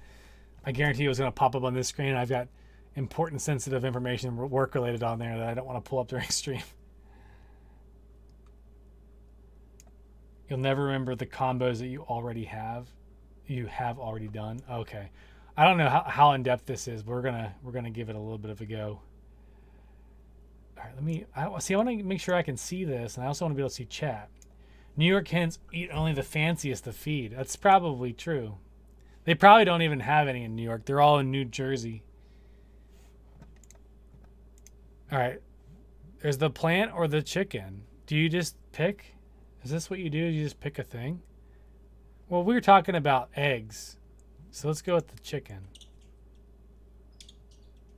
I guarantee you it's going to pop up on this screen. I've got important, sensitive information, work related on there that I don't want to pull up during stream. You'll never remember the combos that you already have. You have already done. Okay. I don't know how in depth this is, but we're gonna give it a little bit of a go. All right, I want to make sure I can see this, and I also want to be able to see chat. New York hens eat only the fanciest of feed. That's probably true. They probably don't even have any in New York. They're all in New Jersey. All right, there's the plant or the chicken. Do you just pick? Is this what you do? You just pick a thing? Well, we were talking about eggs. So let's go with the chicken.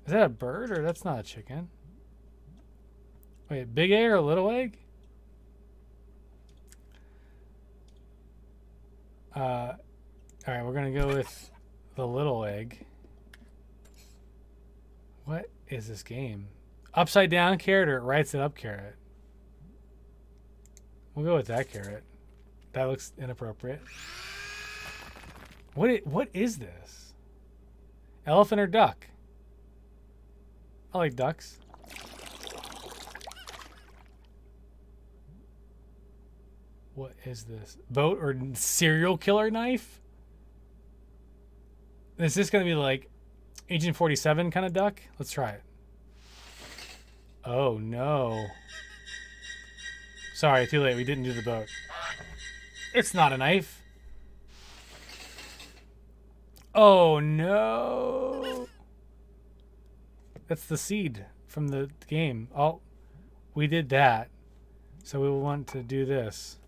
Is that a bird or that's not a chicken? Wait, big egg or little egg? All right, we're going to go with the little egg. What is this game? Upside down carrot or right side up carrot? We'll go with that carrot. That looks inappropriate. What is this? Elephant or duck? I like ducks. What is this? Boat or serial killer knife? Is this going to be like Agent 47 kind of duck? Let's try it. Oh, no. Sorry, too late. We didn't do the boat. It's not a knife. Oh, no. That's the seed from the game. Oh, we did that. So we want to do this.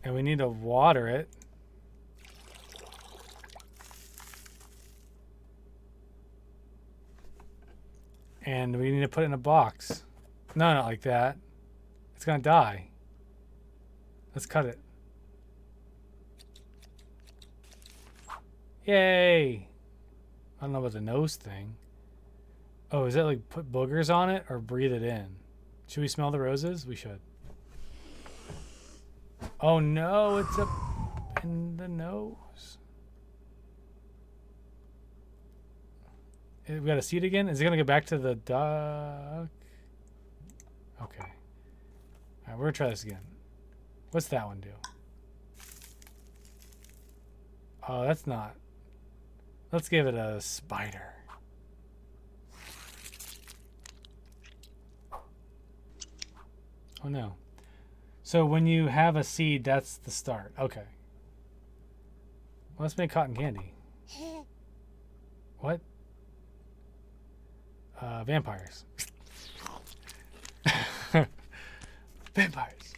And we need to water it. And we need to put it in a box. No, not like that. It's gonna die. Let's cut it. Yay! I don't know about the nose thing. Oh, is that like put boogers on it or breathe it in? Should we smell the roses? We should. Oh no, it's up in the nose. We got to see it again? Is it going to go back to the duck? Okay. All right, we're going to try this again. What's that one do? Oh, that's not. Let's give it a spider. Oh, no. So when you have a seed, that's the start. Okay. Well, let's make cotton candy. What? Vampires. Vampires.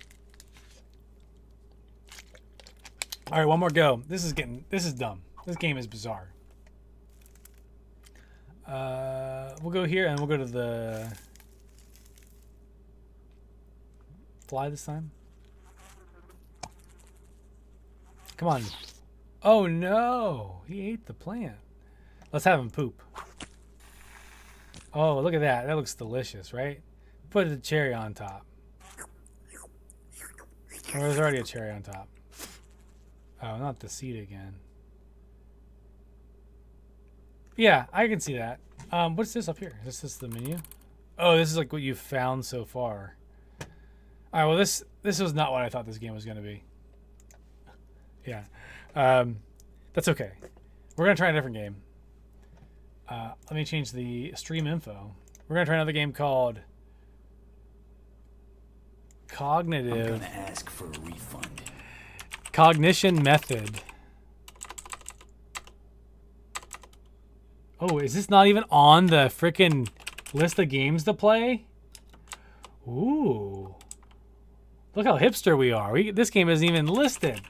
All right, one more go. This is dumb. This game is bizarre. We'll go here and we'll go to the fly this time. Come on. Oh no, he ate the plant. Let's have him poop. Oh, look at that. That looks delicious, right? Put the cherry on top. Oh, there's already a cherry on top. Oh, not the seed again. Yeah, I can see that. What's this up here? Is this the menu? Oh, this is like what you've found so far. All right, well, this was not what I thought this game was going to be. Yeah. That's okay. We're going to try a different game. Let me change the stream info. We're going to try another game called Cognitive. I'm going to ask for a refund. Cognition Method. Oh, is this not even on the frickin' list of games to play? Ooh. Look how hipster we are. This game isn't even listed.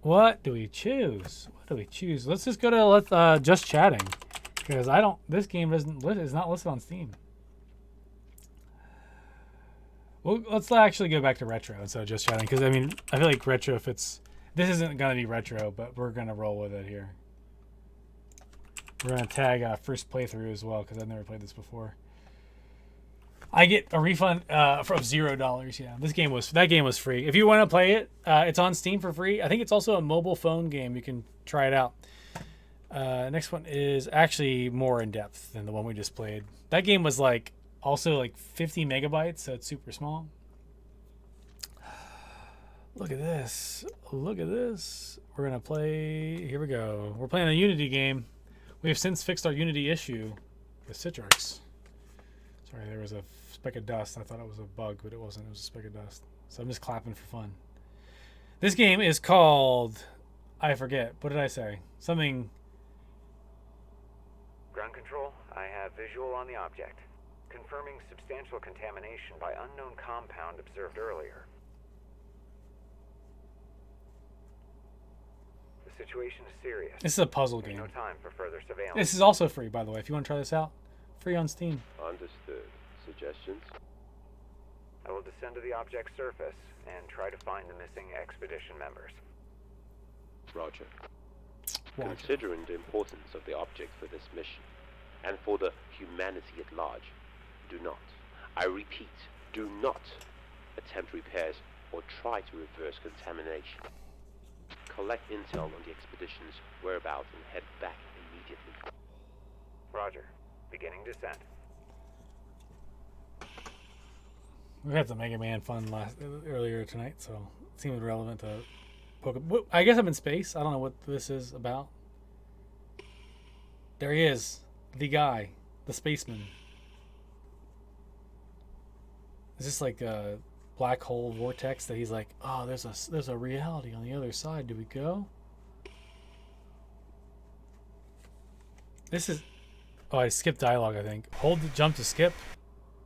What do we choose? What do we choose? Let's just go to just chatting, because this game is not listed on Steam. Well, let's actually go back to retro instead of just chatting, because I mean I feel like retro fits. This isn't gonna be retro, but we're gonna roll with it here. We're gonna tag first playthrough as well, because I've never played this before. I get a refund from $0. Yeah, that game was free. If you want to play it, it's on Steam for free. I think it's also a mobile phone game. You can try it out. Next one is actually more in depth than the one we just played. That game was also 50 megabytes, so it's super small. Look at this. Look at this. We're gonna play. Here we go. We're playing a Unity game. We have since fixed our Unity issue with Citrix. Sorry, there was a speck of dust. I thought it was a bug, but it wasn't. It was a speck of dust. So I'm just clapping for fun. This game is called... I forget. What did I say? Something... Ground control, I have visual on the object. Confirming substantial contamination by unknown compound observed earlier. The situation is serious. This is a puzzle game. No time for further surveillance. This is also free, by the way, if you want to try this out. Free on Steam. Understood. Suggestions? I will descend to the object's surface and try to find the missing expedition members. Roger. Watch. Considering the importance of the object for this mission, and for the humanity at large, do not, I repeat, do not attempt repairs or try to reverse contamination. Collect intel on the expedition's whereabouts and head back immediately. Roger. Beginning descent. We had the Mega Man fun earlier tonight, so it seemed relevant to Pokemon. I guess I'm in space. I don't know what this is about. There he is, the guy, the spaceman. Is this like a black hole vortex that he's like, oh, there's a reality on the other side. Do we go? This is. Oh, I skipped dialogue. I think. Hold the jump to skip.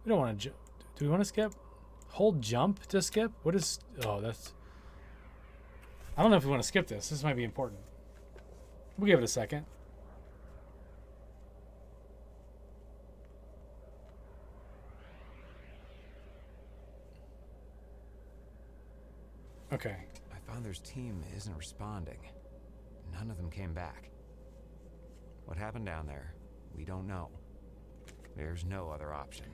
We don't want to jump. Do we want to skip? Hold jump to skip? What is... Oh, that's... I don't know if we want to skip this. This might be important. We'll give it a second. Okay. My father's team isn't responding. None of them came back. What happened down there? We don't know. There's no other option.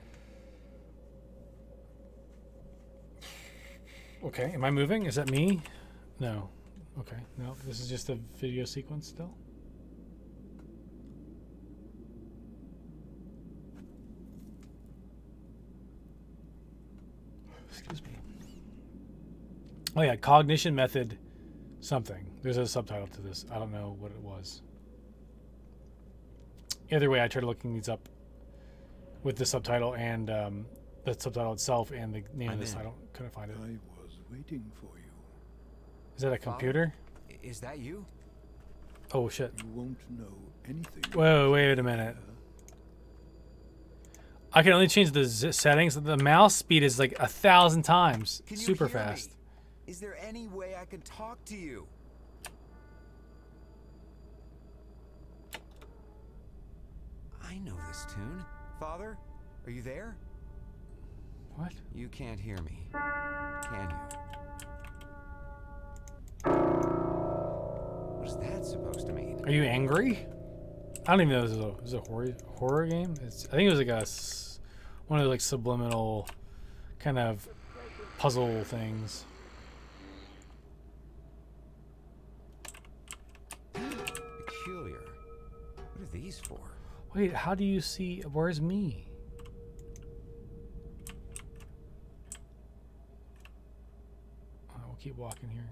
Okay, am I moving? Is that me? No. Okay, no, this is just a video sequence still. Excuse me. Oh yeah, cognition method something. There's a subtitle to this. I don't know what it was. Either way, I tried looking these up with the subtitle and the subtitle itself and the name of this. I couldn't find it. I was waiting for you. Is that a computer? Is that you? Oh shit. You won't know anything. Whoa, wait a minute. I can only change the settings. The mouse speed is like 1,000 times. Can you Super hear fast. me? Is there any way I can talk to you? I know this tune. Father, are you there? What? You can't hear me, can you? What is that supposed to mean? Are you angry? I don't even know if this is a horror game. I think it was like one of those like subliminal kind of puzzle things. Peculiar. What are these for? Wait, how do you see? Where's me? We'll keep walking here.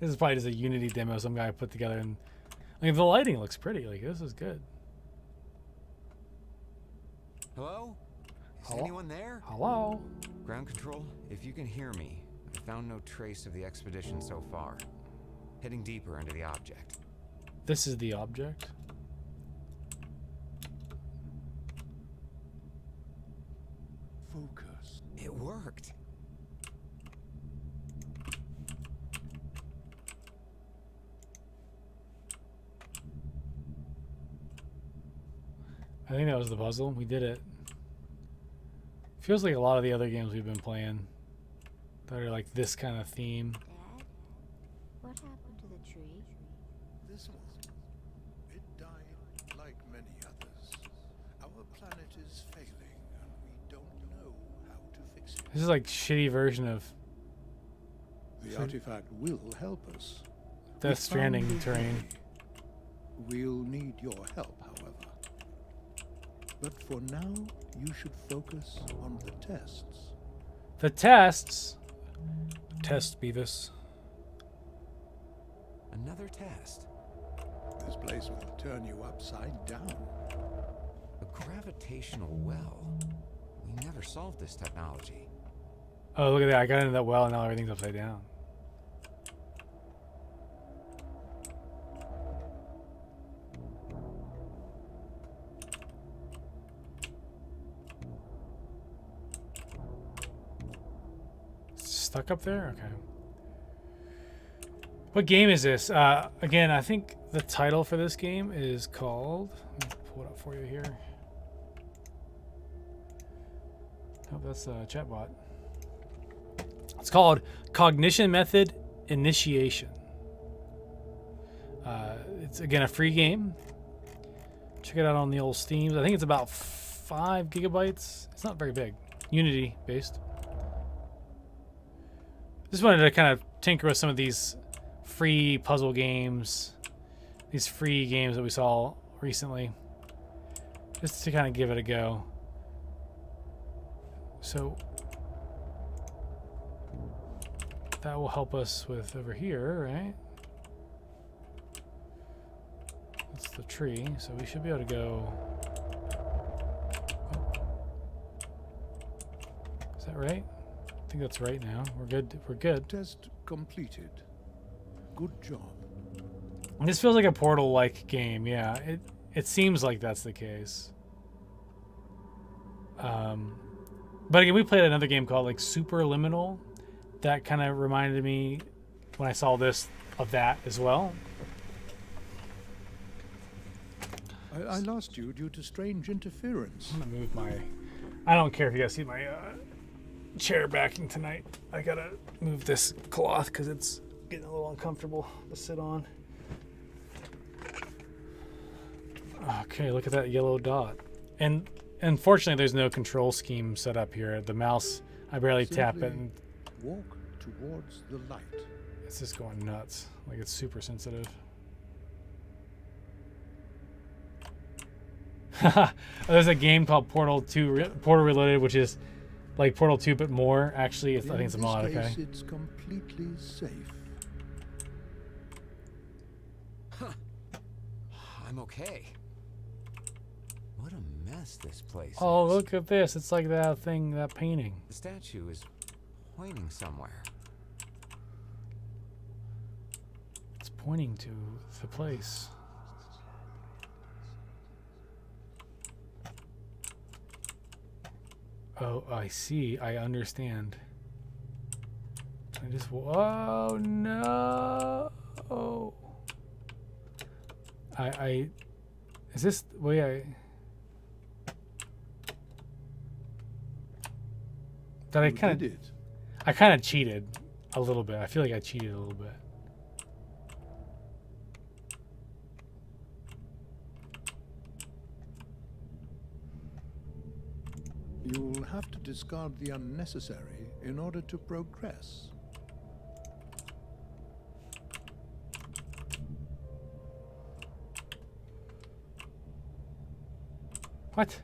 This is probably just a Unity demo some guy put together, and like the lighting looks pretty. Like this is good. Hello? Is Hello? anyone there? Hello? Ground control, if you can hear me, I found no trace of the expedition so far. Heading deeper into the object. This is the object. Focus. It worked. I think that was the puzzle. We did it. Feels like a lot of the other games we've been playing that are like this kind of theme. Dad, what happened to the tree? This one. It died like many others. Our planet is failing, and we don't know how to fix it. This is like shitty version of The artifact will help us. Death Stranding terrain. We'll need your help, however. But for now, you should focus on the tests. The tests. Test Beavis. Another test. This place will turn you upside down. A gravitational well. We never solved this technology. Oh, look at that. I got into that well and now everything's upside down. Stuck up there? Okay. What game is this? Again, I think the title for this game is called... Let me pull it up for you here. Oh, that's a chatbot. It's called Cognition Method Initiation. It's again a free game. Check it out on the old Steam. I think it's about 5 gigabytes. It's not very big. Unity based. Just wanted to kind of tinker with some of these free puzzle games, these free games that we saw recently, just to kind of give it a go. So that will help us with over here, right? That's the tree, so we should be able to go. Oh. Is that right? I think that's right now. We're good. We're good. Test completed. Good job. This feels like a Portal-like game. Yeah, it seems like that's the case. But again, we played another game called like Superliminal. That kind of reminded me when I saw this of that as well. I lost you due to strange interference. I'm gonna move my. I don't care if you guys see my chair backing tonight. I gotta move this cloth because it's getting a little uncomfortable to sit on. Okay, look at that yellow dot. And unfortunately, there's no control scheme set up here. The mouse, I barely tap it, and walk towards the light. it's just going nuts. Like it's super sensitive. There's a game called Portal 2, Portal Reloaded, which is like Portal 2 but more. Actually, I think it's a mod. Okay. It's completely safe. I'm okay. What a mess this place Oh, is. look at this. It's like that thing, that painting. The statue is pointing somewhere. It's pointing to the place. Oh, I see. I understand. I just. Oh no! Is this the way I? That I You kind did of. it. I kind of cheated a little bit. I feel like I cheated a little bit. You'll have to discard the unnecessary in order to progress. What?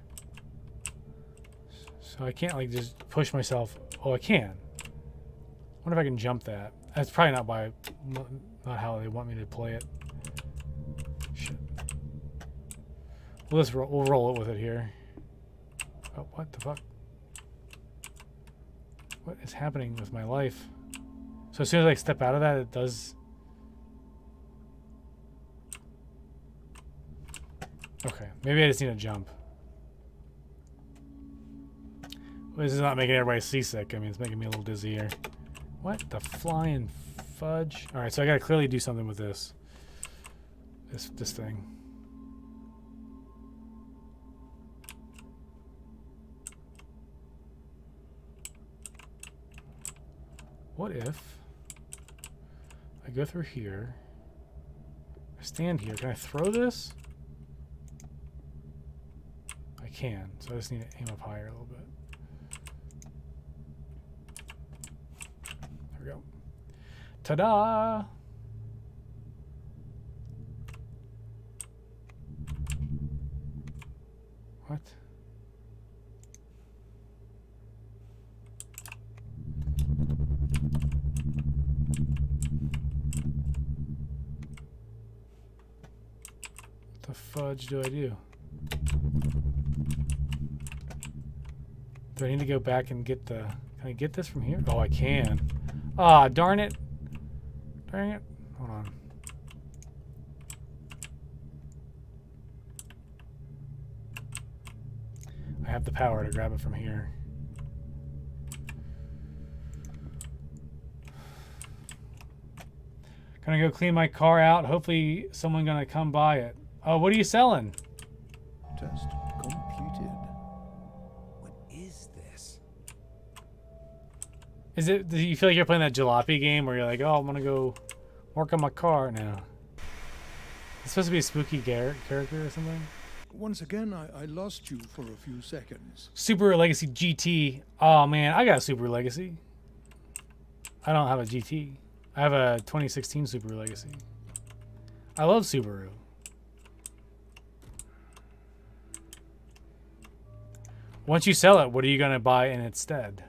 So I can't like just push myself. Oh, I can. Wonder if I can jump that. That's probably not how they want me to play it. Shit. Well, we'll roll it with it here. Oh, what the fuck? What is happening with my life? So as soon as I step out of that, it does. Okay, maybe I just need to jump. Well, this is not making everybody seasick. I mean, it's making me a little dizzy here. What the flying fudge? All right, so I gotta clearly do something with this. This thing. What if I go through here? I stand here. Can I throw this? I can. So I just need to aim up higher a little bit. There we go. Ta-da! What? What the fudge do I do? Do I need to go back and get the... Can I get this from here? Oh, I can. Ah, darn it. Dang it. Hold on. I have the power to grab it from here. Gonna go clean my car out. Hopefully someone gonna come buy it. Oh, what are you selling? Test completed. What is this? Is it? Do you feel like you're playing that jalopy game where you're like, oh, I'm gonna go work on my car now? It's supposed to be a spooky character or something. Once again, I lost you for a few seconds. Subaru Legacy GT. Oh man, I got a Subaru Legacy. I don't have a GT. I have a 2016 Subaru Legacy. I love Subaru. Once you sell it, what are you going to buy in its stead?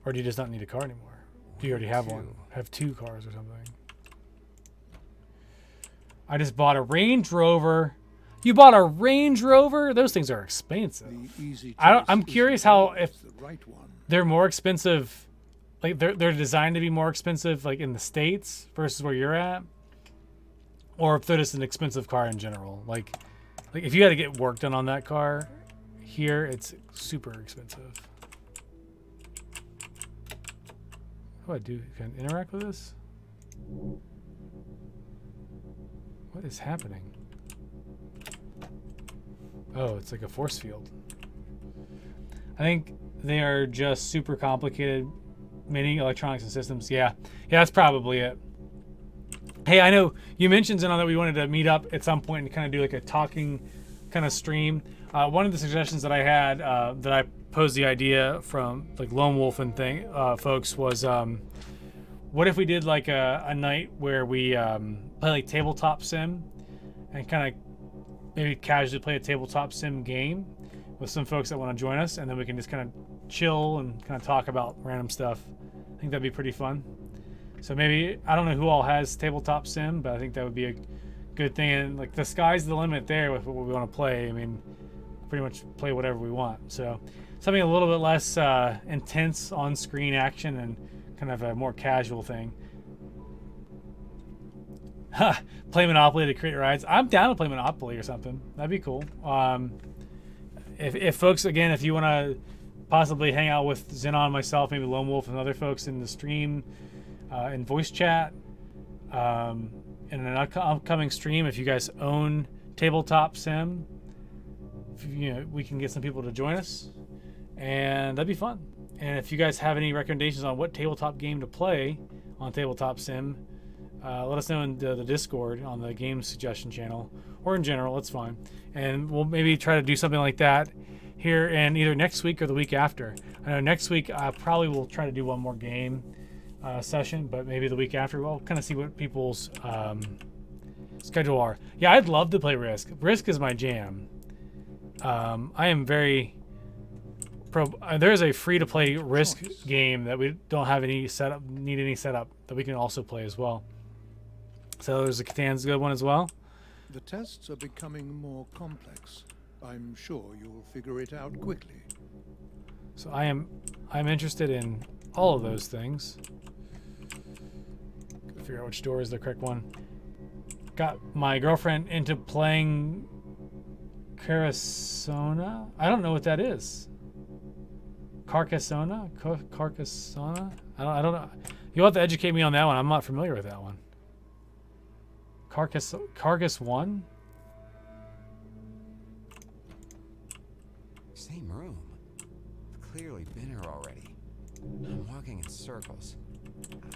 Or do you just not need a car anymore? Do you already have one? Have 2 cars or something? I just bought a Range Rover. You bought a Range Rover? Those things are expensive. I'm curious how if they're more expensive, like they're designed to be more expensive, like in the States versus where you're at, or if they're just an expensive car in general. Like if you had to get work done on that car, here it's super expensive. What do I do? Can I interact with this? What is happening? Oh, it's like a force field. I think they are just super complicated mini electronics and systems. Yeah, that's probably it. Hey, I know you mentioned, Zenon, that we wanted to meet up at some point and kind of do like a talking kind of stream. One of the suggestions that I had, that I posed the idea from like Lone Wolf and folks was, what if we did like a night where we play like tabletop sim and kind of maybe casually play a tabletop sim game with some folks that want to join us, and then we can just kind of chill and kind of talk about random stuff. I think that'd be pretty fun. So maybe, I don't know who all has tabletop sim, but I think that would be a good thing. And like the sky's the limit there with what we want to play. I mean, pretty much play whatever we want. So something a little bit less intense on-screen action and kind of a more casual thing. Play Monopoly to create rides. I'm down to play Monopoly or something. That'd be cool. If folks, again, if you want to possibly hang out with Zenon, myself, maybe Lone Wolf, and other folks in the stream, in voice chat, in an upcoming stream, if you guys own tabletop sim, we can get some people to join us, and that'd be fun. And if you guys have any recommendations on what tabletop game to play on tabletop sim, let us know in the Discord on the game suggestion channel, or in general, it's fine. And we'll maybe try to do something like that here in either next week or the week after. I know next week I probably will try to do one more game session, but maybe the week after we'll kind of see what people's schedule are. Yeah, I'd love to play Risk. Risk is my jam. I am very there's a free-to-play Risk game that we don't have any setup, need any setup, that we can also play as well. So there's a Catan's a good one as well. The tests are becoming more complex. I'm sure you'll figure it out quickly. So I'm interested in all of those things. Gotta figure out which door is the correct one. Got my girlfriend into playing Carcassonne. I don't know what that is. Carcassonne? Carcassonne? I don't know. You'll have to educate me on that one. I'm not familiar with that one. Carcass 1? Same room. I've clearly been here already. I'm walking in circles.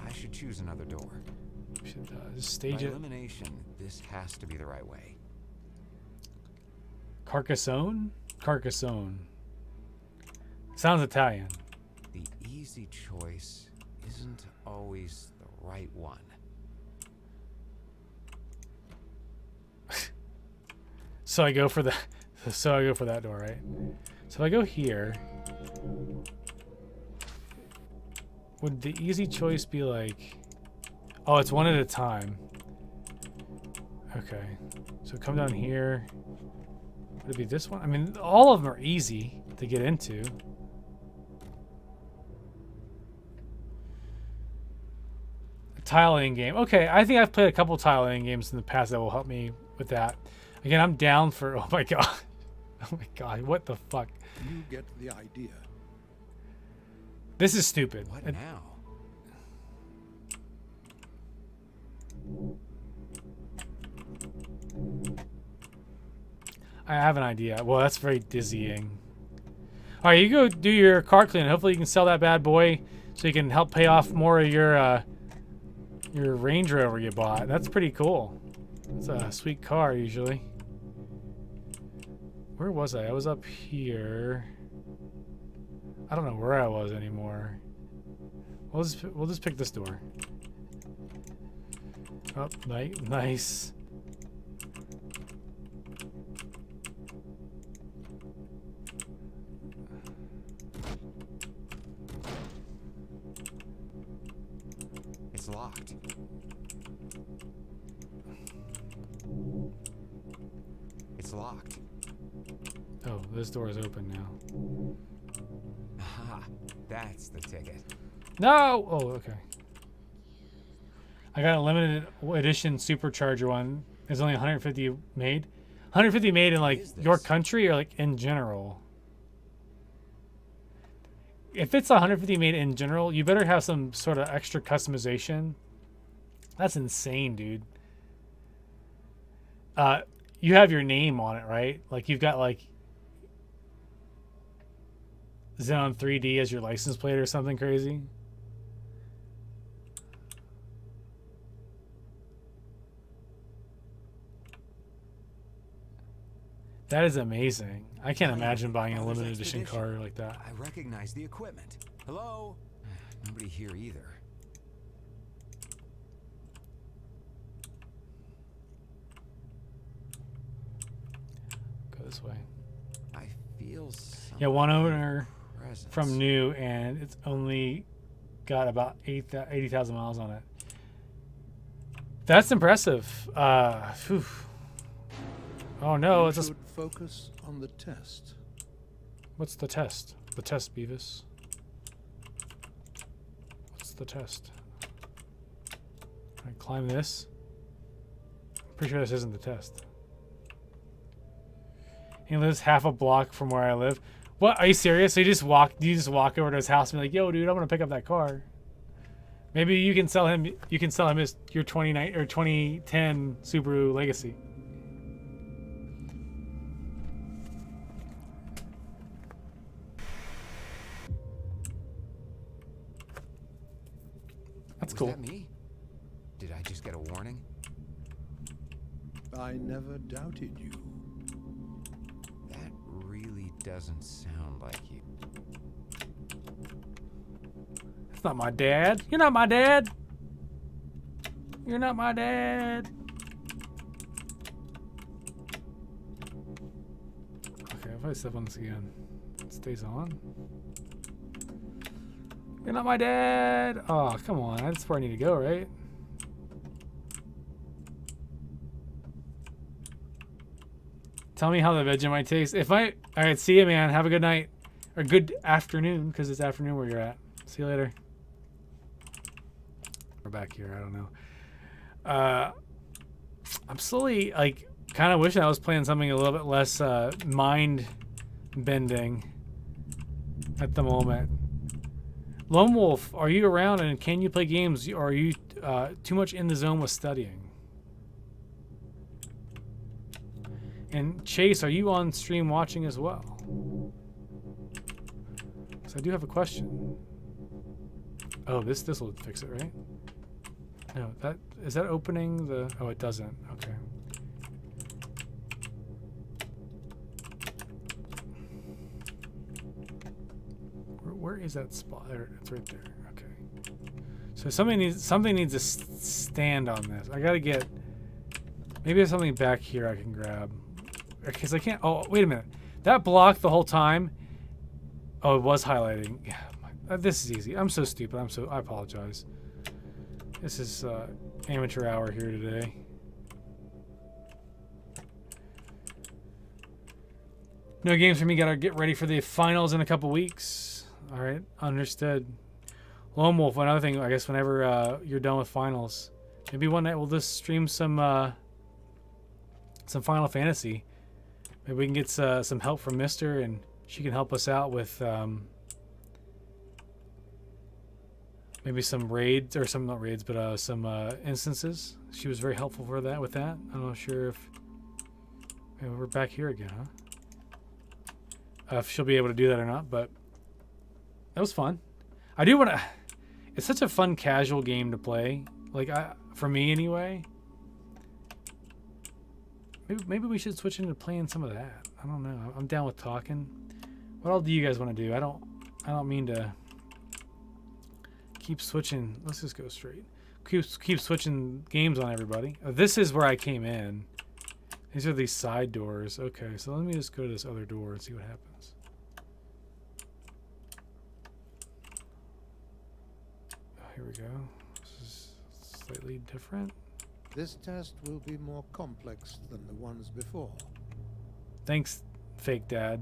I should choose another door. We should just stage By it. elimination, this has to be the right way. Carcassonne? Carcassonne. Sounds Italian. The easy choice isn't always the right one. So I go for the that door, right? So if I go here, would the easy choice be like, oh, it's one at a time. Okay. So come down here. Would it be this one? I mean, all of them are easy to get into. A tile laying game. Okay, I think I've played a couple tile laying games in the past that will help me with that. Again, I'm down for... Oh my god. Oh my god, what the fuck? You get the idea. This is stupid. What now? I have an idea. Well, that's very dizzying. All right, you go do your car cleaning. Hopefully you can sell that bad boy so you can help pay off more of your Range Rover you bought. That's pretty cool. It's a sweet car usually. Where was I? I was up here. I don't know where I was anymore. We'll just pick this door. Oh, nice. It's locked. It's locked. Oh, this door is open now. Aha, that's the ticket. No! Oh, okay. I got a limited edition supercharger one. There's only 150 made. 150 made in like your country or like in general? If it's 150 made in general, you better have some sort of extra customization. That's insane, dude. You have your name on it, right? Like you've got like Xenon 3D as your license plate or something crazy. That is amazing. I can't imagine buying a limited edition car like that. I recognize the equipment. Hello? Nobody here either. Go this way. I feel Yeah, one owner presence. from new, and it's only got about 80,000 miles on it. That's impressive. Phew. Oh no, it's a. should focus on the test. What's the test? The test, Beavis. What's the test? Can I climb this? I'm pretty sure this isn't the test. He lives half a block from where I live. What? Are you serious? So you just walk over to his house and be like, "Yo, dude, I'm gonna pick up that car." Maybe you can sell him. You can sell him your 2010 Subaru Legacy. That's cool. Was that me? Did I just get a warning? I never doubted you. That really doesn't sound like you. That's not my dad. You're not my dad. You're not my dad. Okay, if I step on this again, it stays on. You're not my dad. Oh, come on. That's where I need to go, right? Tell me how the Vegemite tastes. All right, see you, man. Have a good night. Or good afternoon, because it's afternoon where you're at. See you later. We're back here. I don't know. I'm slowly, like, kind of wishing I was playing something a little bit less mind-bending at the moment. Lone Wolf, are you around and can you play games, or are you too much in the zone with studying? And Chase, are you on stream watching as well? So I do have a question. Oh, this will fix it, right? No, is that opening the? Oh, it doesn't. Okay. Where is that spot? There, it's right there. Okay. So something needs to stand on this. I gotta get. Maybe there's something back here I can grab. Because I can't. Oh, wait a minute. That blocked the whole time. Oh, it was highlighting. Yeah, this is easy. I'm so stupid. I apologize. This is amateur hour here today. No games for me. Gotta get ready for the finals in a couple weeks. All right, understood. Lone Wolf. Another thing, I guess, whenever you're done with finals, maybe one night we'll just stream some Final Fantasy. Maybe we can get some help from Mister, and she can help us out with maybe some raids, or some, not raids, but some instances. She was very helpful for that. With that, I'm not sure if we're back here again, huh? If she'll be able to do that or not, but that was fun. I do want to. It's such a fun casual game to play. Like for me anyway. Maybe we should switch into playing some of that. I don't know. I'm down with talking. What all do you guys want to do? I don't mean to keep switching. Let's just go straight. Keep switching games on everybody. This is where I came in. These are these side doors. Okay, so let me just go to this other door and see what happens. Oh, here we go. This is slightly different. This test will be more complex than the ones before. Thanks, fake dad.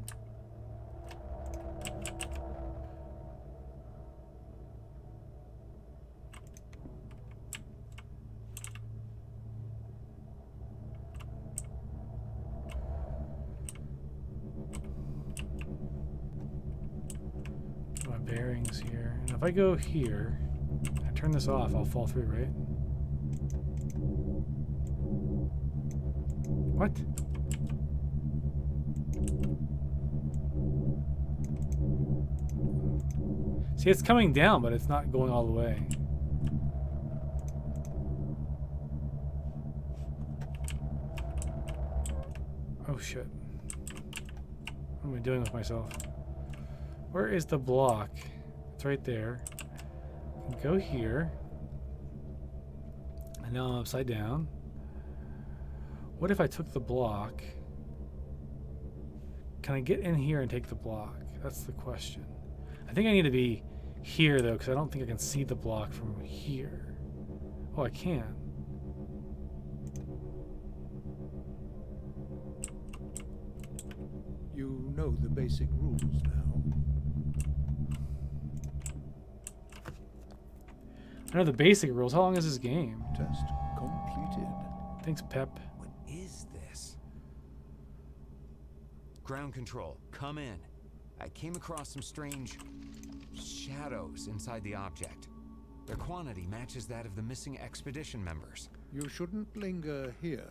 My bearings here. And if I go here, I turn this off, I'll fall through, right? What? See, it's coming down, but it's not going all the way. Oh shit. What am I doing with myself? Where is the block? It's right there. I can go here. And now I'm upside down. What if I took the block? Can I get in here and take the block? That's the question. I think I need to be here though, because I don't think I can see the block from here. Oh, I can. You know the basic rules now. I know the basic rules. How long is this game? Test completed. Thanks, Pep. What is this? Ground control, come in. I came across some strange shadows inside the object. Their quantity matches that of the missing expedition members. You shouldn't linger here.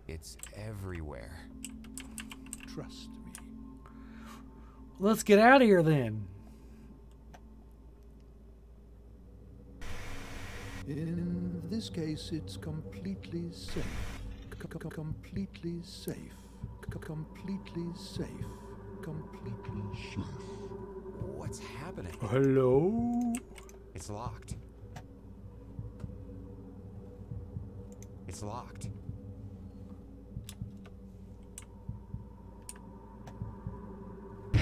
It's everywhere. Trust me. Let's get out of here then. In this case, it's completely safe. Completely safe. Completely safe. Completely safe. What's happening? Hello? It's locked. It's locked. Is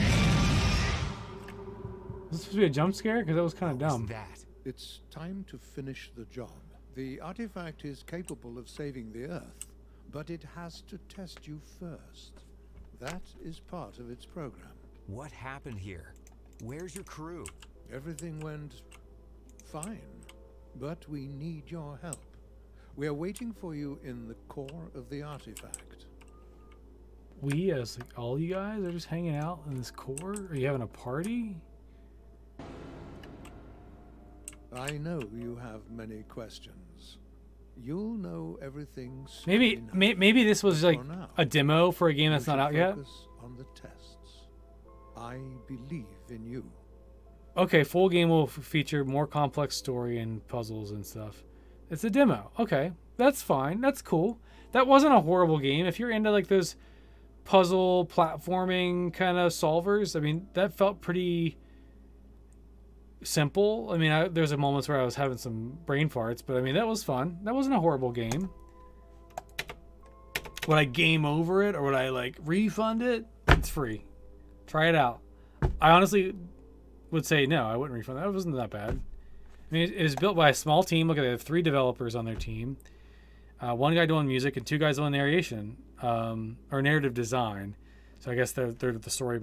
this supposed to be a jump scare? Because that was kind of What was dumb. that? It's time to finish the job. The artifact is capable of saving the Earth, but it has to test you first. That is part of its program. What happened here? Where's your crew? Everything went fine, but we need your help. We are waiting for you in the core of the artifact. We, as like, all you guys, are just hanging out in this core? Are you having a party? I know you have many questions. You'll know everything soon Maybe enough. maybe this was like For now, a demo for a game you that's not should out yet. focus on the tests. I believe in you. Okay, full game will feature more complex story and puzzles and stuff. It's a demo. Okay, that's fine. That's cool. That wasn't a horrible game. If you're into like those puzzle platforming kind of solvers, I mean, that felt pretty simple. I mean, there's a moments where I was having some brain farts, but I mean, that was fun. That wasn't a horrible game. Would I game over it or would I like refund it? It's free. Try it out. I honestly would say no, I wouldn't refund that. It wasn't that bad. I mean, it was built by a small team. Look at it, they have 3 developers on their team. One guy doing music and 2 guys doing narration or narrative design. So I guess they're the story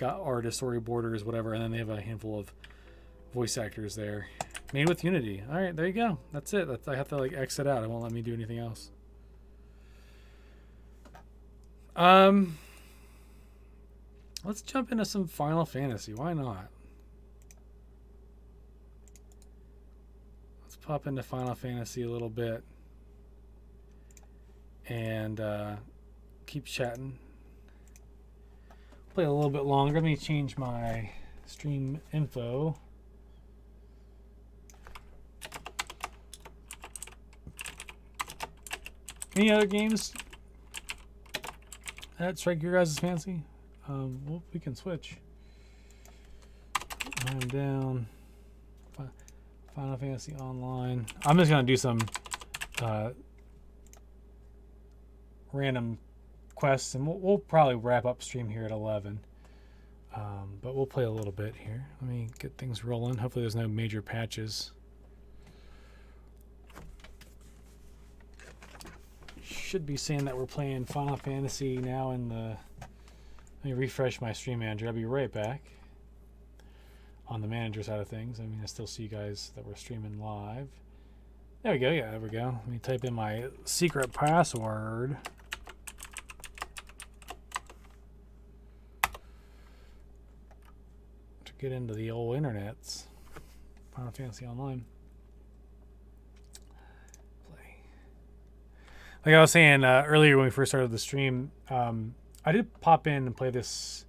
artist, storyboarders, whatever, and then they have a handful of voice actors there. Made with Unity. All right, there you go. That's it. I have to like exit out. It won't let me do anything else. Let's jump into some Final Fantasy. Why not? Let's pop into Final Fantasy a little bit and keep chatting. Play a little bit longer. Let me change my stream info. Any other games that strike your guys' fancy? Well, we can switch. I'm down. Final Fantasy Online. I'm just gonna do some random quests, and we'll probably wrap up stream here at 11. But we'll play a little bit here. Let me get things rolling. Hopefully there's no major patches. Should be saying that we're playing Final Fantasy now in the... Let me refresh my stream manager. I'll be right back. On the manager side of things. I mean, I still see you guys that we're streaming live. There we go. Yeah, there we go. Let me type in my secret password. To get into the old internets. Final Fantasy Online. Play. Like I was saying earlier when we first started the stream, I did pop in and play this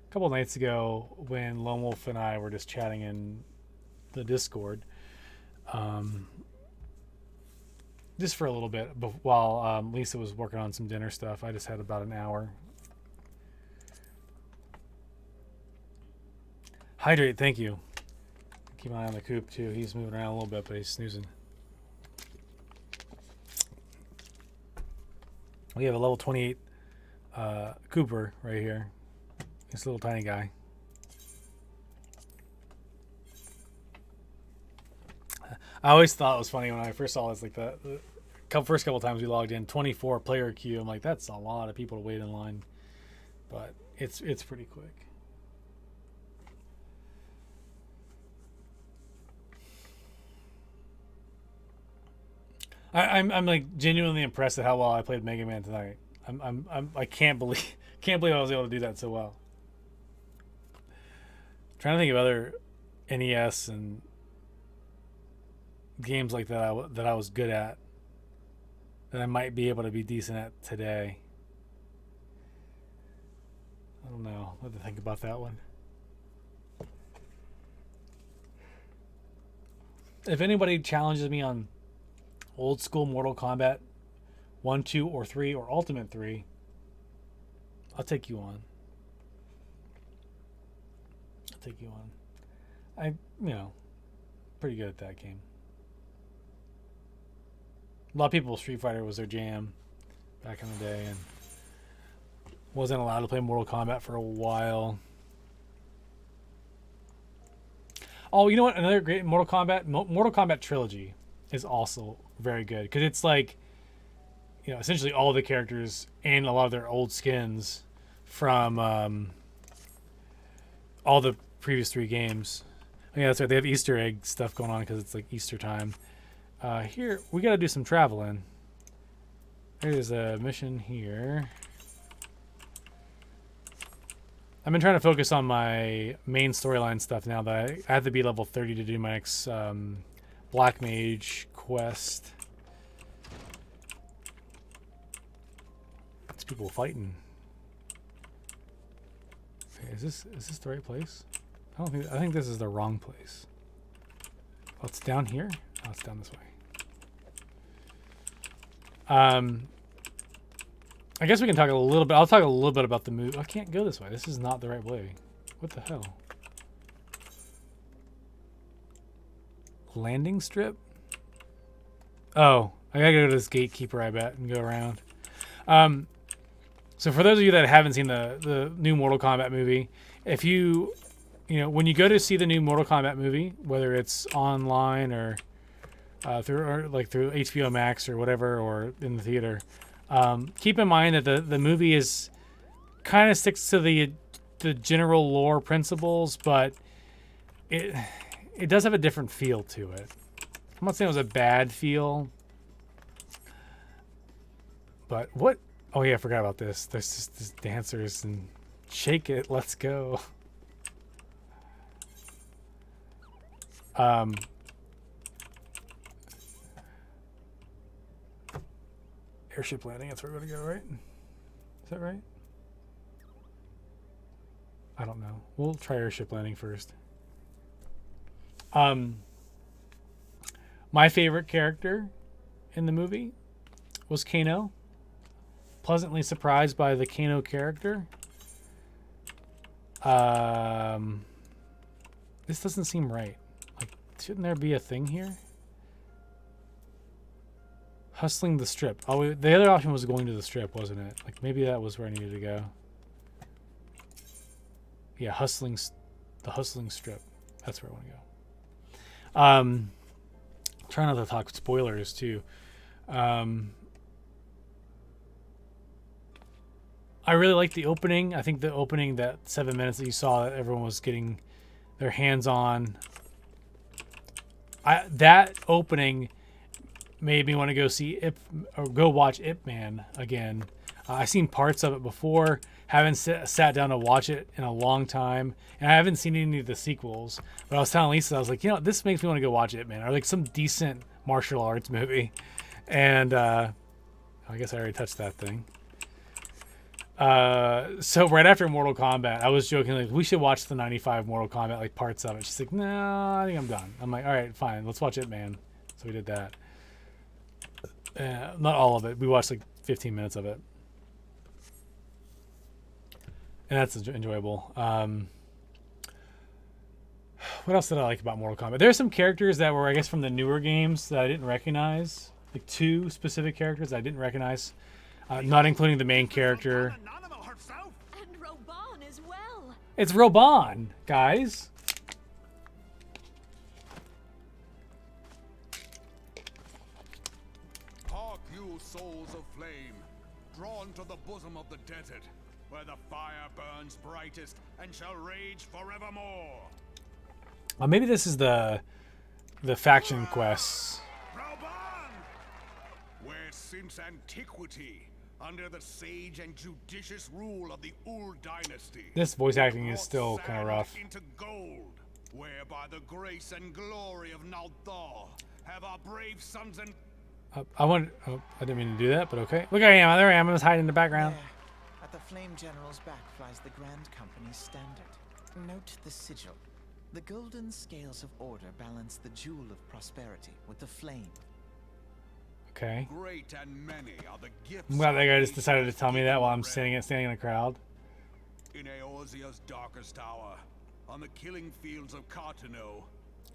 a couple of nights ago when Lone Wolf and I were just chatting in the Discord. Just for a little bit while Lisa was working on some dinner stuff. I just had about an hour. Hydrate, thank you. Keep an eye on the coop too. He's moving around a little bit, but he's snoozing. We have a level 28 Cooper right here. This little tiny guy. I always thought it was funny when I first saw this, like the first couple times we logged in, 24 player queue. I'm like, that's a lot of people to wait in line, but it's pretty quick. I'm like genuinely impressed at how well I played Mega Man tonight. I can't believe I was able to do that so well. Trying to think of other NES and games like that that I was good at that I might be able to be decent at today. I don't know what to think about that one. If anybody challenges me on old school Mortal Kombat 1, 2, or 3, or Ultimate 3, I'll take you on. Pretty good at that game. A lot of people, Street Fighter was their jam back in the day, and wasn't allowed to play Mortal Kombat for a while. Oh, you know what? Another great Mortal Kombat Trilogy is also very good, because it's like, essentially all the characters and a lot of their old skins from all the previous 3 games. Yeah, that's right. They have Easter egg stuff going on because it's like Easter time. Here, we got to do some traveling. There's a mission here. I've been trying to focus on my main storyline stuff now that I have to be level 30 to do my next Black Mage quest. It's people fighting. Okay, is this the right place? I think this is the wrong place. Oh, it's down here? Oh, it's down this way. I guess we can talk a little bit. I'll talk a little bit about the move. I can't go this way. This is not the right way. What the hell? Landing strip? Oh, I gotta go to this gatekeeper, I bet, and go around. So for those of you that haven't seen the new Mortal Kombat movie, if when you go to see the new Mortal Kombat movie, whether it's online or through HBO Max or whatever, or in the theater, keep in mind that the movie is kind of sticks to the general lore principles, but it does have a different feel to it. I'm not saying it was a bad feel, but what? Oh yeah, I forgot about this. There's just these dancers and shake it. Let's go. Airship landing. That's where we're gonna go, right? Is that right? I don't know. We'll try airship landing first. My favorite character in the movie was Kano. Pleasantly surprised by the Kano character. This doesn't seem right. Like, shouldn't there be a thing here? Hustling the strip. Oh, the other option was going to the strip, wasn't it? Like, maybe that was where I needed to go. Yeah, the hustling strip. That's where I want to go. Try not to talk spoilers too. I really like the opening. I think the opening, that 7 minutes that you saw, that everyone was getting their hands on. That opening made me want to go see or go watch Ip Man again. I've seen parts of it before. Haven't sat down to watch it in a long time, and I haven't seen any of the sequels. But I was telling Lisa, I was like, this makes me want to go watch Ip Man, or like some decent martial arts movie. And I guess I already touched that thing. So right after Mortal Kombat, I was joking, like, we should watch the 95 Mortal Kombat, like, parts of it. She's like, no, I think I'm done. I'm like, all right, fine, let's watch Ip Man. So we did that. Not all of it. We watched like 15 minutes of it. And that's enjoyable. What else did I like about Mortal Kombat? There are some characters that were, I guess, from the newer games that I didn't recognize. Like 2 specific characters I didn't recognize. Not including the main character. And Roban as well. It's Roban, guys. Hark, you souls of flame, drawn to the bosom of the desert, where the fire burns brightest and shall rage forevermore. Maybe this is the faction quests. Roban! Where since antiquity, under the sage and judicious rule of the Ul dynasty, This voice acting is still kind of rough. into gold, where by the grace and glory of Nalthar have our brave sons and I didn't mean to do that, but okay. Look, there I am. I was hiding in the background. There, at the Flame General's back flies the Grand Company's standard. Note the sigil. The golden scales of order balance the jewel of prosperity with the flame. Okay. great and many are the gifts. I'm glad that guy just decided to tell me that while I'm standing in the crowd. In Eorzea's darkest hour, on the killing fields of Cartano,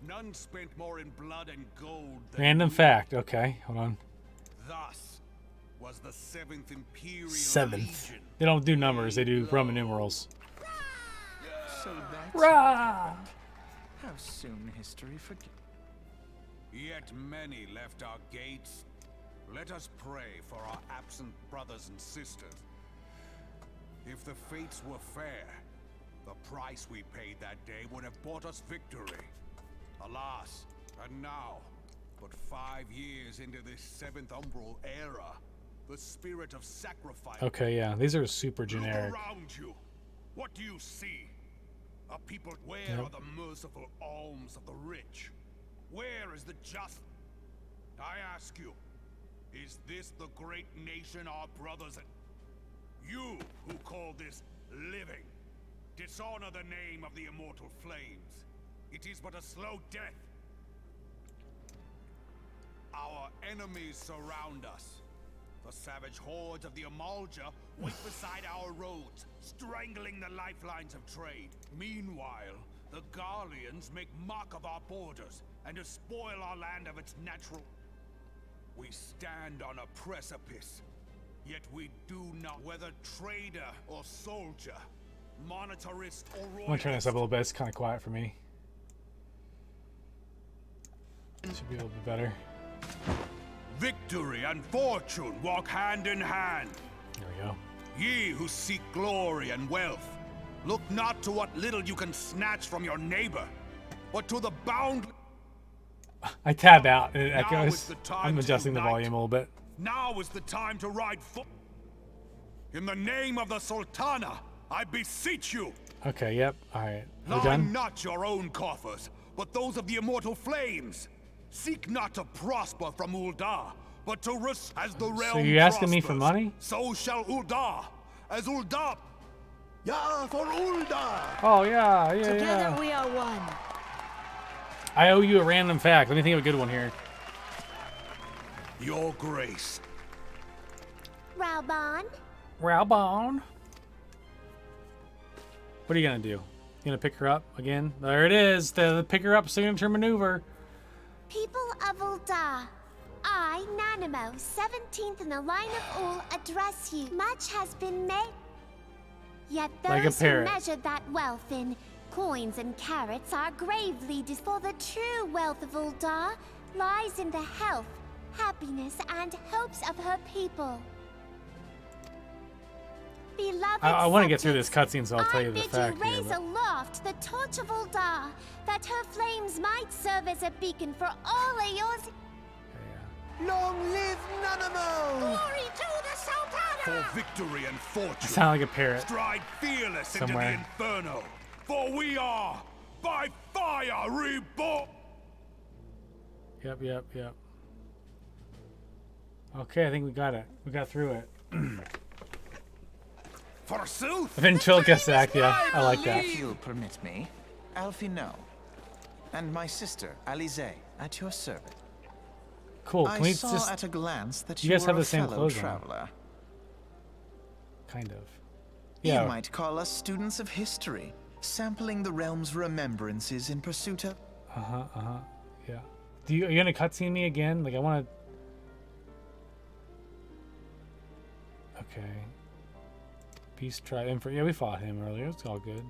none spent more in blood and gold than Random fact. Okay, hold on. Thus was the 7th Imperial 7th. Legion. They don't do numbers. They do Roman numerals. So that's Rah! how soon history forget. Yet many left our gates. Let us pray for our absent brothers and sisters. If the fates were fair, the price we paid that day would have bought us victory. Alas, and now, but 5 years into this 7th Umbral era, the spirit of sacrifice. Okay, yeah, these are super generic. Look around you. What do you see? A people. Where are the merciful alms of the rich? Where is the just? I ask you, is this the great nation our brothers and you who call this living dishonor the name of the immortal flames? It is but a slow death. Our enemies surround us. The savage hordes of the Amalja wait beside our roads, strangling the lifelines of trade. Meanwhile, the Garleans make mock of our borders and despoil our land of its natural. We stand on a precipice, yet we do not, whether trader or soldier, monetarist or royalist. I'm gonna turn this up a little bit. It's kind of quiet for me. Should be a little bit better. Victory and fortune walk hand in hand. There we go. Ye who seek glory and wealth, look not to what little you can snatch from your neighbor, but to the bound. I tab out and it Now is echoes. the time I'm to adjusting the unite. volume a little bit. Now is the time to ride forth. In the name of the Sultana, I beseech you, Okay, yep. Alright. Are we line done? not your own coffers, but those of the immortal flames. Seek not to prosper from Ul'dah, but to as the realm you asking me for prospers, money? So shall Ul'dah, as Ul'dah. Yeah, for Ul'dah. Oh, yeah, yeah, Together yeah. we are one. I owe you a random fact. Let me think of a good one here. Your grace, Raubon. Raubon. What are you gonna do? You gonna pick her up again? There it is, the pick her up signature maneuver. People of Ul'dah, I, Nanimo, 17th in the line of all, address you. Much has been made. Yet Like a those who parrot. measure that wealth in coins and carats are gravely for the true wealth of Ul'dah lies in the health, happiness, and hopes of her people. Beloved I want to get through this subjects, cutscene, so I'll tell you the I bid fact you here. raise but- aloft the torch of Ul'dah, that her flames might serve as a beacon for all Aeor's. Long live Nanamo! Glory to the Sultana! For victory and fortune. I sound like a parrot. Stride fearless somewhere. into the inferno. For we are, by fire, reborn. Yep. Okay, I think we got it. We got through it. Forsooth! Ventriloquist act, yeah. I like that. If you'll permit me, Alfie No, and my sister, Alize, at your service. Cool. Can I we saw just at a glance that You you guys were have a the same fellow clothes on. traveler. kind of? You Yeah. might call us students of history, sampling the realm's remembrances in pursuit of... Yeah. Are you gonna cutscene me again? Like I want to. Okay. Beast tribe info. Yeah, we fought him earlier. It's all good.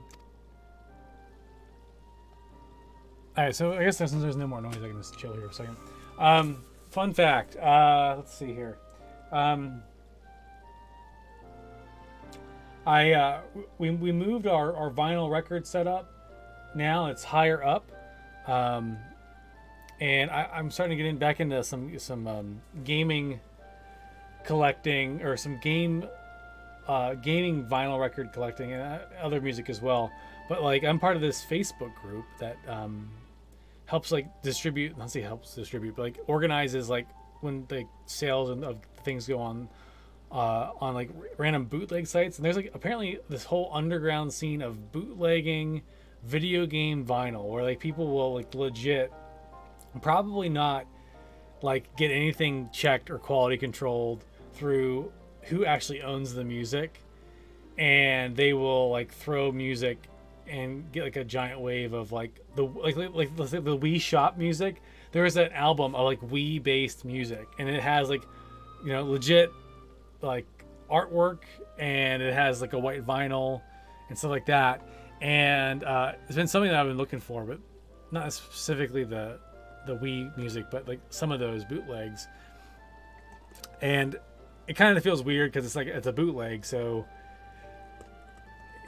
All right. So I guess since there's no more noise, I can just chill here for a second. Fun fact. Let's see here. We moved our vinyl record setup. Now it's higher up. And I'm starting to get back into some gaming collecting, or some gaming vinyl record collecting, and other music as well. But like I'm part of this Facebook group that helps like distribute. Let's say helps distribute, but like organizes like when the sales of things go on like random bootleg sites. And there's like apparently this whole underground scene of bootlegging video game vinyl, where like people will like legit probably not like get anything checked or quality controlled through who actually owns the music, and they will like throw music and get like a giant wave of like let's say the Wii Shop music. There is an album of like Wii based music, and it has like, you know, legit like artwork, and it has like a white vinyl and stuff like that. And it's been something that I've been looking for, but not specifically the Wii music, but like some of those bootlegs. And it kind of feels weird because it's like it's a bootleg, so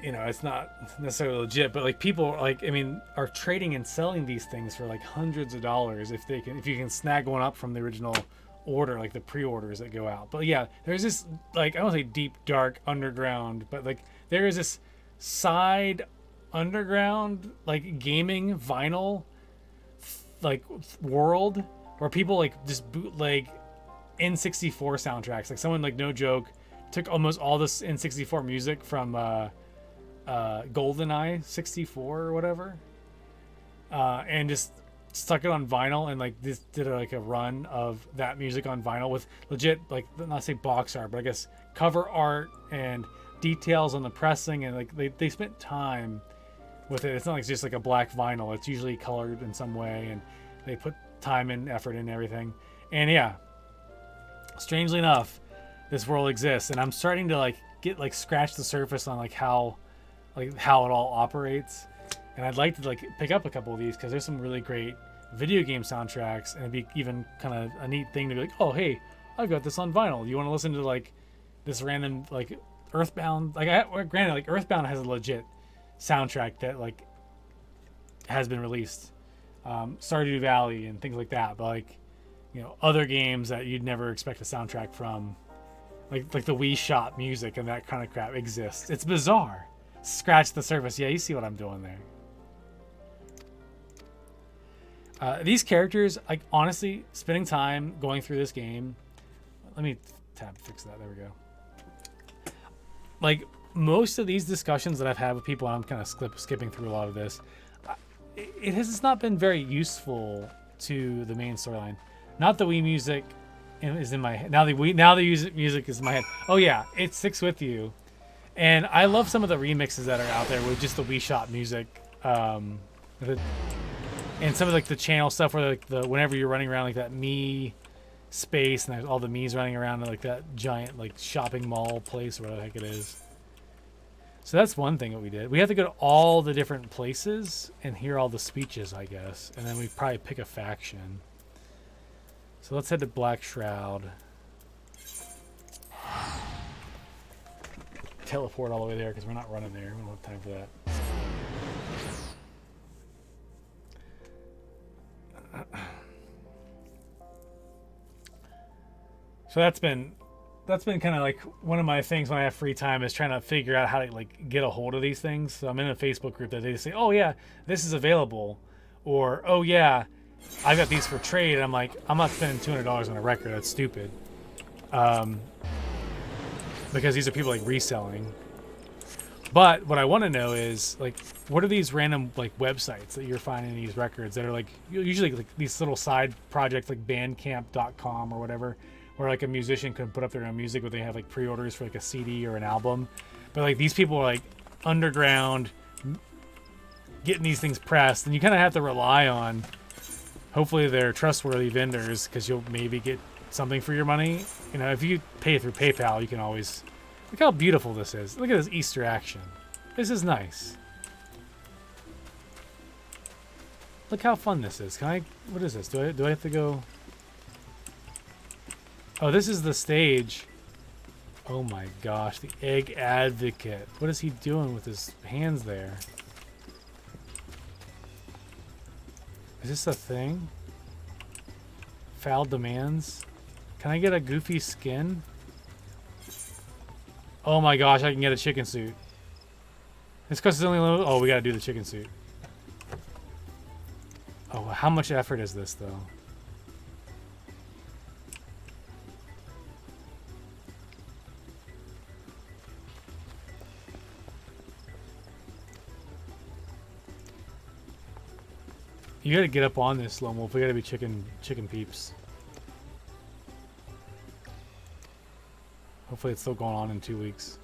you know it's not necessarily legit. But like people like, I mean, are trading and selling these things for like hundreds of dollars if you can snag one up from the original order, like the pre-orders that go out. But yeah, there's this like, I don't say deep dark underground, but like there is this side underground like gaming vinyl like world where people like just bootleg N64 soundtracks. Like someone, like no joke, took almost all this N64 music from GoldenEye 64 or whatever, and just stuck it on vinyl, and like this did like a run of that music on vinyl with legit, like, not say box art, but I guess cover art and details on the pressing, and like they spent time with it. It's not like just like a black vinyl. It's usually colored in some way, and they put time and effort in everything. And yeah, strangely enough, this world exists, and I'm starting to like get like scratch the surface on like how it all operates. And I'd like to like pick up a couple of these because there's some really great video game soundtracks, and it'd be even kind of a neat thing to be like, oh hey, I've got this on vinyl. You want to listen to like this random like Earthbound? Like granted, like Earthbound has a legit soundtrack that like has been released, Stardew Valley and things like that. But like, you know, other games that you'd never expect a soundtrack from, like the Wii Shop music and that kind of crap exists. It's bizarre. Scratch the surface. Yeah, you see what I'm doing there. These characters, like honestly, spending time going through this game. Let me fix that. There we go. Like most of these discussions that I've had with people, I'm kind of skipping through a lot of this. It has not been very useful to the main storyline. Not the Wii music, is in my head. Now the music is in my head. Oh yeah, it sticks with you. And I love some of the remixes that are out there with just the Wii Shop music, and some of like the channel stuff where like the whenever you're running around like that Mii space and there's all the Mii's running around in like that giant like shopping mall place or whatever the heck it is. So that's one thing that we did. We have to go to all the different places and hear all the speeches, I guess, and then we probably pick a faction. So let's head to Black Shroud. Teleport all the way there because we're not running there. We don't have time for that. So that's been kind of like one of my things when I have free time is trying to figure out how to like get a hold of these things. So I'm in a Facebook group that they say, "Oh yeah, this is available," or "Oh yeah, I got these for trade." And I'm like, I'm not spending $200 on a record. That's stupid. Because these are people like reselling. But what I want to know is like, what are these random like websites that you're finding these records that are like usually like these little side projects like Bandcamp.com or whatever, where like a musician could put up their own music, where they have like pre-orders for like a CD or an album. But like these people are like underground getting these things pressed, and you kind of have to rely on. Hopefully they're trustworthy vendors because you'll maybe get something for your money. You know, if you pay through PayPal, you can always... Look how beautiful this is. Look at this Easter action. This is nice. Look how fun this is. Can I... What is this? Do I have to go... Oh, this is the stage. Oh my gosh. The Egg Advocate. What is he doing with his hands there? Is this a thing? Foul demands? Can I get a goofy skin? Oh my gosh, I can get a chicken suit. This costs only... Oh, we gotta do the chicken suit. Oh, how much effort is this, though? You gotta get up on this, Lone Wolf. We gotta be chicken peeps. Hopefully it's still going on in 2 weeks.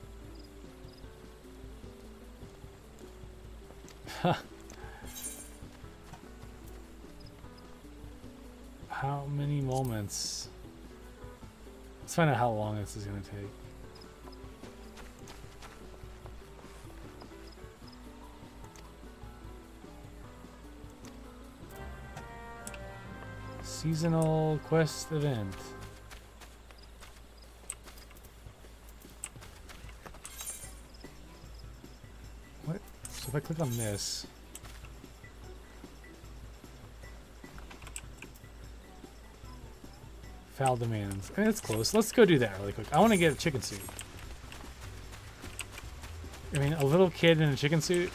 How many moments? Let's find out how long this is gonna take. Seasonal quest event. What? So if I click on this. Foul demands. I mean, it's close. Let's go do that really quick. I want to get a chicken suit. I mean, a little kid in a chicken suit?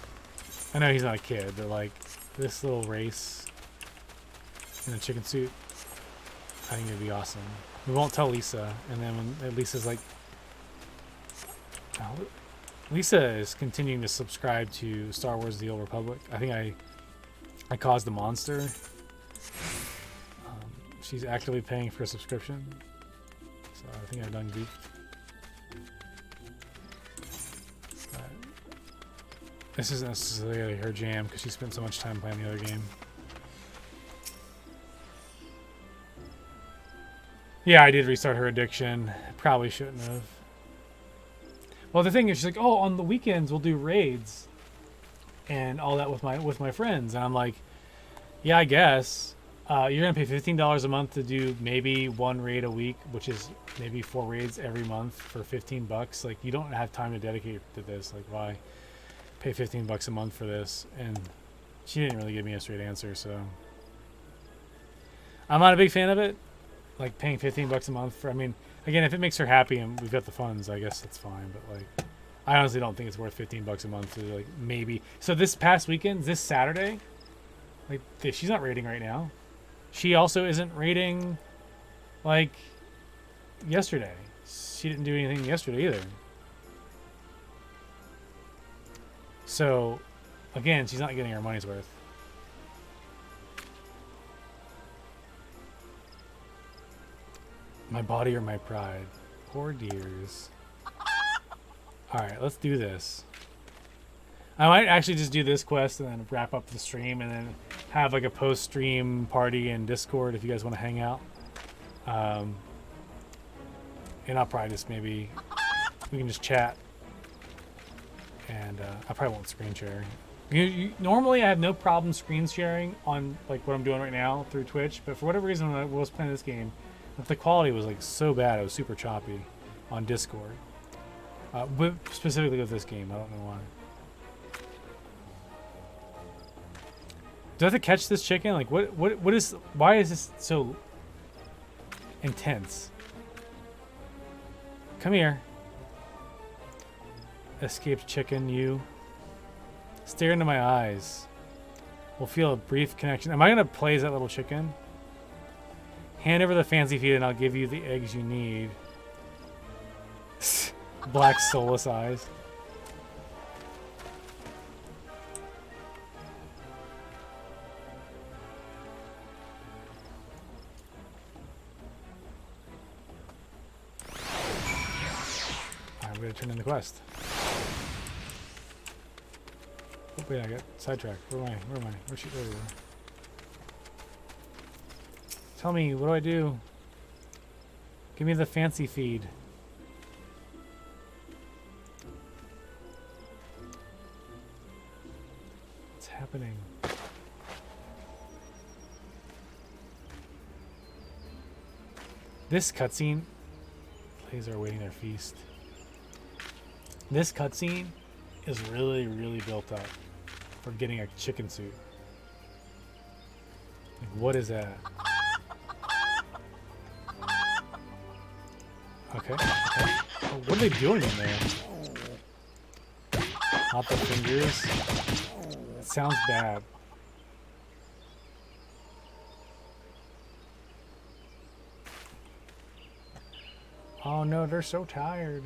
I know he's not a kid, but like this little race in a chicken suit, I think it'd be awesome. We won't tell Lisa, and then when Lisa's like... Oh, Lisa is continuing to subscribe to Star Wars The Old Republic. I think I caused the monster. She's actively paying for a subscription. So I think I've done goofed. This isn't necessarily her jam because she spent so much time playing the other game. Yeah, I did restart her addiction. Probably shouldn't have. Well, the thing is, she's like, "Oh, on the weekends we'll do raids and all that with my friends," and I'm like, "Yeah, I guess you're gonna pay $15 a month to do maybe one raid a week, which is maybe 4 raids every month for $15. Like, you don't have time to dedicate to this. Like, why pay $15 a month for this?" And she didn't really give me a straight answer, so I'm not a big fan of it. Like paying $15 a month for, I mean, again, if it makes her happy and we've got the funds, I guess that's fine. But like, I honestly don't think it's worth $15 a month to like maybe. So this past weekend, this Saturday, like she's not raiding right now. She also isn't raiding like yesterday. She didn't do anything yesterday either. So again, she's not getting her money's worth. My body or my pride? Poor dears. Alright, let's do this. I might actually just do this quest and then wrap up the stream and then have like a post-stream party in Discord if you guys want to hang out. And I'll probably just maybe... we can just chat. And I probably won't screen share. Normally I have no problem screen sharing on like what I'm doing right now through Twitch, but for whatever reason when I was playing this game, the quality was like so bad, it was super choppy on Discord. Specifically with this game, I don't know why. Do I have to catch this chicken? Like what is, why is this so intense? Come here. Escaped chicken, you. Stare into my eyes. We'll feel a brief connection. Am I gonna play as that little chicken? Hand over the fancy feed and I'll give you the eggs you need. Black soulless eyes. I'm gonna turn in the quest. Oh, wait, I got sidetracked. Where am I? Where's she? There we go. Tell me, what do I do? Give me the fancy feed. What's happening? This cutscene. Plays are awaiting their feast. This cutscene is really, really built up for getting a chicken suit. Like, what is that? Okay. Oh, what are they doing in there? Not the fingers. It sounds bad. Oh no, they're so tired.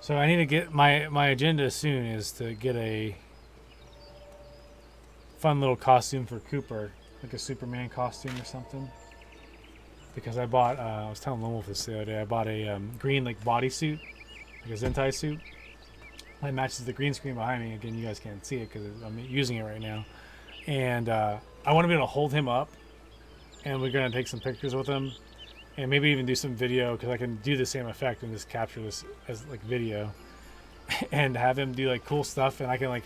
So I need to get my agenda soon is to get a fun little costume for Cooper, like a Superman costume or something. Because I bought, I was telling Lowell this the other day, I bought a green like bodysuit, like a Zentai suit. That matches the green screen behind me. Again, you guys can't see it because I'm using it right now. And I want to be able to hold him up, and we're gonna take some pictures with him. And maybe even do some video because I can do the same effect and just capture this as like video and have him do like cool stuff and I can like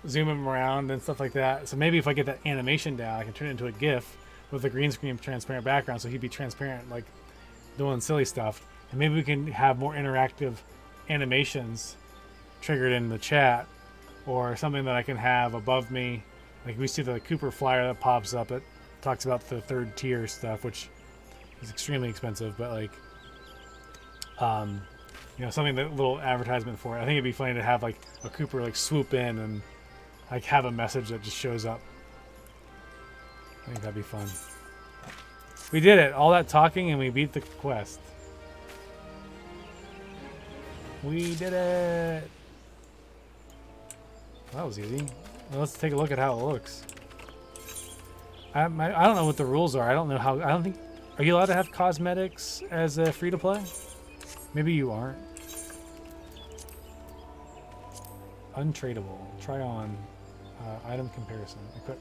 zoom him around and stuff like that. So maybe if I get that animation down, I can turn it into a GIF with a green screen transparent background so he'd be transparent like doing silly stuff. And maybe we can have more interactive animations triggered in the chat or something that I can have above me. Like we see the Cooper flyer that pops up that talks about the 3rd tier stuff, which it's extremely expensive, but like, you know, something that little advertisement for it. I think it'd be funny to have like a Cooper like swoop in and like have a message that just shows up. I think that'd be fun. We did it. All that talking and we beat the quest. We did it. Well, that was easy. Well, let's take a look at how it looks. I don't know what the rules are. I don't know how. I don't think. Are you allowed to have cosmetics as a free-to-play? Maybe you aren't. Untradeable. Try on. Item comparison. Equip.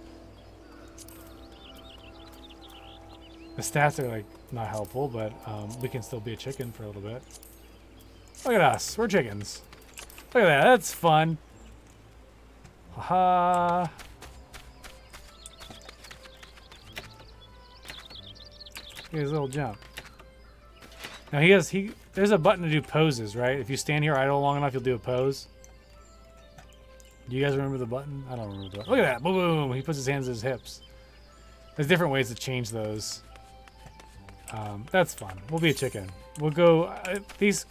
The stats are like not helpful, but we can still be a chicken for a little bit. Look at us. We're chickens. Look at that. That's fun. Haha. Here's a little jump. Now there's a button to do poses, right? If you stand here idle long enough, you'll do a pose. Do you guys remember the button? I don't remember the button. Look at that. Boom, boom. He puts his hands at his hips. There's different ways to change those. That's fun. We'll be a chicken. We'll go... as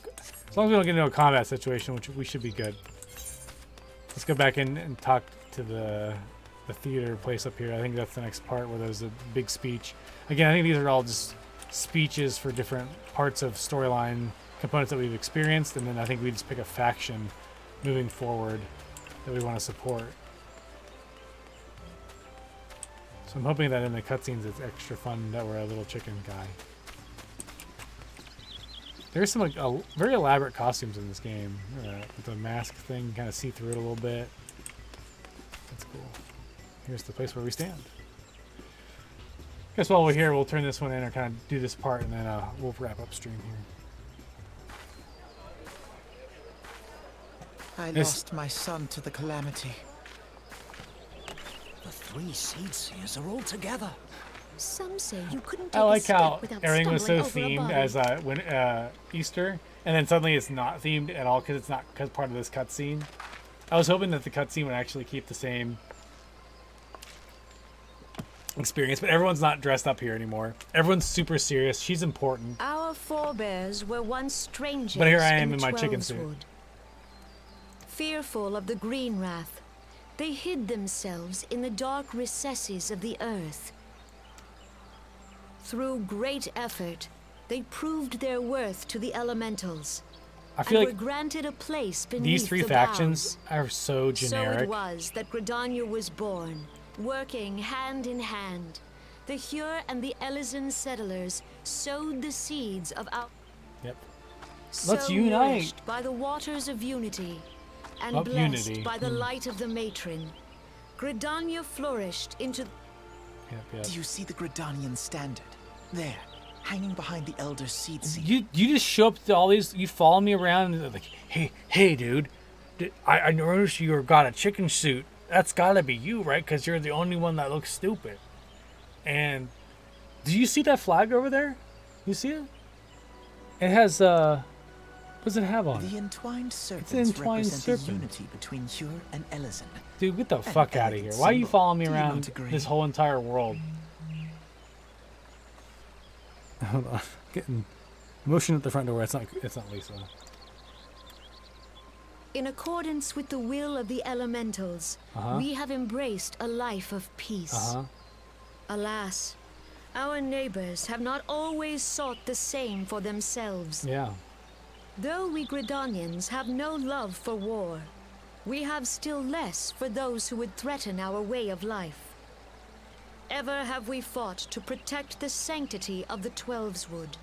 long as we don't get into a combat situation, which we should be good. Let's go back in and talk to the theater place up here. I think that's the next part where there's a big speech. Again, I think these are all just speeches for different parts of storyline components that we've experienced, and then I think we just pick a faction moving forward that we want to support. So I'm hoping that in the cutscenes it's extra fun that we're a little chicken guy. There's some like very elaborate costumes in this game. With the mask thing, kind of see through it a little bit. That's cool. Here's the place where we stand. Guess while we're here, we'll turn this one in or kind of do this part, and then we'll wrap up stream here. I lost my son to the calamity. The 3 seed seers are all together. Some say you couldn't I take like a step how without everything was so stumbling over a themed body. as when Easter, and then suddenly it's not themed at all because it's not part of this cutscene. I was hoping that the cutscene would actually keep the same experience, but everyone's not dressed up here anymore. Everyone's super serious. She's important. Our forebears were once strangers. But here I am the in my chicken Twelves suit. Wood. Fearful of the green wrath, they hid themselves in the dark recesses of the earth. Through great effort, they proved their worth to the elementals. I feel and like were granted a place beneath these 3 the factions boughs. are so generic. So it was that Gridania was born, working hand in hand. The Hyur and the Elysian settlers sowed the seeds of our... Yep. Let's so unite. nourished by the waters of unity, and Of blessed unity. by the light of the matron, Gridania flourished into... Yep. Do you see the Gridanian standard? There, hanging behind the Elder Seed Seer. You just show up to all these. You follow me around and they're like, hey, dude. I noticed you got a chicken suit. That's gotta be you, right? Because you're the only one that looks stupid. And do you see that flag over there? You see it? It has what does it have on it? The entwined serpents entwined represent serpent. the unity between Hyur and Elysian. Dude, get the An fuck out of elegant here. Why are you symbol. following me Do you around not agree? this whole entire world? Hold on. Getting motion at the front door. It's not Lisa. In accordance with the will of the elementals, we have embraced a life of peace. Alas, our neighbors have not always sought the same for themselves. Yeah. Though we Gridanians have no love for war, we have still less for those who would threaten our way of life. Ever have we fought to protect the sanctity of the Twelveswood.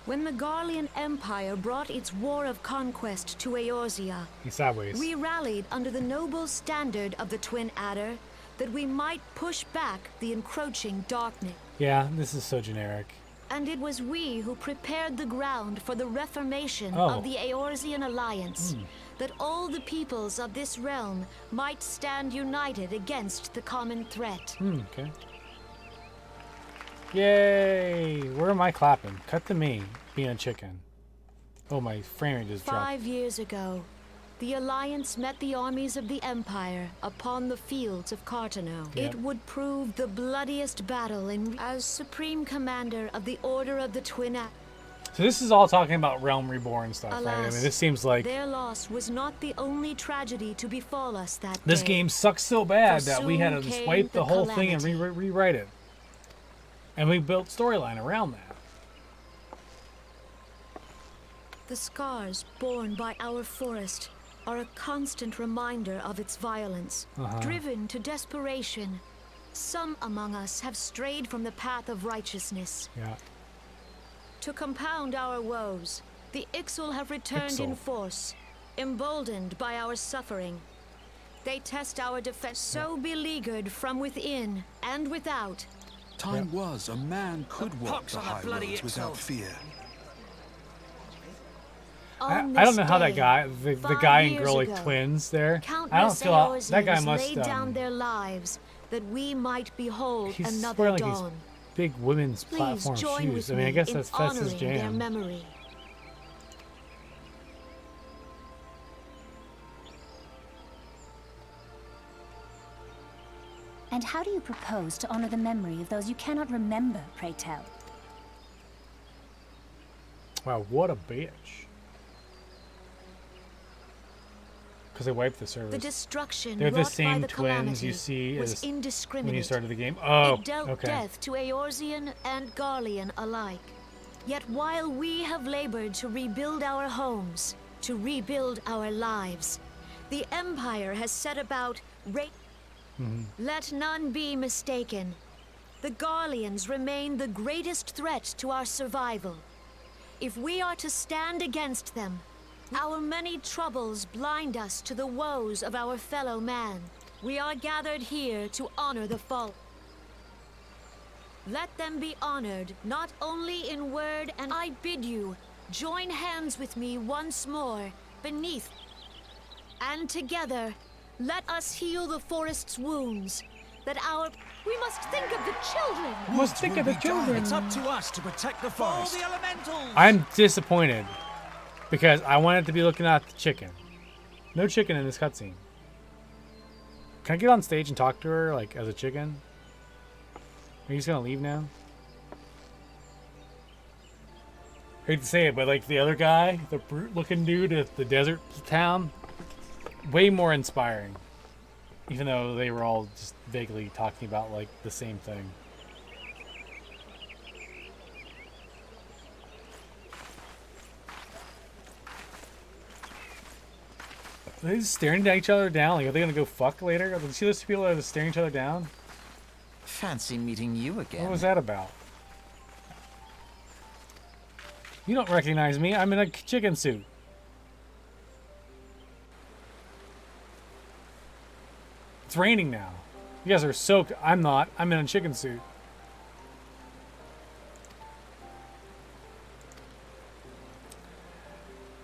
When the Garlean Empire brought its war of conquest to Eorzea, Sideways. we rallied under the noble standard of the Twin Adder that we might push back the encroaching darkness. Yeah, this is so generic. And it was we who prepared the ground for the reformation Oh. of the Eorzean Alliance, that all the peoples of this realm might stand united against the common threat. Okay. Yay! Where am I clapping? Cut to me, being a chicken. Oh, my frame rate just dropped. 5 years ago, the Alliance met the armies of the Empire upon the fields of Cartano. Yep. It would prove the bloodiest battle as Supreme Commander of the Order of the Twin Adder. So this is all talking about Realm Reborn stuff, right? I Alas, mean, this seems like their loss was not the only tragedy to befall us that this day. game sucks so bad For that we had to soon just came wipe the the whole thing and calamity. rewrite it. And we built storyline around that. The scars borne by our forest are a constant reminder of its violence. Driven to desperation, some among us have strayed from the path of righteousness. Yeah. To compound our woes, the Ixal have returned in Ixal. force, emboldened by our suffering. They test our defense, so beleaguered from within and without. Time was a man could walk pox the on the high bloody roads without Ixal. fear. I On don't this know how that day, guy, the 5 guy and years girl like ago, twins there. I don't Countless feel how, that guy Eorzeans must. laid down their lives that we might behold He's another wearing like dawn. these big women's Please platform join shoes. with I mean, I me guess in that's his honoring their jam. memory. And how do you propose to honor the memory of those you cannot remember, pray tell? Wow, what a bitch. Because they wiped the servers. The destruction They're the wrought by same the twins calamity you see was as indiscriminate. when you started the game. Oh, It dealt okay. death to Eorzean and Garlean alike. Yet while we have labored to rebuild our homes, to rebuild our lives, the Empire has set about Let none be mistaken. The Garleans remain the greatest threat to our survival. If we are to stand against them, our many troubles blind us to the woes of our fellow man. We are gathered here to honor the fallen. Let them be honored, not only in word, and I bid you, join hands with me once more, beneath. And together, let us heal the forest's wounds, that our... We must think of the children! We must think of the children! It's up to us to protect the forest. All the elementals! I'm disappointed, because I wanted to be looking at the chicken. No chicken in this cutscene. Can I get on stage and talk to her, like, as a chicken? Are you just gonna leave now? I hate to say it, but like the other guy, the brute-looking dude at the desert town, way more inspiring. Even though they were all just vaguely talking about like the same thing. Are they just staring at each other down? Like, are they gonna go fuck later? Do you see those people that are just staring each other down? Fancy meeting you again. What was that about? You don't recognize me. I'm in a chicken suit. It's raining now. You guys are soaked. I'm not. I'm in a chicken suit.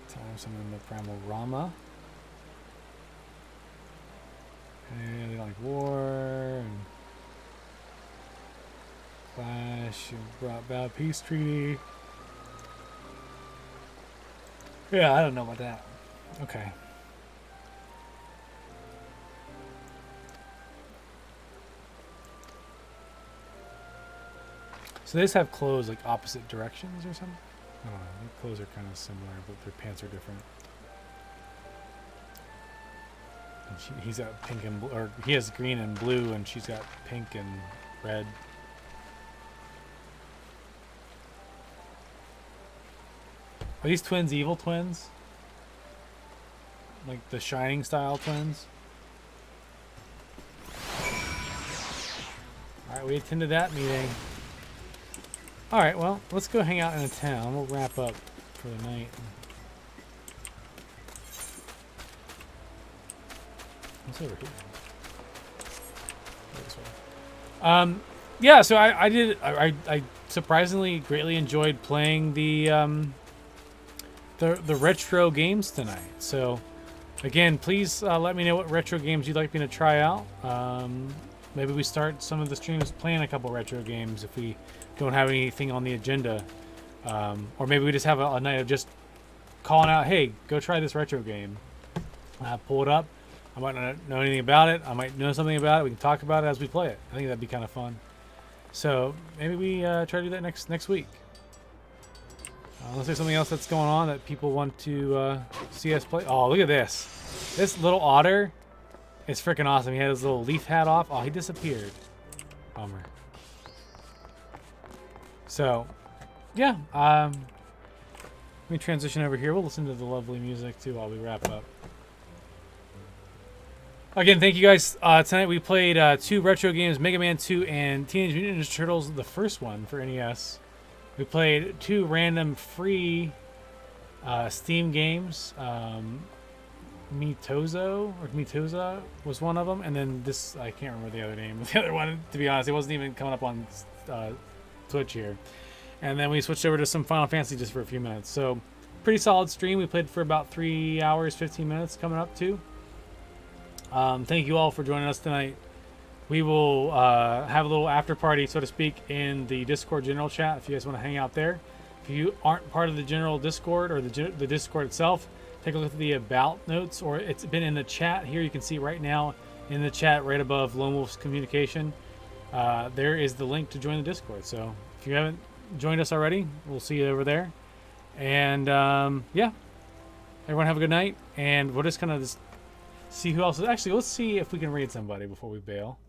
Times I'm in the primal Rama. And they don't like war. And Clash. Brought about peace treaty. Yeah, I don't know about that. Okay. So they just have clothes like opposite directions or something? I don't know. Their clothes are kind of similar, but their pants are different. And he's got pink and blue, or he has green and blue, and she's got pink and red. Are these twins evil twins? Like the Shining style twins? Alright, we attended that meeting. Alright, well, let's go hang out in a town. We'll wrap up for the night. What's over here? This way. Yeah, so I surprisingly greatly enjoyed playing the retro games tonight. So again, please let me know what retro games you'd like me to try out. Maybe we start some of the streams playing a couple retro games if we don't have anything on the agenda. Or maybe we just have a night of just calling out, hey, go try this retro game. Pull it up. I might not know anything about it. I might know something about it. We can talk about it as we play it. I think that'd be kind of fun. So maybe we try to do that next week. Unless there's something else that's going on that people want to see us play. Oh, look at this. This little otter is freaking awesome. He had his little leaf hat off. Oh, he disappeared. Bummer. So, yeah. Let me transition over here. We'll listen to the lovely music, too, while we wrap up. Again, thank you guys. Tonight we played 2 retro games, Mega Man 2 and Teenage Mutant Ninja Turtles, the first one for NES. We played 2 random free Steam games. Mitoza was one of them, and then this, I can't remember the other name. The other one, to be honest, it wasn't even coming up on Twitch here. And then we switched over to some Final Fantasy just for a few minutes. So, pretty solid stream. We played for about 3 hours, 15 minutes coming up too. Thank you all for joining us tonight. We will have a little after party, so to speak, in the Discord general chat if you guys want to hang out there. If you aren't part of the general Discord or the Discord itself, take a look at the about notes, or it's been in the chat here. You can see right now in the chat right above Lone Wolf's communication. There is the link to join the Discord. So if you haven't joined us already, we'll see you over there. And yeah, everyone have a good night. And we'll just kind of see who else is. Actually, let's see if we can raid somebody before we bail.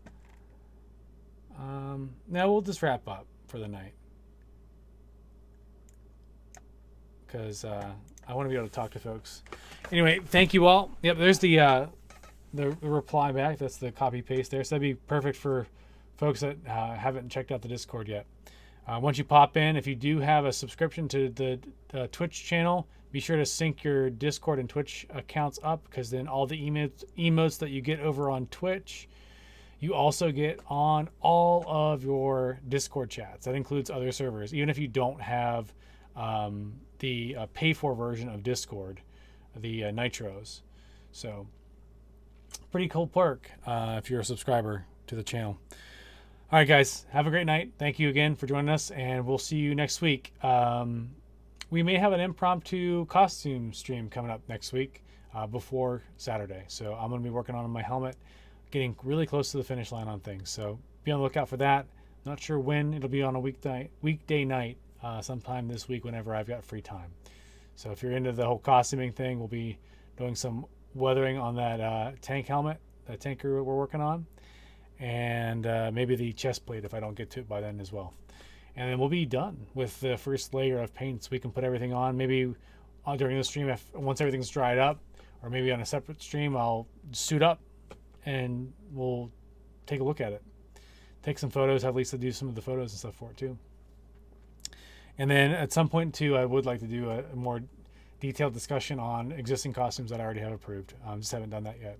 Now we'll just wrap up for the night. because I want to be able to talk to folks. Anyway, thank you all. Yep, there's the reply back. That's the copy paste there. So that'd be perfect for folks that haven't checked out the Discord yet. Once you pop in, if you do have a subscription to the Twitch channel, be sure to sync your Discord and Twitch accounts up, because then all the emotes that you get over on Twitch, you also get on all of your Discord chats. That includes other servers, even if you don't have the pay-for version of Discord, the Nitros. So, pretty cool perk if you're a subscriber to the channel. All right, guys, have a great night. Thank you again for joining us, and we'll see you next week. We may have an impromptu costume stream coming up next week before Saturday. So I'm going to be working on my helmet, getting really close to the finish line on things. So be on the lookout for that. Not sure when. It'll be on a weekday night sometime this week whenever I've got free time. So if you're into the whole costuming thing, we'll be doing some weathering on that tank helmet, that tanker we're working on. And maybe the chest plate if I don't get to it by then as well. And then we'll be done with the first layer of paints. We can put everything on. Maybe during the stream, once everything's dried up, or maybe on a separate stream, I'll suit up and we'll take a look at it. Take some photos, have Lisa do some of the photos and stuff for it too. And then at some point too, I would like to do a more detailed discussion on existing costumes that I already have approved. Just haven't done that yet.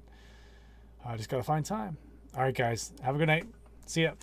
I just got to find time. All right, guys, have a good night. See ya.